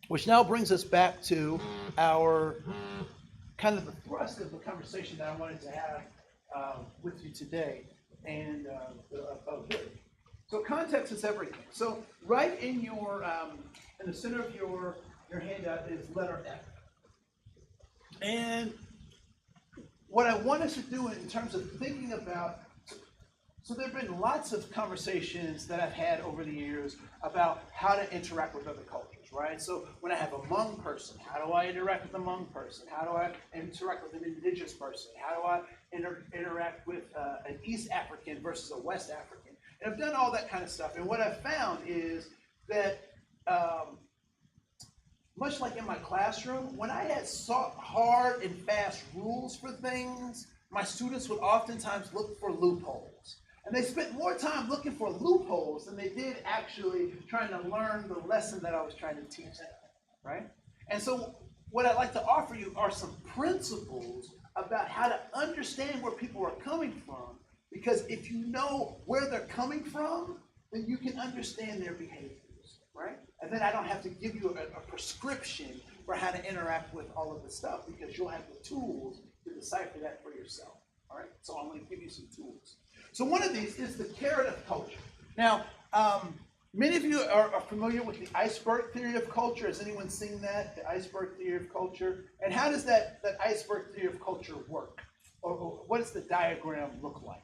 Which now brings us back to our kind of the thrust of the conversation that I wanted to have with you today. And so context is everything. So right in your in the center of your handout is letter F. And what I want us to do in terms of thinking about, so there have been lots of conversations that I've had over the years about how to interact with other cultures, right? So when I have a Hmong person, how do I interact with a Hmong person? How do I interact with an indigenous person? How do I interact with an East African versus a West African? And I've done all that kind of stuff. And what I've found is that much like in my classroom, when I had sought hard and fast rules for things, my students would oftentimes look for loopholes. And they spent more time looking for loopholes than they did actually trying to learn the lesson that I was trying to teach them, right? And so what I'd like to offer you are some principles about how to understand where people are coming from, because if you know where they're coming from, then you can understand their behaviors, right? And then I don't have to give you a prescription for how to interact with all of this stuff, because you'll have the tools to decipher that for yourself. All right, so I'm going to give you some tools. So one of these is the carrot of culture. Now, many of you are familiar with the iceberg theory of culture. Has anyone seen that, the iceberg theory of culture? And how does that iceberg theory of culture work? Or what does the diagram look like?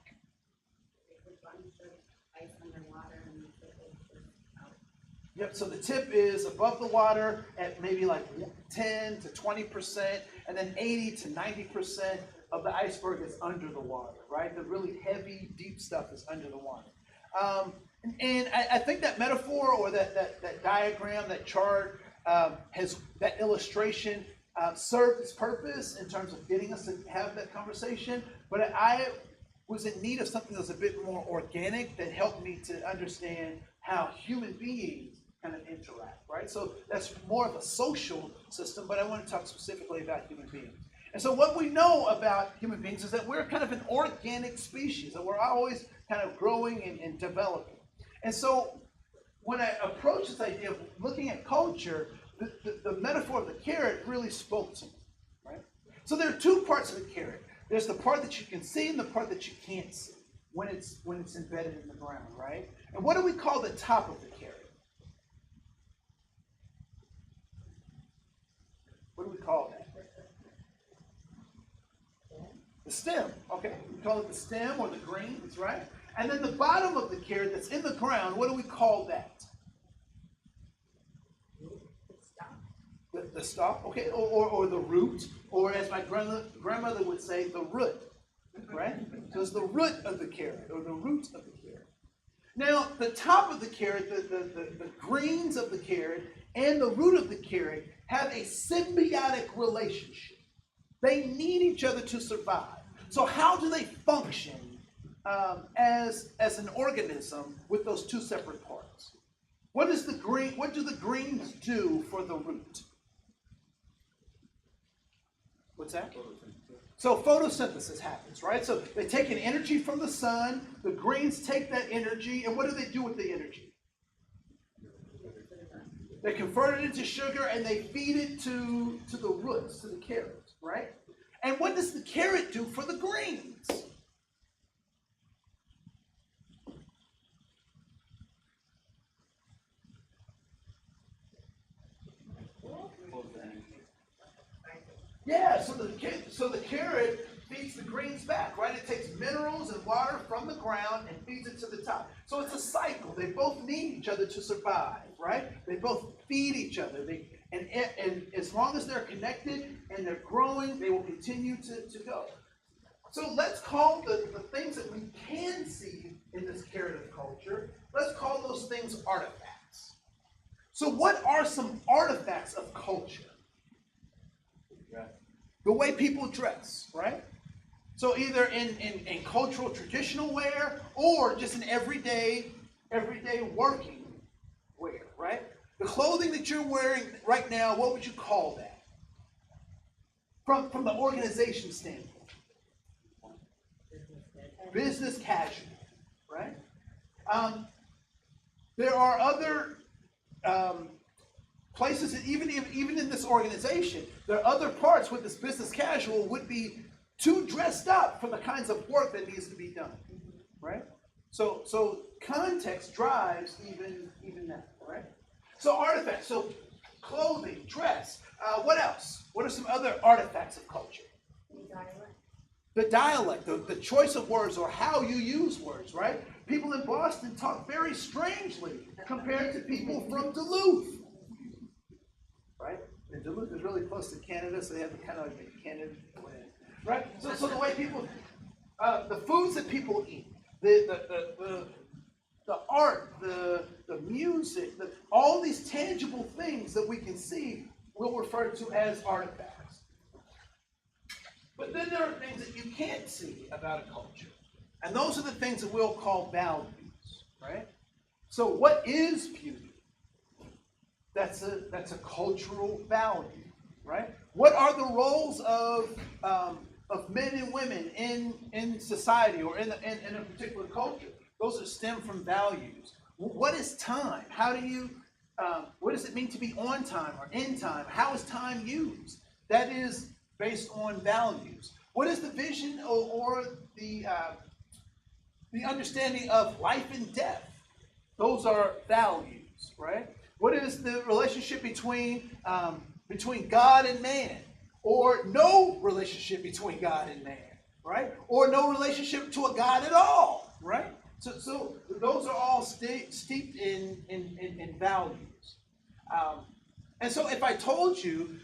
Yep, so the tip is above the water at maybe like 10 to 20%, and then 80 to 90% of the iceberg is under the water, right? The really heavy, deep stuff is under the water. And I think that metaphor or that diagram, that chart, that illustration served its purpose in terms of getting us to have that conversation, but I was in need of something that was a bit more organic that helped me to understand how human beings kind of interact, right? So that's more of a social system, but I want to talk specifically about human beings. And so what we know about human beings is that we're kind of an organic species, that we're always kind of growing and developing. And so when I approach this idea of looking at culture, the metaphor of the carrot really spoke to me, right? So there are two parts of the carrot. There's the part that you can see and the part that you can't see when it's embedded in the ground, right? And what do we call the top of the carrot? What do we call that? The stem, okay. We call it the stem or the greens, right? And then the bottom of the carrot that's in the ground, what do we call that? The stalk, okay, or the root, or as my grandmother would say, the root, right? So it's the root of the carrot, or the root of the carrot. Now, the top of the carrot, the greens of the carrot, and the root of the carrot have a symbiotic relationship. They need each other to survive. So how do they function as an organism with those two separate parts? What do the greens do for the root? What's that? So photosynthesis happens, right? So they take an energy from the sun, the greens take that energy, and what do they do with the energy? They convert it into sugar and they feed it to the roots, to the carrots, right? And what does the carrot do for the greens? Yeah, so the carrot feeds the greens back, right? It takes minerals and water from the ground and feeds it to the top. So it's a cycle. They both need each other to survive, right? They both feed each other. And as long as they're connected and they're growing, they will continue to go. So let's call the things that we can see in this carrot of culture, let's call those things artifacts. So what are some artifacts of culture? The way people dress, right? So either in cultural traditional wear or just in everyday working wear, right? The clothing that you're wearing right now, what would you call that? From the organization standpoint. Business casual, right? There are other places that even in this organization, there are other parts where this business casual would be too dressed up for the kinds of work that needs to be done, right? So context drives even that, right? So artifacts, so clothing, dress. What else? What are some other artifacts of culture? The dialect, the choice of words or how you use words, right? People in Boston talk very strangely compared to people from Duluth. Right? And Duluth is really close to Canada, so they have kind of like a Canada blend, right? So the way people, the foods that people eat, the art, the music, all these tangible things that we can see, we'll refer to as artifacts. But then there are things that you can't see about a culture, and those are the things that we'll call values, right? So what is beauty? That's a cultural value, right? What are the roles of men and women in society or in a particular culture? Those are stem from values. What is time? What does it mean to be on time or in time? How is time used? That is based on values. What is the vision or the understanding of life and death? Those are values, right? What is the relationship between God and man? Or no relationship between God and man, right? Or no relationship to a God at all, right? So those are all steeped in values. And so if I told you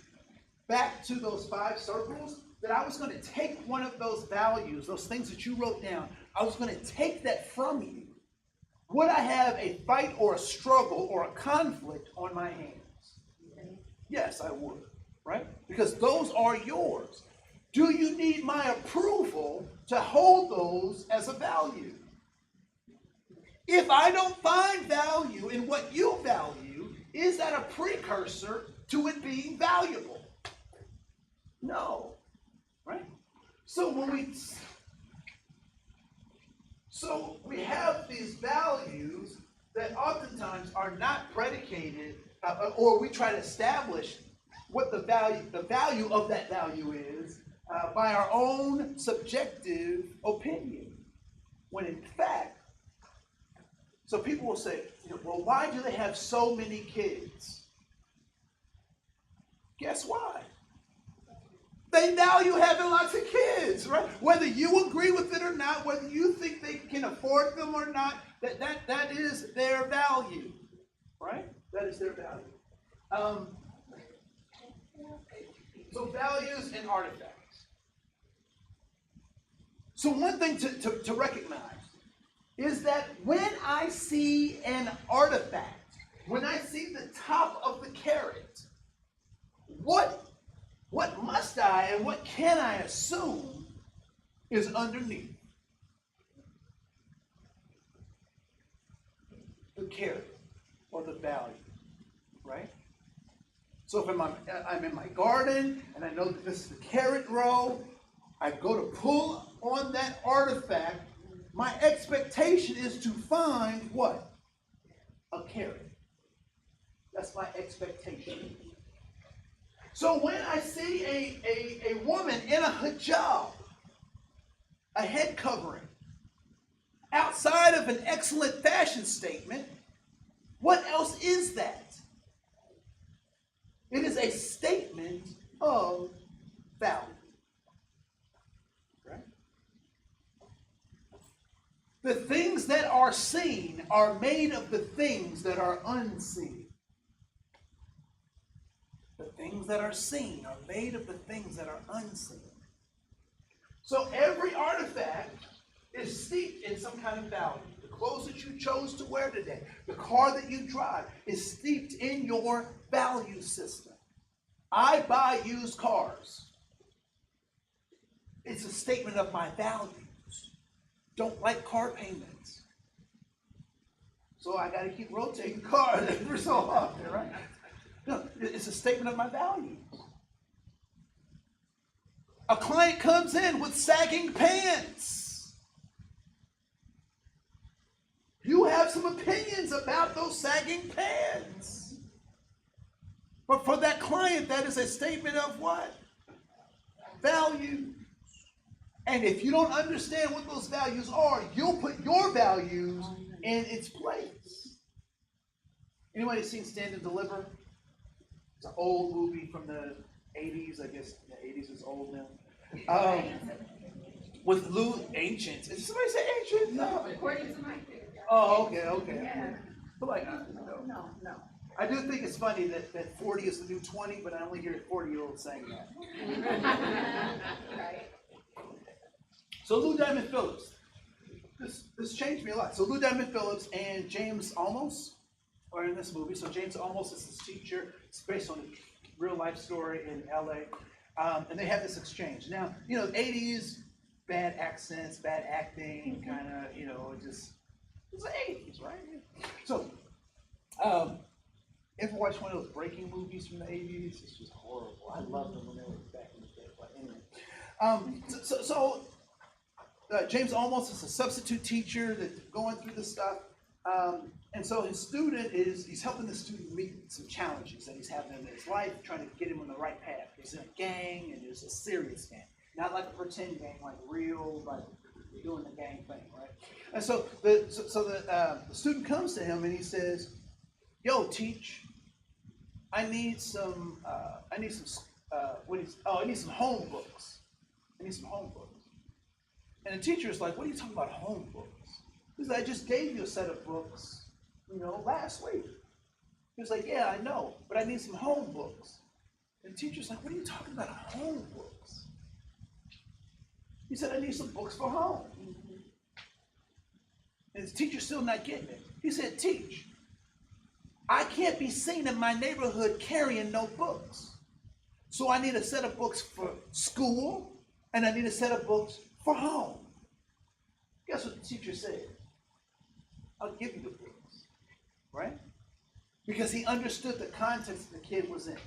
back to those 5 circles, that I was going to take one of those values, those things that you wrote down, I was going to take that from you, would I have a fight or a struggle or a conflict on my hands? Yes, I would, right? Because those are yours. Do you need my approval to hold those as a value? If I don't find value in what you value, is that a precursor to it being valuable? No, right? So we have these values that oftentimes are not predicated, or we try to establish what the value of that value is by our own subjective opinion. When in fact, so people will say, well, why do they have so many kids? Guess why? They value having lots of kids, right? Whether you agree with it or not, whether you think they can afford them or not, that is their value, right? That is their value. So values and artifacts. So one thing to recognize is that when I see an artifact, when I see the top of the carrot, what must I and what can I assume is underneath the carrot or the value, right? So if I'm in my garden and I know that this is the carrot row, I go to pull on that artifact. My expectation is to find what? A carrot. That's my expectation. So when I see a woman in a hijab, a head covering, outside of an excellent fashion statement, what else is that? It is a statement of value. Right? The things that are seen are made of the things that are unseen. The things that are seen are made of the things that are unseen. So every artifact is steeped in some kind of value. The clothes that you chose to wear today, the car that you drive, is steeped in your value system. I buy used cars. It's a statement of my values. Don't like car payments. So I got to keep rotating cars every so often, right? No, it's a statement of my values. A client comes in with sagging pants. You have some opinions about those sagging pants. But for that client, that is a statement of what? Value. And if you don't understand what those values are, you'll put your values in its place. Anybody seen Stand and Deliver? It's an old movie from the 80s. I guess the 80s is old now. With ancient. Did somebody say ancient? No, according to my theory. Oh, okay. Yeah. But like, No. I do think it's funny that 40 is the new 20, but I only hear 40-year-olds saying that. Right. So Lou Diamond Phillips. This changed me a lot. So Lou Diamond Phillips and James Olmos are in this movie. So James Olmos is this teacher. It's based on a real life story in LA. And they have this exchange. Now, the 80s, bad accents, bad acting, kind of, it's the 80s, right? So, ever watched one of those breaking movies from the 80s? It's just horrible. I loved them when they were back in the day. But anyway. James Olmos is a substitute teacher that's going through this stuff. And so his student he's helping the student meet some challenges that he's having in his life, trying to get him on the right path. He's in a gang, and there's a serious gang. Not like a pretend gang, like real, like doing the gang thing, right? And so the student comes to him and he says, "Yo, teach, I need some home books. I need some home books." And the teacher is like, "What are you talking about, home books?" He said, "I just gave you a set of books, last week." He was like, "Yeah, I know, but I need some home books." And the teacher's like, "What are you talking about, home books?" He said, "I need some books for home." And the teacher's still not getting it. He said, "Teach, I can't be seen in my neighborhood carrying no books. So I need a set of books for school, and I need a set of books for home." Guess what the teacher said? "I'll give you the books," right? Because he understood the context the kid was in.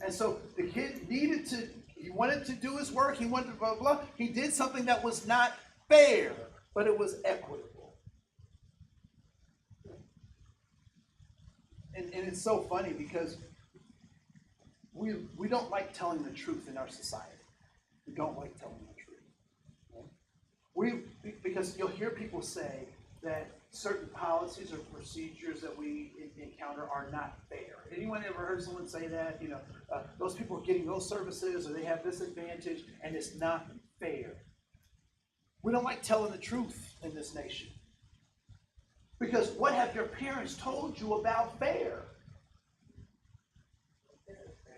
And so the kid he wanted to do his work, he wanted to blah, blah, blah. He did something that was not fair, but it was equitable. And it's so funny because we don't like telling the truth in our society. We don't like telling the truth. Right? Because you'll hear people say that certain policies or procedures that we encounter are not fair. Anyone ever heard someone say that? Those people are getting those services or they have this advantage and it's not fair. We don't like telling the truth in this nation. Because what have your parents told you about fair?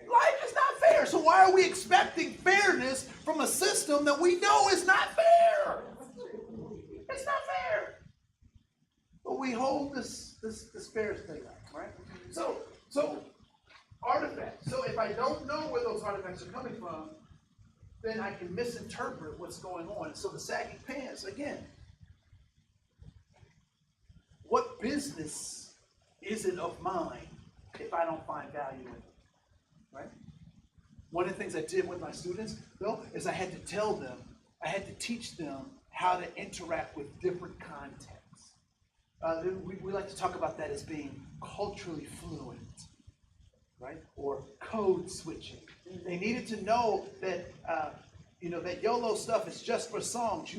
Life is not fair. So why are we expecting fairness from a system that we know is not fair? It's not fair. But we hold this fair thing up, right? So artifacts. So if I don't know where those artifacts are coming from, then I can misinterpret what's going on. So the sagging pants, again, what business is it of mine if I don't find value in it, right? One of the things I did with my students, though, is I had to teach them how to interact with different contexts. We like to talk about that as being culturally fluent, right? Or code switching. They needed to know that that YOLO stuff is just for songs.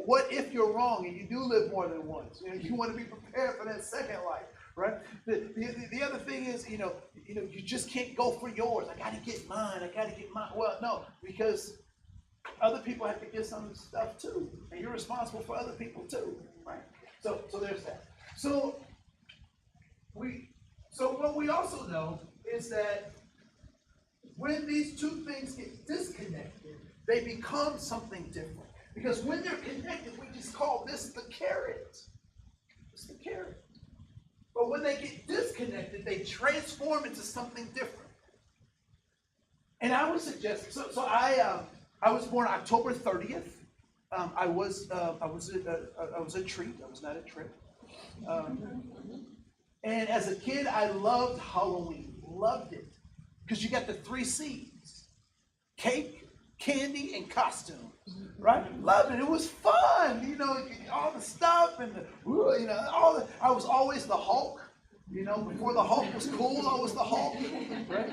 What if you're wrong and you do live more than once? You want to be prepared for that second life, right? The other thing is, you just can't go for yours. I got to get mine. Well, no, because other people have to get some stuff too, and you're responsible for other people too, right? So there's that. So what we also know is that when these two things get disconnected, they become something different. Because when they're connected, we just call this the carrot. It's the carrot. But when they get disconnected, they transform into something different. And I would suggest, so I was born October 30th. I was a treat. I was not a trip. And as a kid, I loved Halloween. Loved it. Because you got the 3 C's: cake, candy, and costume. Right? Loved it. It was fun. All the stuff and I was always the Hulk. Before the Hulk was cool, I was the Hulk. Right?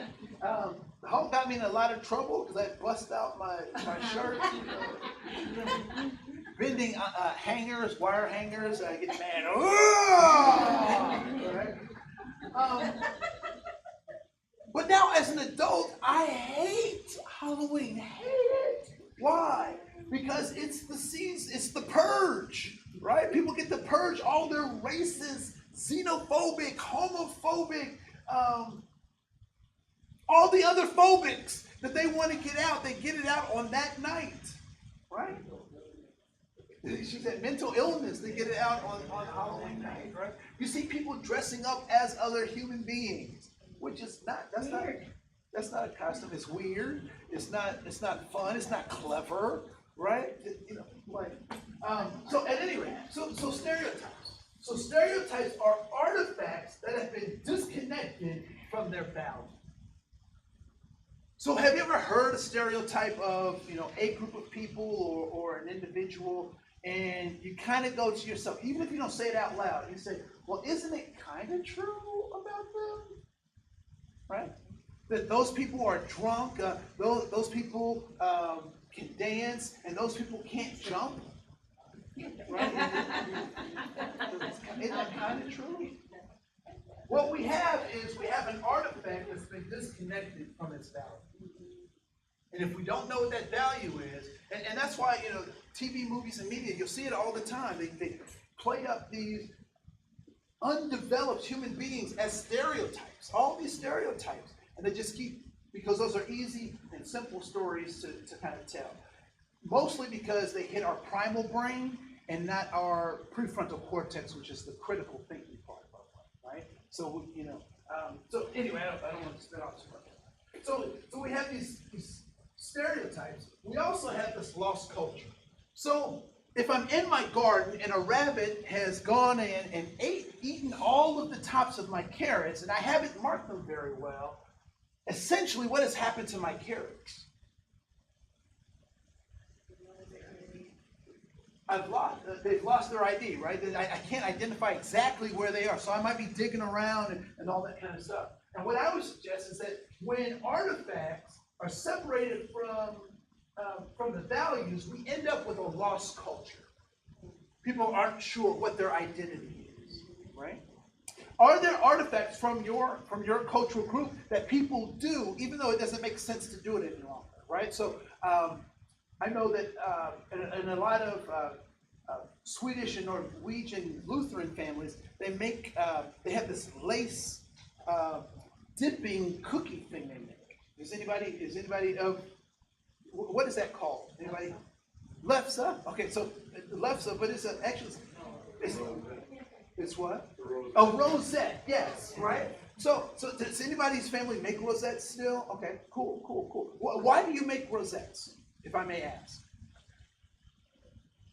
The Hulk got me in a lot of trouble because I bust out my shirt. Bending hangers, wire hangers, I get mad. Right? But now as an adult, I hate Halloween. Hate it. Why? Because it's the season, it's the purge, right? People get to purge all their racist, xenophobic, homophobic, all the other phobics that they want to get out. They get it out on that night, right? She said mental illness, they get it out on Halloween night, right? You see people dressing up as other human beings, which is that's not a costume. It's weird. It's not fun. It's not clever, right? So at any rate, so stereotypes. So stereotypes are artifacts that have been disconnected from their value. So have you ever heard a stereotype of a group of people or an individual, and you kind of go to yourself, even if you don't say it out loud, you say, well, isn't it kind of true about them? Right? that those people are drunk, those people can dance, and those people can't jump? Right? Isn't that kind of true? What we have is we have an artifact that's been disconnected from its value. And if we don't know what that value is, and that's why, you know, TV, movies, and media, you'll see it all the time. They play up these undeveloped human beings as stereotypes, all these stereotypes. And they just keep, because those are easy and simple stories to kind of tell. Mostly because they hit our primal brain and not our prefrontal cortex, which is the critical thinking part of our brain, right? So, you know, so anyway, I don't want to spit off too much. So we have these stereotypes. We also have this lost culture. So if I'm in my garden and a rabbit has gone in and eaten all of the tops of my carrots and I haven't marked them very well, essentially what has happened to my carrots? They've lost their ID, right? I can't identify exactly where they are, so I might be digging around and all that kind of stuff. And what I would suggest is that when artifacts are separated from the values, we end up with a lost culture. People aren't sure what their identity is, right? Are there artifacts from your cultural group that people do, even though it doesn't make sense to do it any longer, right? So I know that in a lot of Swedish and Norwegian Lutheran families, they have this lace dipping cookie thing they make. Is anybody of what is that called? Anybody? Lefse? Okay, so lefse, but it's it's what? A rosette, yes, right? So does anybody's family make rosettes still? Okay, cool. Why do you make rosettes, if I may ask?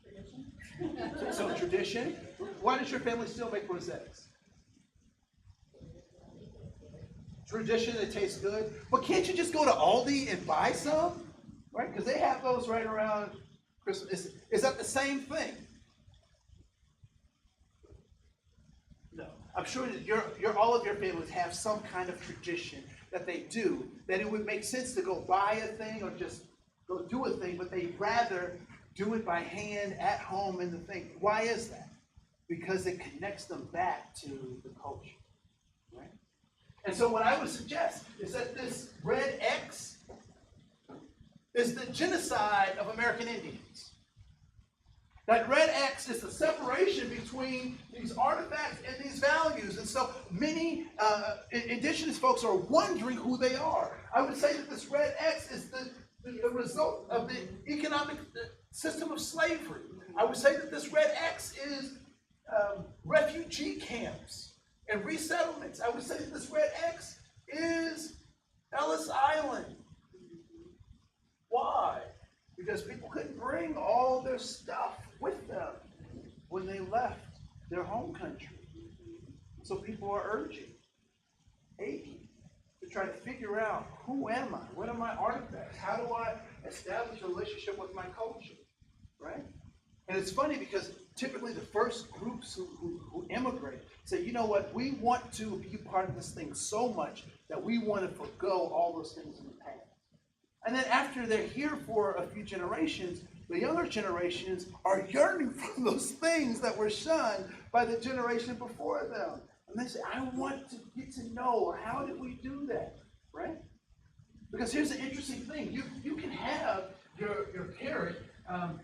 Tradition. So tradition. Why does your family still make rosettes? Tradition, it tastes good. But can't you just go to Aldi and buy some? Right? Because they have those right around Christmas. Is that the same thing? No. I'm sure that all of your families have some kind of tradition that they do, that it would make sense to go buy a thing or just go do a thing, but they'd rather do it by hand at home in the thing. Why is that? Because it connects them back to the culture. Right? And so what I would suggest is that this red X is the genocide of American Indians. That red X is the separation between these artifacts and these values. And so many indigenous folks are wondering who they are. I would say that this red X is the result of the economic system of slavery. I would say that this red X is refugee camps and resettlements. I would say that this red X is Ellis Island. Why? Because people couldn't bring all their stuff with them when they left their home country. So people are aching to try to figure out, who am I? What are my artifacts? How do I establish a relationship with my culture? Right? And it's funny because typically the first groups who immigrate say, you know what, we want to be part of this thing so much that we want to forgo all those things in the past. And then after they're here for a few generations, the younger generations are yearning for those things that were shunned by the generation before them. And they say, I want to get to know, how did we do that, right? Because here's the interesting thing. You can have your carrot and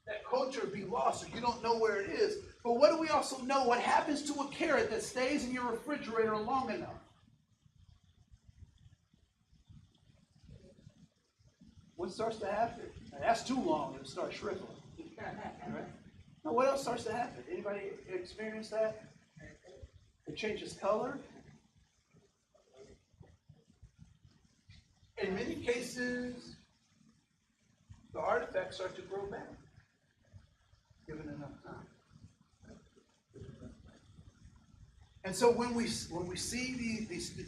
that culture be lost, or you don't know where it is. But what do we also know? What happens to a carrot that stays in your refrigerator long enough? What starts to happen? Now, that's too long, it'll start shriveling. Right? Now, what else starts to happen? Anybody experience that? It changes color. In many cases, the artifacts start to grow back, given enough time. And so when we see these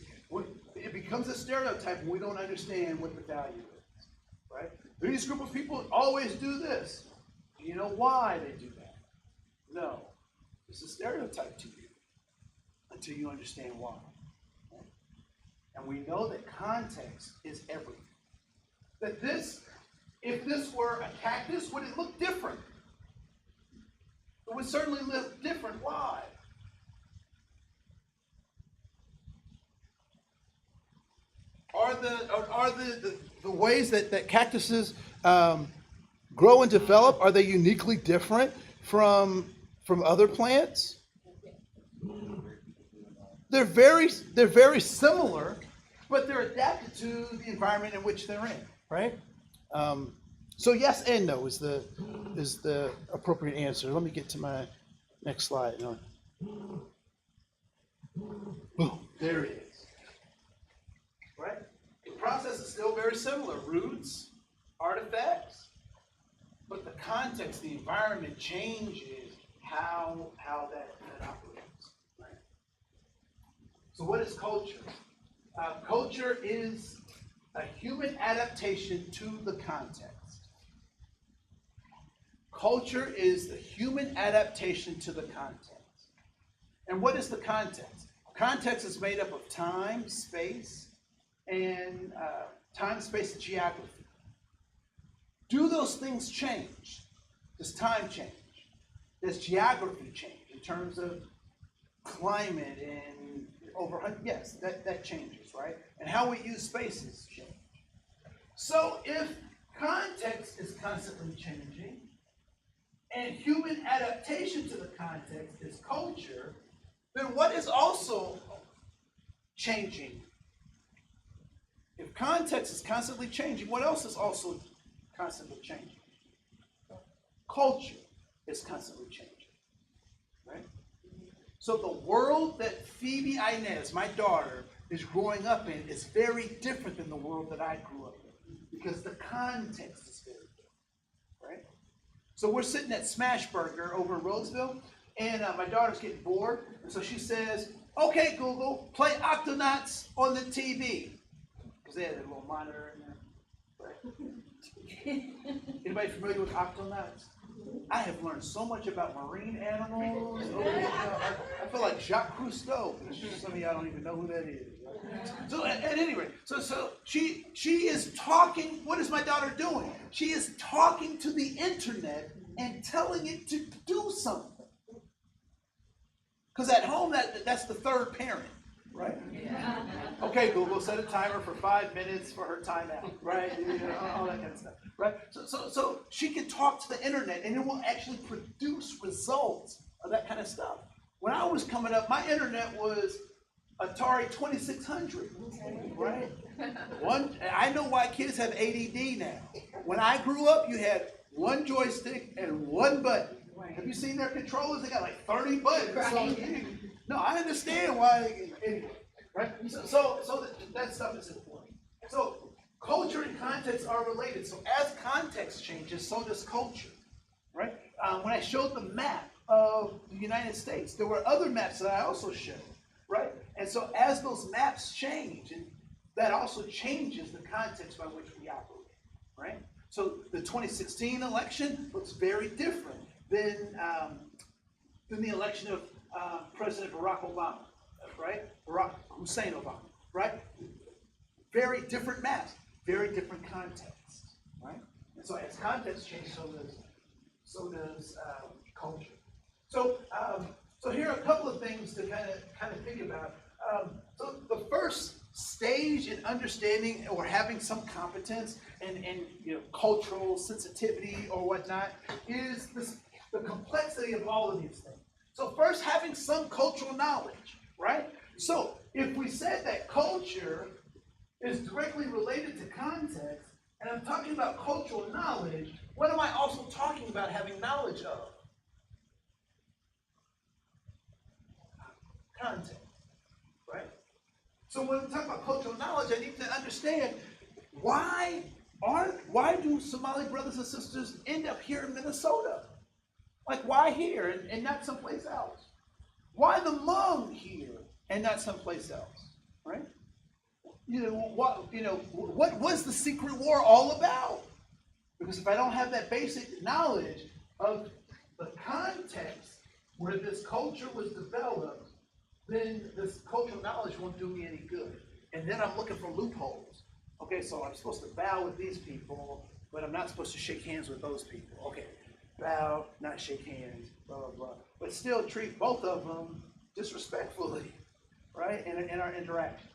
it becomes a stereotype and we don't understand what the value is, right? These group of people always do this. Do you know why they do that? No. It's a stereotype to you until you understand why. And we know that context is everything. That this, if this were a cactus, would it look different? It would certainly look different. Why? Are the ways that cactuses grow and develop, are they uniquely different from other plants? They're very similar, but they're adapted to the environment in which they're in, right? So yes and no is the appropriate answer. Let me get to my next slide. Boom, there it is. Right? The process is still very similar. Roots, artifacts, but the context, the environment changes how that operates. Right? So what is culture? Culture is a human adaptation to the context. Culture is the human adaptation to the context. And what is the context? Context is made up of time, space, and geography. Do those things change? Does time change? Does geography change in terms of climate and yes, that changes, right? And how we use spaces change. So if context is constantly changing, and human adaptation to the context is culture, then what is also changing? If context is constantly changing, what else is also constantly changing? Culture is constantly changing, right? So the world that Phoebe Inez, my daughter, is growing up in is very different than the world that I grew up in, because the context is very different, right? So we're sitting at Smashburger over in Roseville, and my daughter's getting bored, and so she says, "Okay, Google, play Octonauts on the TV," because they had a little monitor in there. Right? Anybody familiar with Octonauts? I have learned so much about marine animals. I feel like Jacques Cousteau. Some of y'all don't even know who that is. Right? So at any rate, so she is talking. What is my daughter doing? She is talking to the internet and telling it to do something. Because at home, that's the third parent, right? Yeah. Okay, Google, set a timer for 5 minutes for her timeout, right? All that kind of stuff, right? So she can talk to the internet, and it will actually produce results of that kind of stuff. When I was coming up, my internet was Atari 2600, right? I know why kids have ADD now. When I grew up, you had one joystick and one button. Have you seen their controllers? They got like 30 buttons. Right. So, no, I understand why. Anyway, right? So that stuff is important. So culture and context are related. So as context changes, so does culture, right? When I showed the map of the United States, there were other maps that I also showed, right? And so as those maps change, and that also changes the context by which we operate, right? So the 2016 election looks very different than the election of President Barack Obama, right? Barack Hussein Obama, right? Very different maps, very different context, right? And so as context changes, so does culture. So here are a couple of things to kind of think about. So the first stage in understanding or having some competence and cultural sensitivity or whatnot is the complexity of all of these things. So first, having some cultural knowledge, right? So if we said that culture is directly related to context, and I'm talking about cultural knowledge, what am I also talking about having knowledge of? Context, right? So when we talk about cultural knowledge, I need to understand why do Somali brothers and sisters end up here in Minnesota? Like, why here and not someplace else? Why the Hmong here and not someplace else, right? What was the secret war all about? Because if I don't have that basic knowledge of the context where this culture was developed, then this cultural knowledge won't do me any good. And then I'm looking for loopholes. Okay, so I'm supposed to bow with these people, but I'm not supposed to shake hands with those people. Okay, bow, not shake hands, blah, blah, blah. But still treat both of them disrespectfully, right, in our interaction.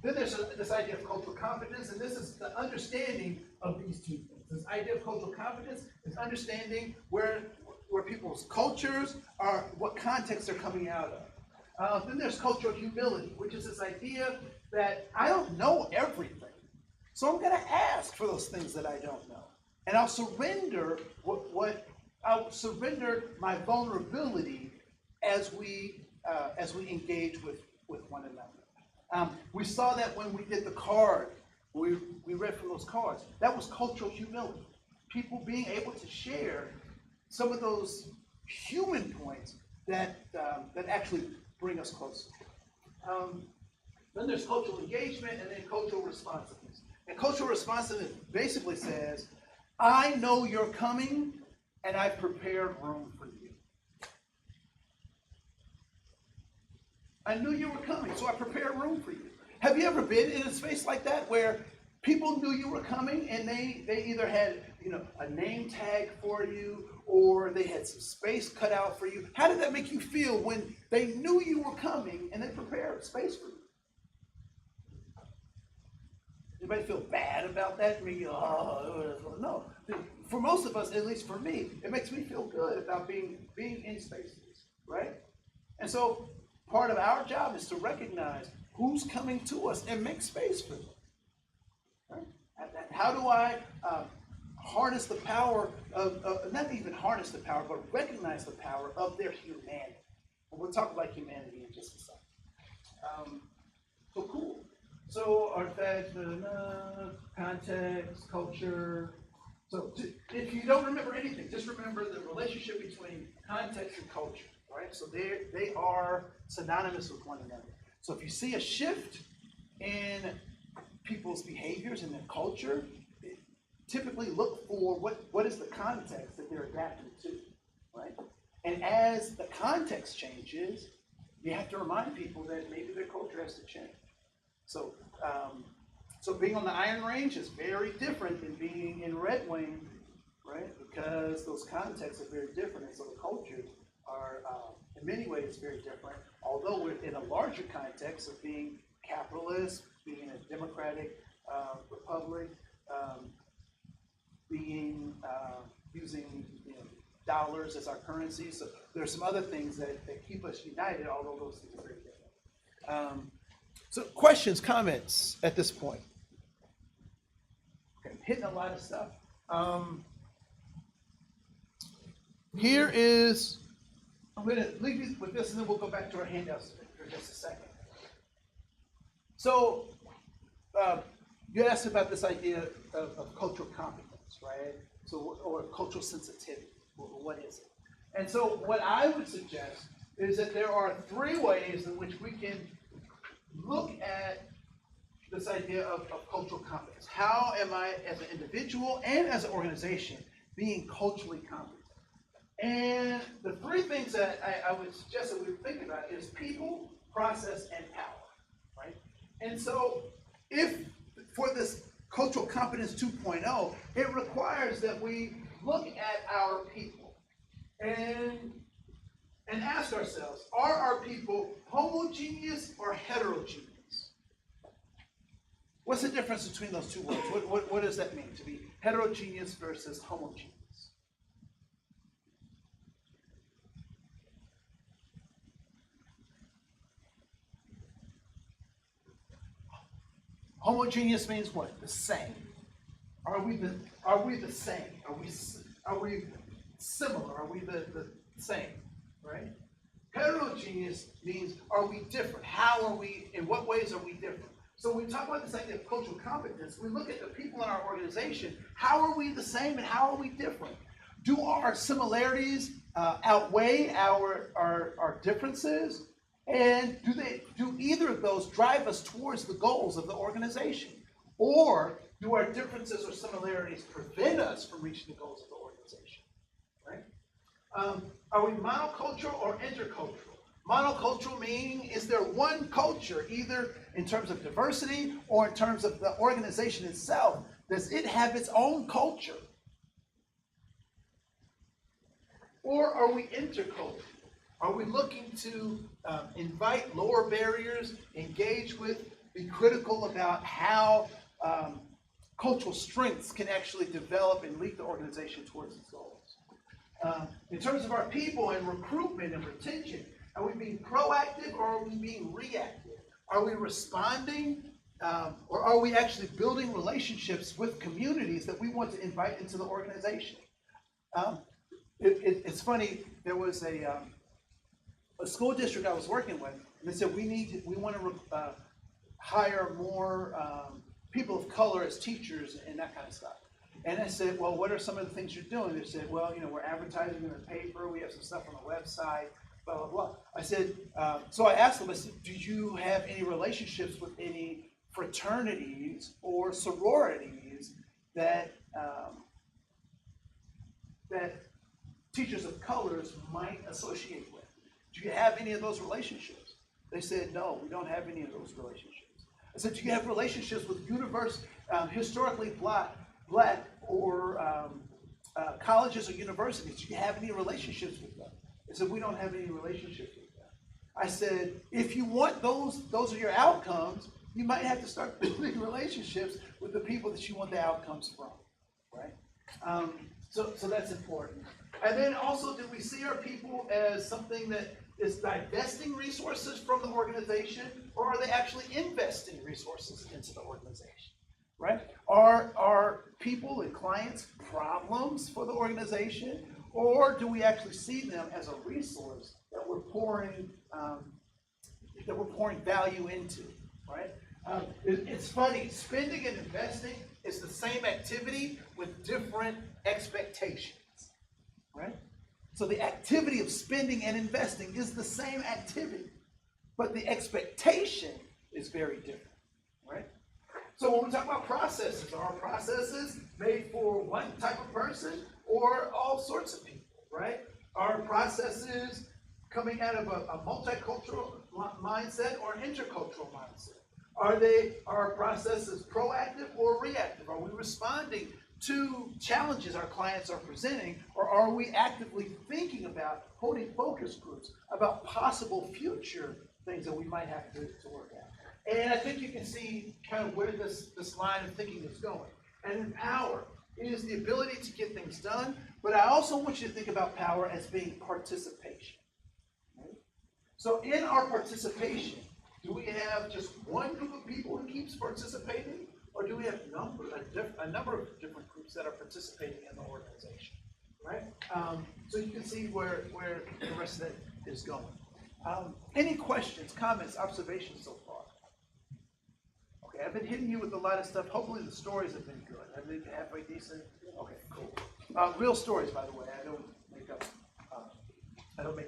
Then there's this idea of cultural competence, and this is the understanding of these two things. This idea of cultural competence is understanding where people's cultures are, what context they're coming out of. Then there's cultural humility, which is this idea that I don't know everything. So I'm going to ask for those things that I don't know. And I'll surrender I'll surrender my vulnerability as we engage with one another. We saw that when we did the card. We read from those cards. That was cultural humility. People being able to share some of those human points that actually bring us closer. Then there's cultural engagement, and then cultural responsiveness. And cultural responsiveness basically says, I know you're coming, and I've prepared room for you. I knew you were coming, so I prepared room for you. Have you ever been in a space like that where people knew you were coming and they either had a name tag for you or they had some space cut out for you? How did that make you feel when they knew you were coming and they prepared space for you? Anybody feel bad about that? No. For most of us, at least for me, it makes me feel good about being in spaces, right? And so part of our job is to recognize who's coming to us and make space for them. Right? How do I harness the power not even harness the power, but recognize the power of their humanity? And we'll talk about humanity in just a second. So cool. So artifacts, context, culture. So if you don't remember anything, just remember the relationship between context and culture, right? So they are synonymous with one another. So if you see a shift in people's behaviors and their culture, typically look for what is the context that they're adapting to, right? And as the context changes, you have to remind people that maybe their culture has to change. So being on the Iron Range is very different than being in Red Wing, right? Because those contexts are very different, and so the cultures are, in many ways, very different. Although we're in a larger context of being capitalist, being a democratic republic, using dollars as our currency. So there's some other things that keep us united, although those things are very different. So questions, comments at this point? Okay, I'm hitting a lot of stuff. I'm going to leave you with this, and then we'll go back to our handouts for just a second. So you asked about this idea of cultural competence, right? So, or cultural sensitivity. What is it? And so what I would suggest is that there are 3 ways in which we can look at this idea of cultural competence. How am I, as an individual and as an organization, being culturally competent? And the 3 things that I would suggest that we think about is people, process, and power, right? And so if for this cultural competence 2.0, it requires that we look at our people and ask ourselves, are our people homogeneous or heterogeneous? What's the difference between those 2 words? What does that mean to be heterogeneous versus homogeneous? Homogeneous means what? The same. Are we the same? Are we similar? Are we the same? Right? Heterogeneous means, are we different? How are we? In what ways are we different? So when we talk about this idea of cultural competence, we look at the people in our organization. How are we the same and how are we different? Do our similarities outweigh our differences? And do either of those drive us towards the goals of the organization? Or do our differences or similarities prevent us from reaching the goals of the organization? Right? Are we monocultural or intercultural? Monocultural meaning, is there one culture, either in terms of diversity or in terms of the organization itself? Does it have its own culture? Or are we intercultural? Are we looking to invite lower barriers, engage with, be critical about how cultural strengths can actually develop and lead the organization towards its goals? In terms of our people and recruitment and retention, are we being proactive or are we being reactive? Are we responding or are we actually building relationships with communities that we want to invite into the organization? It's funny, there was a school district I was working with, and they said we want to hire more people of color as teachers and that kind of stuff. And I said, well, what are some of the things you're doing? They said, well, we're advertising in the paper, we have some stuff on the website, blah, blah, blah. I said, so I asked them, I said, do you have any relationships with any fraternities or sororities that teachers of colors might associate with? Do you have any of those relationships? They said, no, we don't have any of those relationships. I said, do you have relationships with historically black or colleges or universities? Do you have any relationships with them? They said, we don't have any relationships with them. I said, if you want those are your outcomes, you might have to start building relationships with the people that you want the outcomes from, right? So that's important. And then also, do we see our people as something that is divesting resources from the organization, or are they actually investing resources into the organization, right? Are people and clients problems for the organization, or do we actually see them as a resource that we're pouring value into, right? It's funny, spending and investing is the same activity with different expectations, right? So the activity of spending and investing is the same activity, but the expectation is very different, right? So when we talk about processes, are our processes made for one type of person or all sorts of people, right? Are processes coming out of a multicultural mindset or an intercultural mindset? Are our processes proactive or reactive? Are we responding to challenges our clients are presenting, or are we actively thinking about holding focus groups about possible future things that we might have to work out? And I think you can see kind of where this line of thinking is going. And in power, it is the ability to get things done, but I also want you to think about power as being participation. Right? So in our participation, do we have just one group of people who keeps participating, or do we have a number of different groups that are participating in the organization, right? So you can see where the rest of that is going. Any questions, comments, observations so far? Okay, I've been hitting you with a lot of stuff. Hopefully the stories have been good. Have they been halfway decent? Okay, cool. Real stories, by the way. I don't make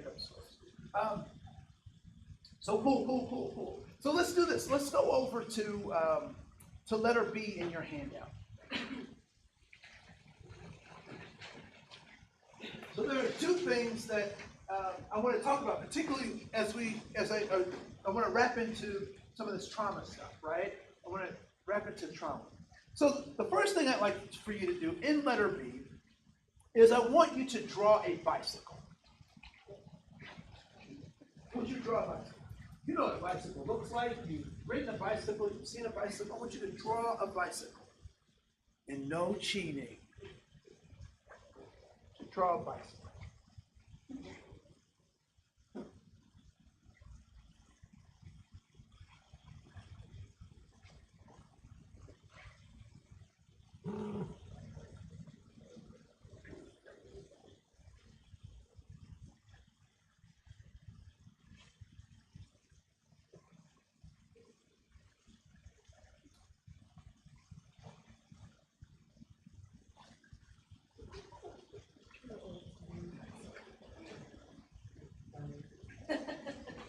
up stories. So cool. So let's do this. Let's go over to letter B in your handout. So there are two things that I want to talk about, particularly as I want to wrap into some of this trauma stuff, right? I want to wrap into trauma. So the first thing I'd like for you to do in letter B is I want you to draw a bicycle. Would you draw a bicycle? You know what a bicycle looks like. You've ridden a bicycle, you've seen a bicycle. I want you to draw a bicycle. And no cheating. To draw a bicycle.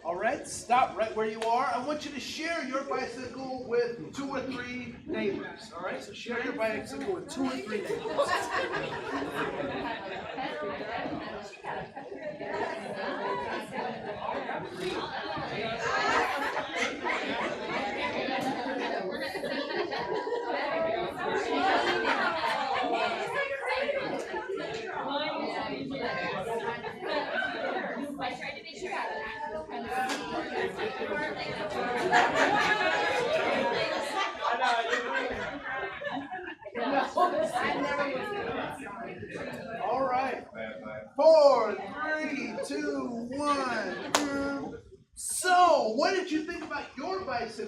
All right, stop right where you are. I want you to share your bicycle with 2 or 3 neighbors. All right, so share your bicycle with 2 or 3 neighbors.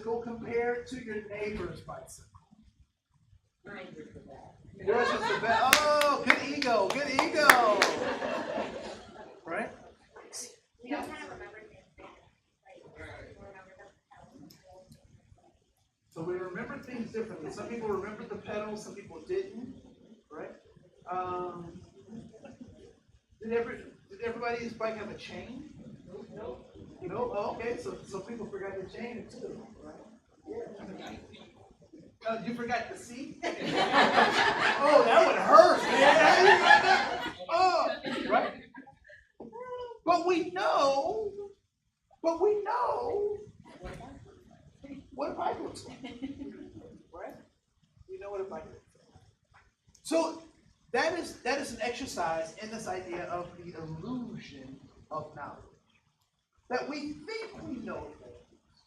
bicycle compared to your neighbor's bicycle? Mine's are the best. Yours is the best. Oh, good ego, good ego. Right? We all kind of remember things, like, remember the So we remember things differently. Some people remember the pedals, some people didn't, right? Did everybody's bike have a chain? Nope. Nope. Oh, okay, so some people forgot the chain too, right? Yeah. You forgot the seat? Oh, that would hurt, man. Oh, right? But we know what a bike looks like, right? We know what a bike looks like. So that is an exercise in this idea of the illusion of knowledge. That we think we know things,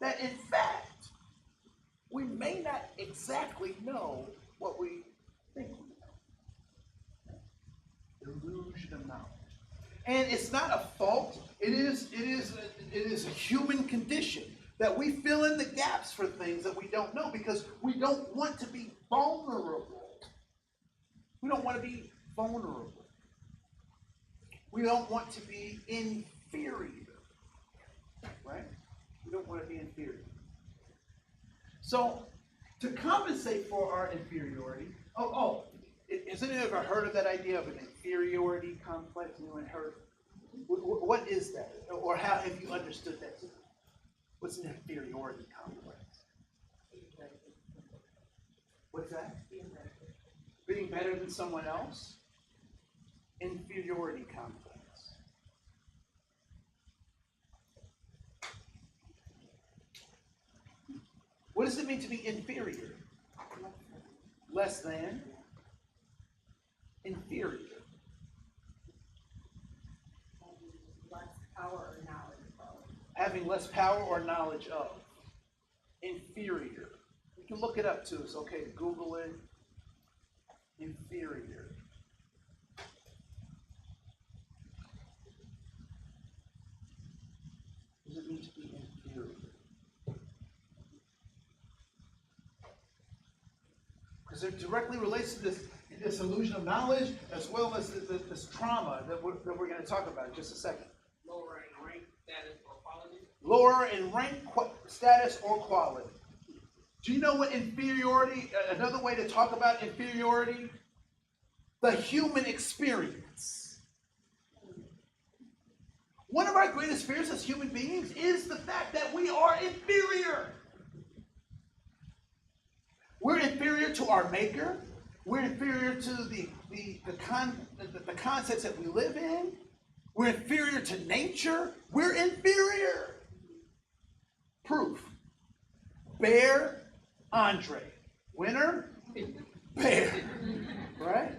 that in fact, we may not exactly know what we think we know. Illusion of knowledge. And it's not a fault, it is a human condition that we fill in the gaps for things that we don't know because we don't want to be vulnerable. We don't want to be vulnerable. We don't want to be inferior. Right? We don't want to be inferior. So, to compensate for our inferiority, has anyone ever heard of that idea of an inferiority complex? Anyone heard? What is that? Or how have you understood that? What's an inferiority complex? What's that? Being better than someone else? Inferiority complex. What does it mean to be inferior? Less than? Inferior. Less power or knowledge of. Having less power or knowledge of. Inferior. You can look it up too. It's okay to Google it. Inferior. What does it mean to be inferior? Because it directly relates to this illusion of knowledge as well as this trauma that we're going to talk about in just a second. Lower in rank, status, or quality. Lower in rank, status, or quality. Do you know what inferiority, another way to talk about inferiority? The human experience. One of our greatest fears as human beings is the fact that we are inferior. We're inferior to our maker. We're inferior to the concepts that we live in. We're inferior to nature. We're inferior. Proof. Bear, Andre. Winner, Bear. Right?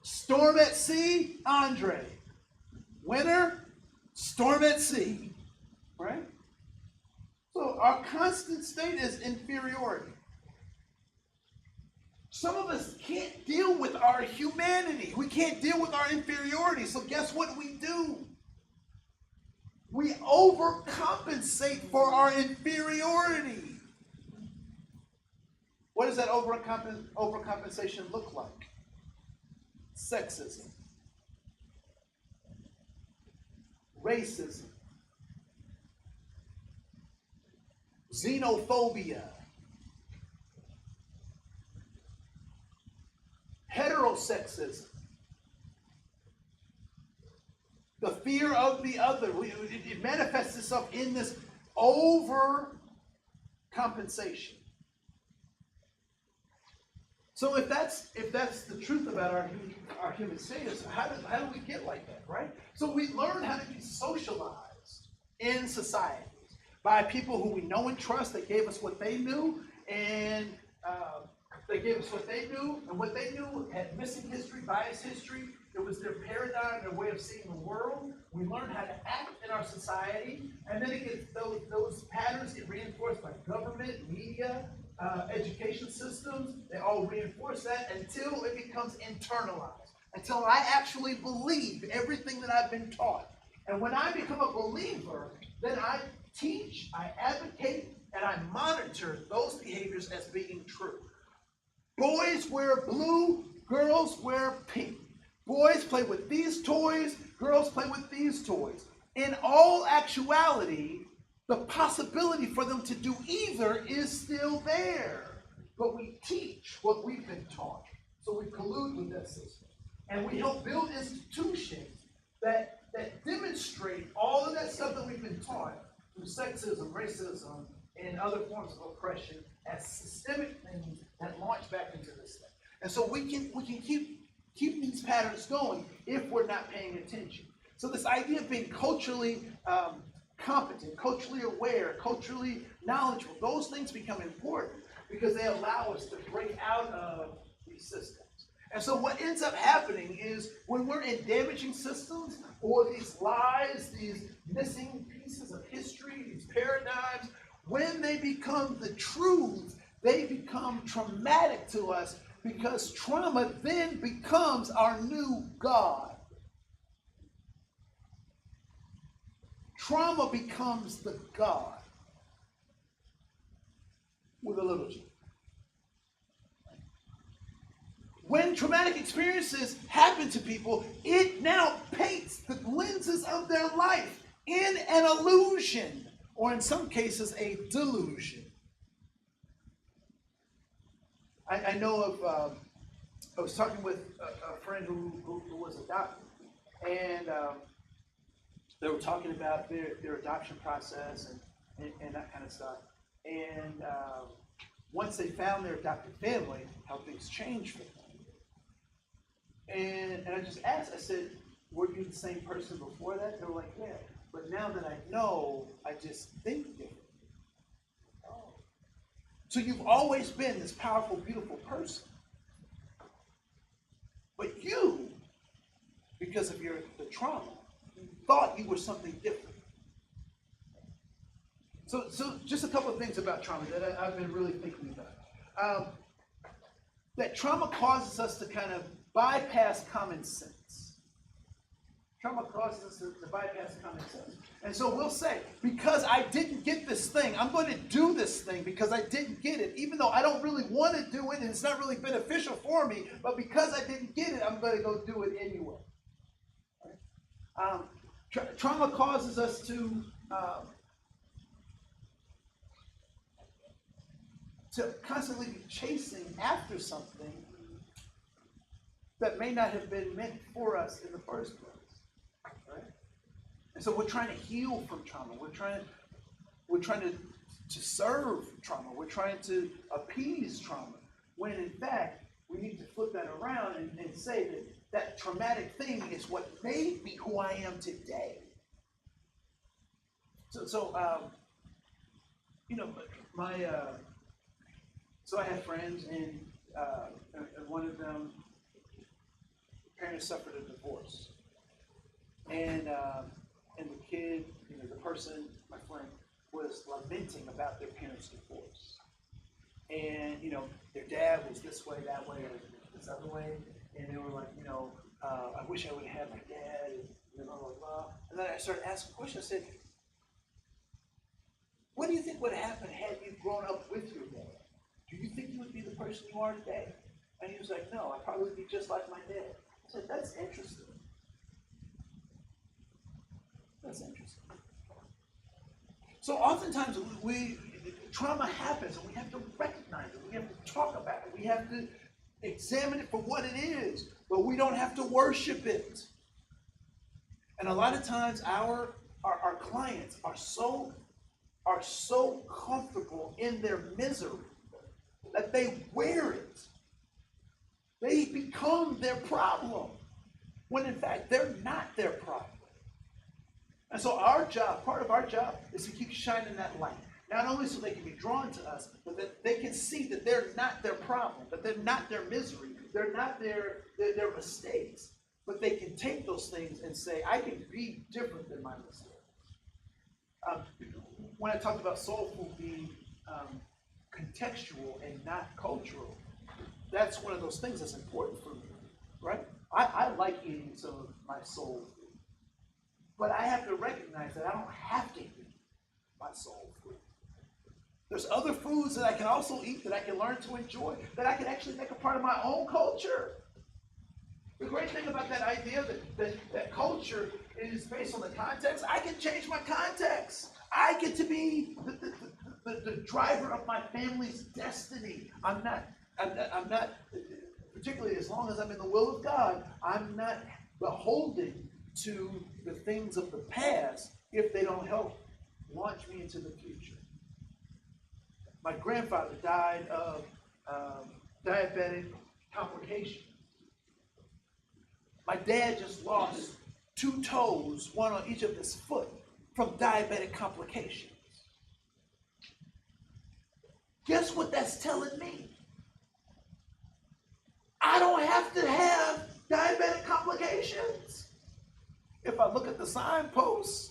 Storm at sea, Andre. Winner, Storm at sea. Right? So our constant state is inferiority. Some of us can't deal with our humanity. We can't deal with our inferiority. So guess what we do? We overcompensate for our inferiority. What does that overcompensation look like? Sexism. Racism. Xenophobia. Heterosexism. The fear of the other. It manifests itself in this overcompensation. So if that's the truth about our human status, how do we get like that, right? So we learn how to be socialized in society by people who we know and trust that gave us what they knew, and they gave us what they knew, and what they knew had missing history, biased history. It was their paradigm, their way of seeing the world. We learn how to act in our society, and then it gets those patterns get reinforced by government, media, education systems. They all reinforce that until it becomes internalized, until I actually believe everything that I've been taught. And when I become a believer, then I teach, I advocate, and I monitor those behaviors as being true. Boys wear blue, girls wear pink. Boys play with these toys, girls play with these toys. In all actuality, the possibility for them to do either is still there. But we teach what we've been taught. So we collude with that system. And we help build institutions that demonstrate all of that stuff that we've been taught through sexism, racism, and other forms of oppression as systemic things that launch back into this thing. And so we can keep these patterns going if we're not paying attention. So this idea of being culturally competent, culturally aware, culturally knowledgeable, those things become important because they allow us to break out of these systems. And so what ends up happening is when we're in damaging systems or these lies, these missing pieces of history, these paradigms, when they become the truth, they become traumatic to us because trauma then becomes our new God. Trauma becomes the God with a little g. When traumatic experiences happen to people, it now paints the lenses of their life in an illusion, or in some cases, a delusion. I know of, I was talking with a friend who was adopted, and they were talking about their adoption process and that kind of stuff. And once they found their adopted family, how things changed for them. And I just asked, I said, were you the same person before that? They were like, yeah. But now that I know, I just think differently. Oh. So you've always been this powerful, beautiful person. But you, because of the trauma, thought you were something different. So just a couple of things about trauma that I've been really thinking about. That trauma causes us to kind of bypass common sense. Trauma causes us to bypass common sense. And so we'll say, because I didn't get this thing, I'm going to do this thing because I didn't get it, even though I don't really want to do it and it's not really beneficial for me, but because I didn't get it, I'm going to go do it anyway. Right? Trauma causes us to constantly be chasing after something that may not have been meant for us in the first place, right? And so we're trying to heal from trauma. We're trying to serve trauma. We're trying to appease trauma. When in fact, we need to flip that around and say that traumatic thing is what made me who I am today. So I have friends, and one of them, parents suffered a divorce, and the kid, the person, my friend, was lamenting about their parents' divorce, and their dad was this way, that way, or this other way, and they were like, I wish I would have had my dad, and blah blah blah. And then I started asking questions. I said, what do you think would happen had you grown up with your dad? Do you think you would be the person you are today? And he was like, no, I'd probably be just like my dad. I said, that's interesting. That's interesting. So oftentimes trauma happens and we have to recognize it. We have to talk about it. We have to examine it for what it is, but we don't have to worship it. And a lot of times our clients are so comfortable in their misery that they wear it. They become their problem, when in fact they're not their problem. And so part of our job is to keep shining that light. Not only so they can be drawn to us, but that they can see that they're not their problem, that they're not their misery, they're not their mistakes. But they can take those things and say, I can be different than my mistakes. When I talked about soul food being contextual and not cultural, that's one of those things that's important for me, right? I like eating some of my soul food, but I have to recognize that I don't have to eat my soul food. There's other foods that I can also eat, that I can learn to enjoy, that I can actually make a part of my own culture. The great thing about that idea that culture is based on the context, I can change my context. I get to be the driver of my family's destiny. I'm not, particularly as long as I'm in the will of God, I'm not beholden to the things of the past if they don't help launch me into the future. My grandfather died of diabetic complications. My dad just lost 2 toes, one on each of his foot, from diabetic complications. Guess what that's telling me? I don't have to have diabetic complications. If I look at the signposts,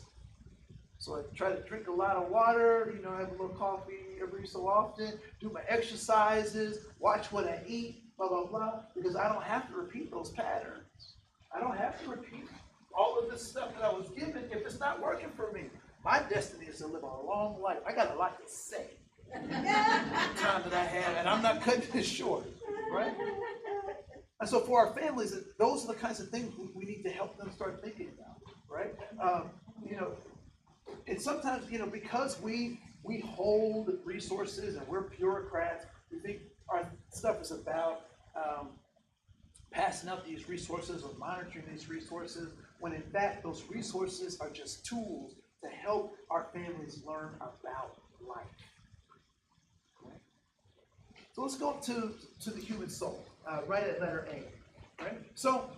so I try to drink a lot of water, have a little coffee every so often, do my exercises, watch what I eat, blah, blah, blah, because I don't have to repeat those patterns. I don't have to repeat all of this stuff that I was given if it's not working for me. My destiny is to live a long life. I got a lot to say. The time that I have, and I'm not cutting this short, right? And so for our families, those are the kinds of things we need to help them start thinking about, right? And sometimes, because we hold resources and we're bureaucrats, we think our stuff is about passing up these resources or monitoring these resources, when in fact those resources are just tools to help our families learn about life. Okay? So let's go to the human soul, right at letter A. Right? So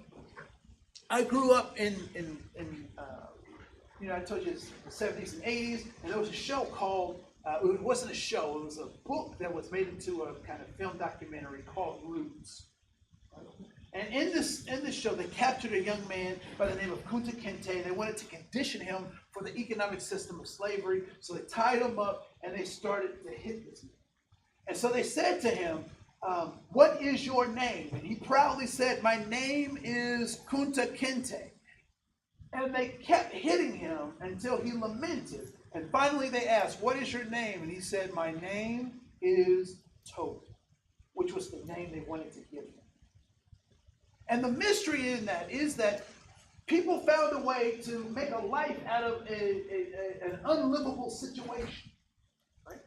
I grew up in I told you it's the 70s and 80s, and there was a show called, it wasn't a show, it was a book that was made into a kind of film documentary called Roots. And in this show, they captured a young man by the name of Kunta Kinte, and they wanted to condition him for the economic system of slavery. So they tied him up, and they started to hit this man. And so they said to him, what is your name? And he proudly said, my name is Kunta Kinte. And they kept hitting him until he lamented. And finally they asked, what is your name? And he said, my name is Toby, which was the name they wanted to give him. And the mystery in that is that people found a way to make a life out of an unlivable situation, right?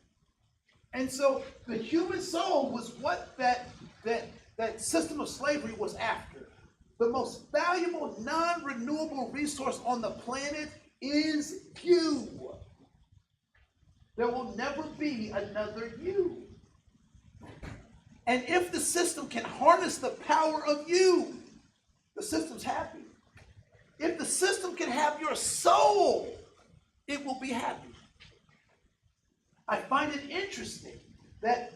And so the human soul was what that system of slavery was after. The most valuable, non-renewable resource on the planet is you. There will never be another you. And if the system can harness the power of you, the system's happy. If the system can have your soul, it will be happy. I find it interesting that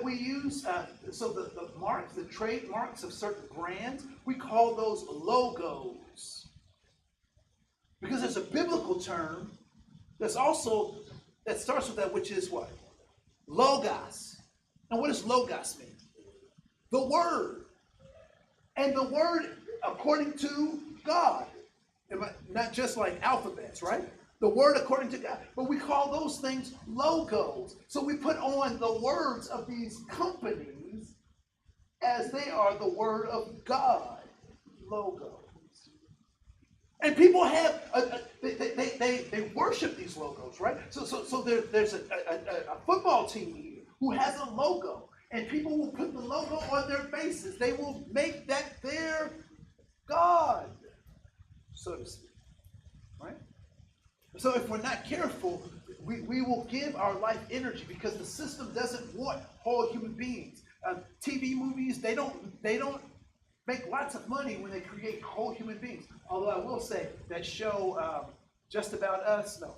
we use, the marks, the trademarks of certain brands, we call those logos. Because there's a biblical term that starts with that, which is what? Logos. And what does logos mean? The word. And the word according to God. Not just like alphabets, right? The word according to God. But we call those things logos. So we put on the words of these companies as they are the word of God. Logos. And people have, they worship these logos, right? So there's a football team here who has a logo, and people will put the logo on their faces. They will make that their God, so to speak, right? So if we're not careful, we will give our life energy because the system doesn't want whole human beings. TV movies, they don't make lots of money when they create whole human beings. Although I will say that show, Just About Us, no.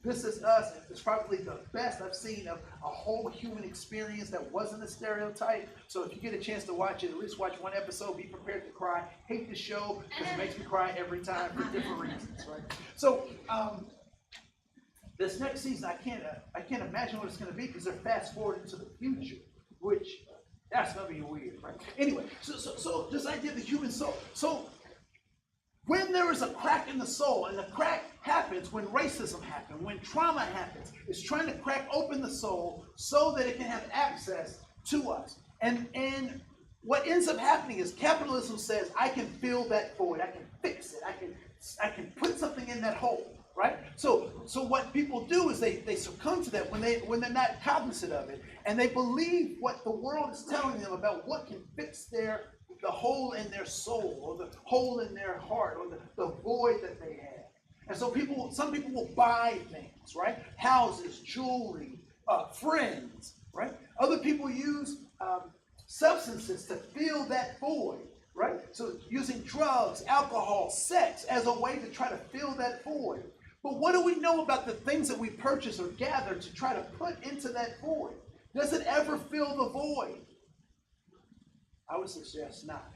This Is Us is probably the best I've seen of a whole human experience that wasn't a stereotype. So if you get a chance to watch it, at least watch one episode, be prepared to cry. Hate the show because it makes me cry every time for different reasons, right? So this next season, I can't imagine what it's going to be because they're fast forwarding to the future, which that's going to be weird, right? Anyway, so this idea of the human soul. So When there is a crack in the soul, and the crack happens when racism happens, when trauma happens, it's trying to crack open the soul so that it can have access to us. And what ends up happening is capitalism says, I can fill that void, I can fix it, I can put something in that hole, right? So what people do is they succumb to that when they're not cognizant of it, and they believe what the world is telling them about what can fix the hole in their soul, or the hole in their heart, or the void that they have. And so some people will buy things, right? Houses, jewelry, friends, right? Other people use substances to fill that void, right? So using drugs, alcohol, sex as a way to try to fill that void. But what do we know about the things that we purchase or gather to try to put into that void? Does it ever fill the void? I would suggest not.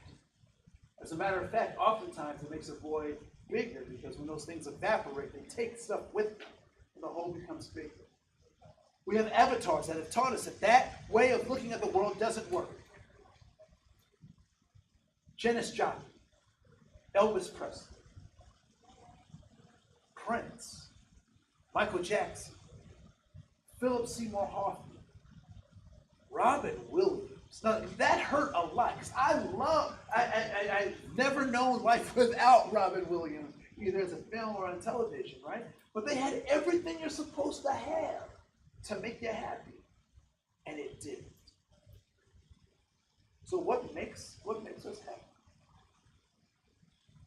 As a matter of fact, oftentimes it makes a void bigger, because when those things evaporate, they take stuff with them, and the hole becomes bigger. We have avatars that have taught us that way of looking at the world doesn't work. Janis Joplin, Elvis Presley, Prince, Michael Jackson, Philip Seymour Hoffman, Robin Williams. Now, that hurt a lot, because I've never known life without Robin Williams, either as a film or on television, right? But they had everything you're supposed to have to make you happy, and it didn't. So what makes us happy?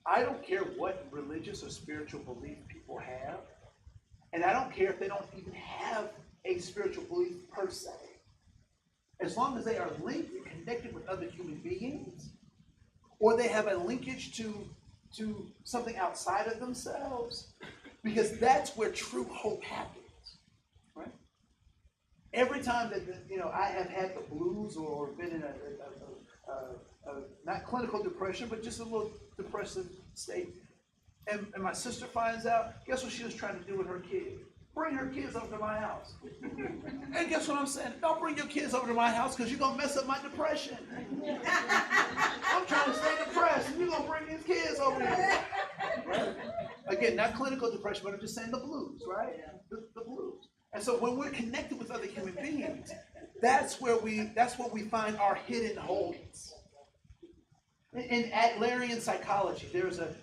I don't care what religious or spiritual belief people have, and I don't care if they don't even have a spiritual belief per se. As long as they are linked and connected with other human beings, or they have a linkage to something outside of themselves, because that's where true hope happens, right? Every time that I have had the blues or been in a not clinical depression, but just a little depressive state, and my sister finds out, guess what she was trying to do with her kids? Bring her kids over to my house. And guess what I'm saying? Don't bring your kids over to my house, because you're going to mess up my depression. I'm trying to stay depressed, and you're going to bring these kids over here. Right? Again, not clinical depression, but I'm just saying the blues, right? The blues. And so when we're connected with other human beings, that's what we find our hidden holes. In Adlerian psychology, there's a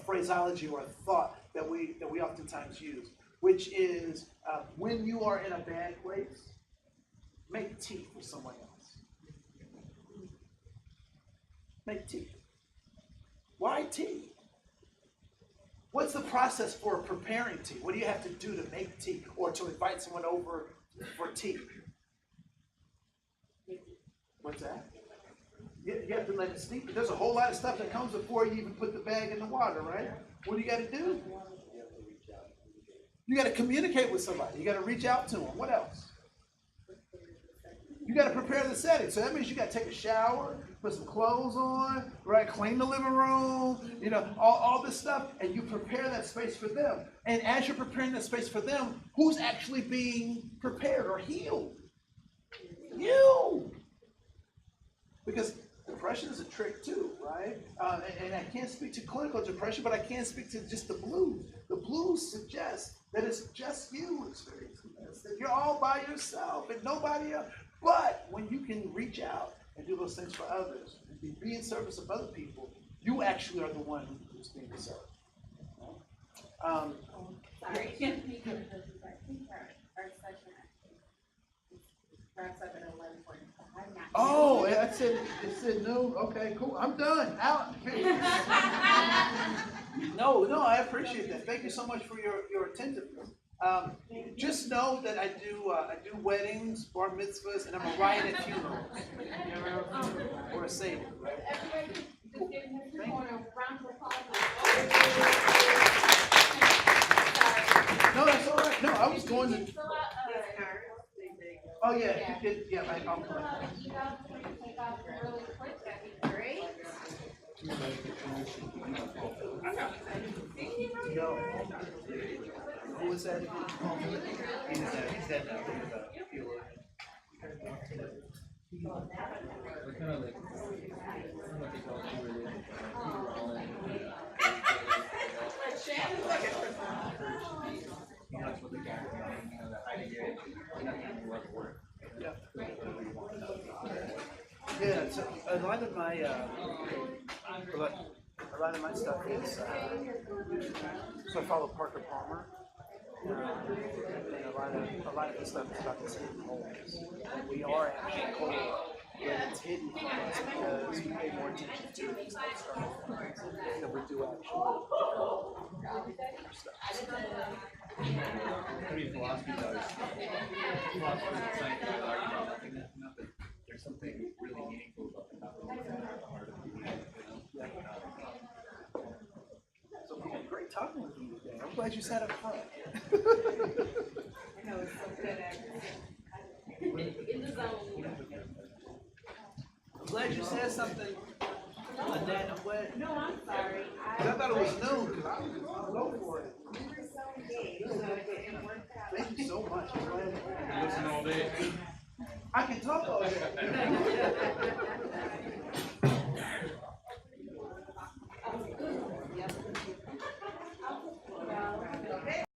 phraseology or a thought that we oftentimes use, which is when you are in a bad place, make tea for someone else. Make tea. Why tea? What's the process for preparing tea? What do you have to do to make tea or to invite someone over for tea? What's that? You have to let it steep. There's a whole lot of stuff that comes before you even put the bag in the water, right? What do you got to do? You got to communicate with somebody. You got to reach out to them. What else? You got to prepare the setting. So that means you got to take a shower, put some clothes on, right? Clean the living room, all this stuff, and you prepare that space for them. And as you're preparing that space for them, who's actually being prepared or healed? You. Because depression is a trick too, right? And I can't speak to clinical depression, but I can speak to just the blues. The blues suggest that it's just you experiencing this, that you're all by yourself and nobody else. But when you can reach out and do those things for others, and be in service of other people, you actually are the one who's being served. Sorry, I think our session wraps up at 11:45. Oh, it said no. Okay, cool. I'm done. Out. No, I appreciate that. Thank you so much for your attentiveness. Just know that I do weddings, bar mitzvahs, and I'm a riot at funerals. Or a seder. Everybody, just give Mr. Koen a round of applause. No, that's all right. No, I was going to. Fill out Oh yeah, if you could, yeah, I'll fill out an email for you to take off really quick, that'd be great. Yo. Who was that? He's that theologian. We're kind of like, I don't know if they call it religion, but we're all in. Shannon's like You know, that's what the gap is, you know, that idea, nothing will ever work. Yeah. Whatever you want. Yeah, so a lot of my stuff is, so I follow Parker Palmer. And a lot of the stuff is about this hidden holes. We are actually cold, but it's hidden from us because we pay more attention to it than we do actual stuff. I mean, philosophy does. Philosophers and scientists argue about nothingness, but there's something really meaningful about the heart of the being, you know? So great talking with you today. I'm glad you sat up front. I know, it's so good In the zone. I'm glad you said something. Dad, I'm glad. No, I'm sorry. I thought it was new because I was low for it. We were so engaged, so it worked out. Thank you so much. I'm glad. Listen all day. I can talk all day.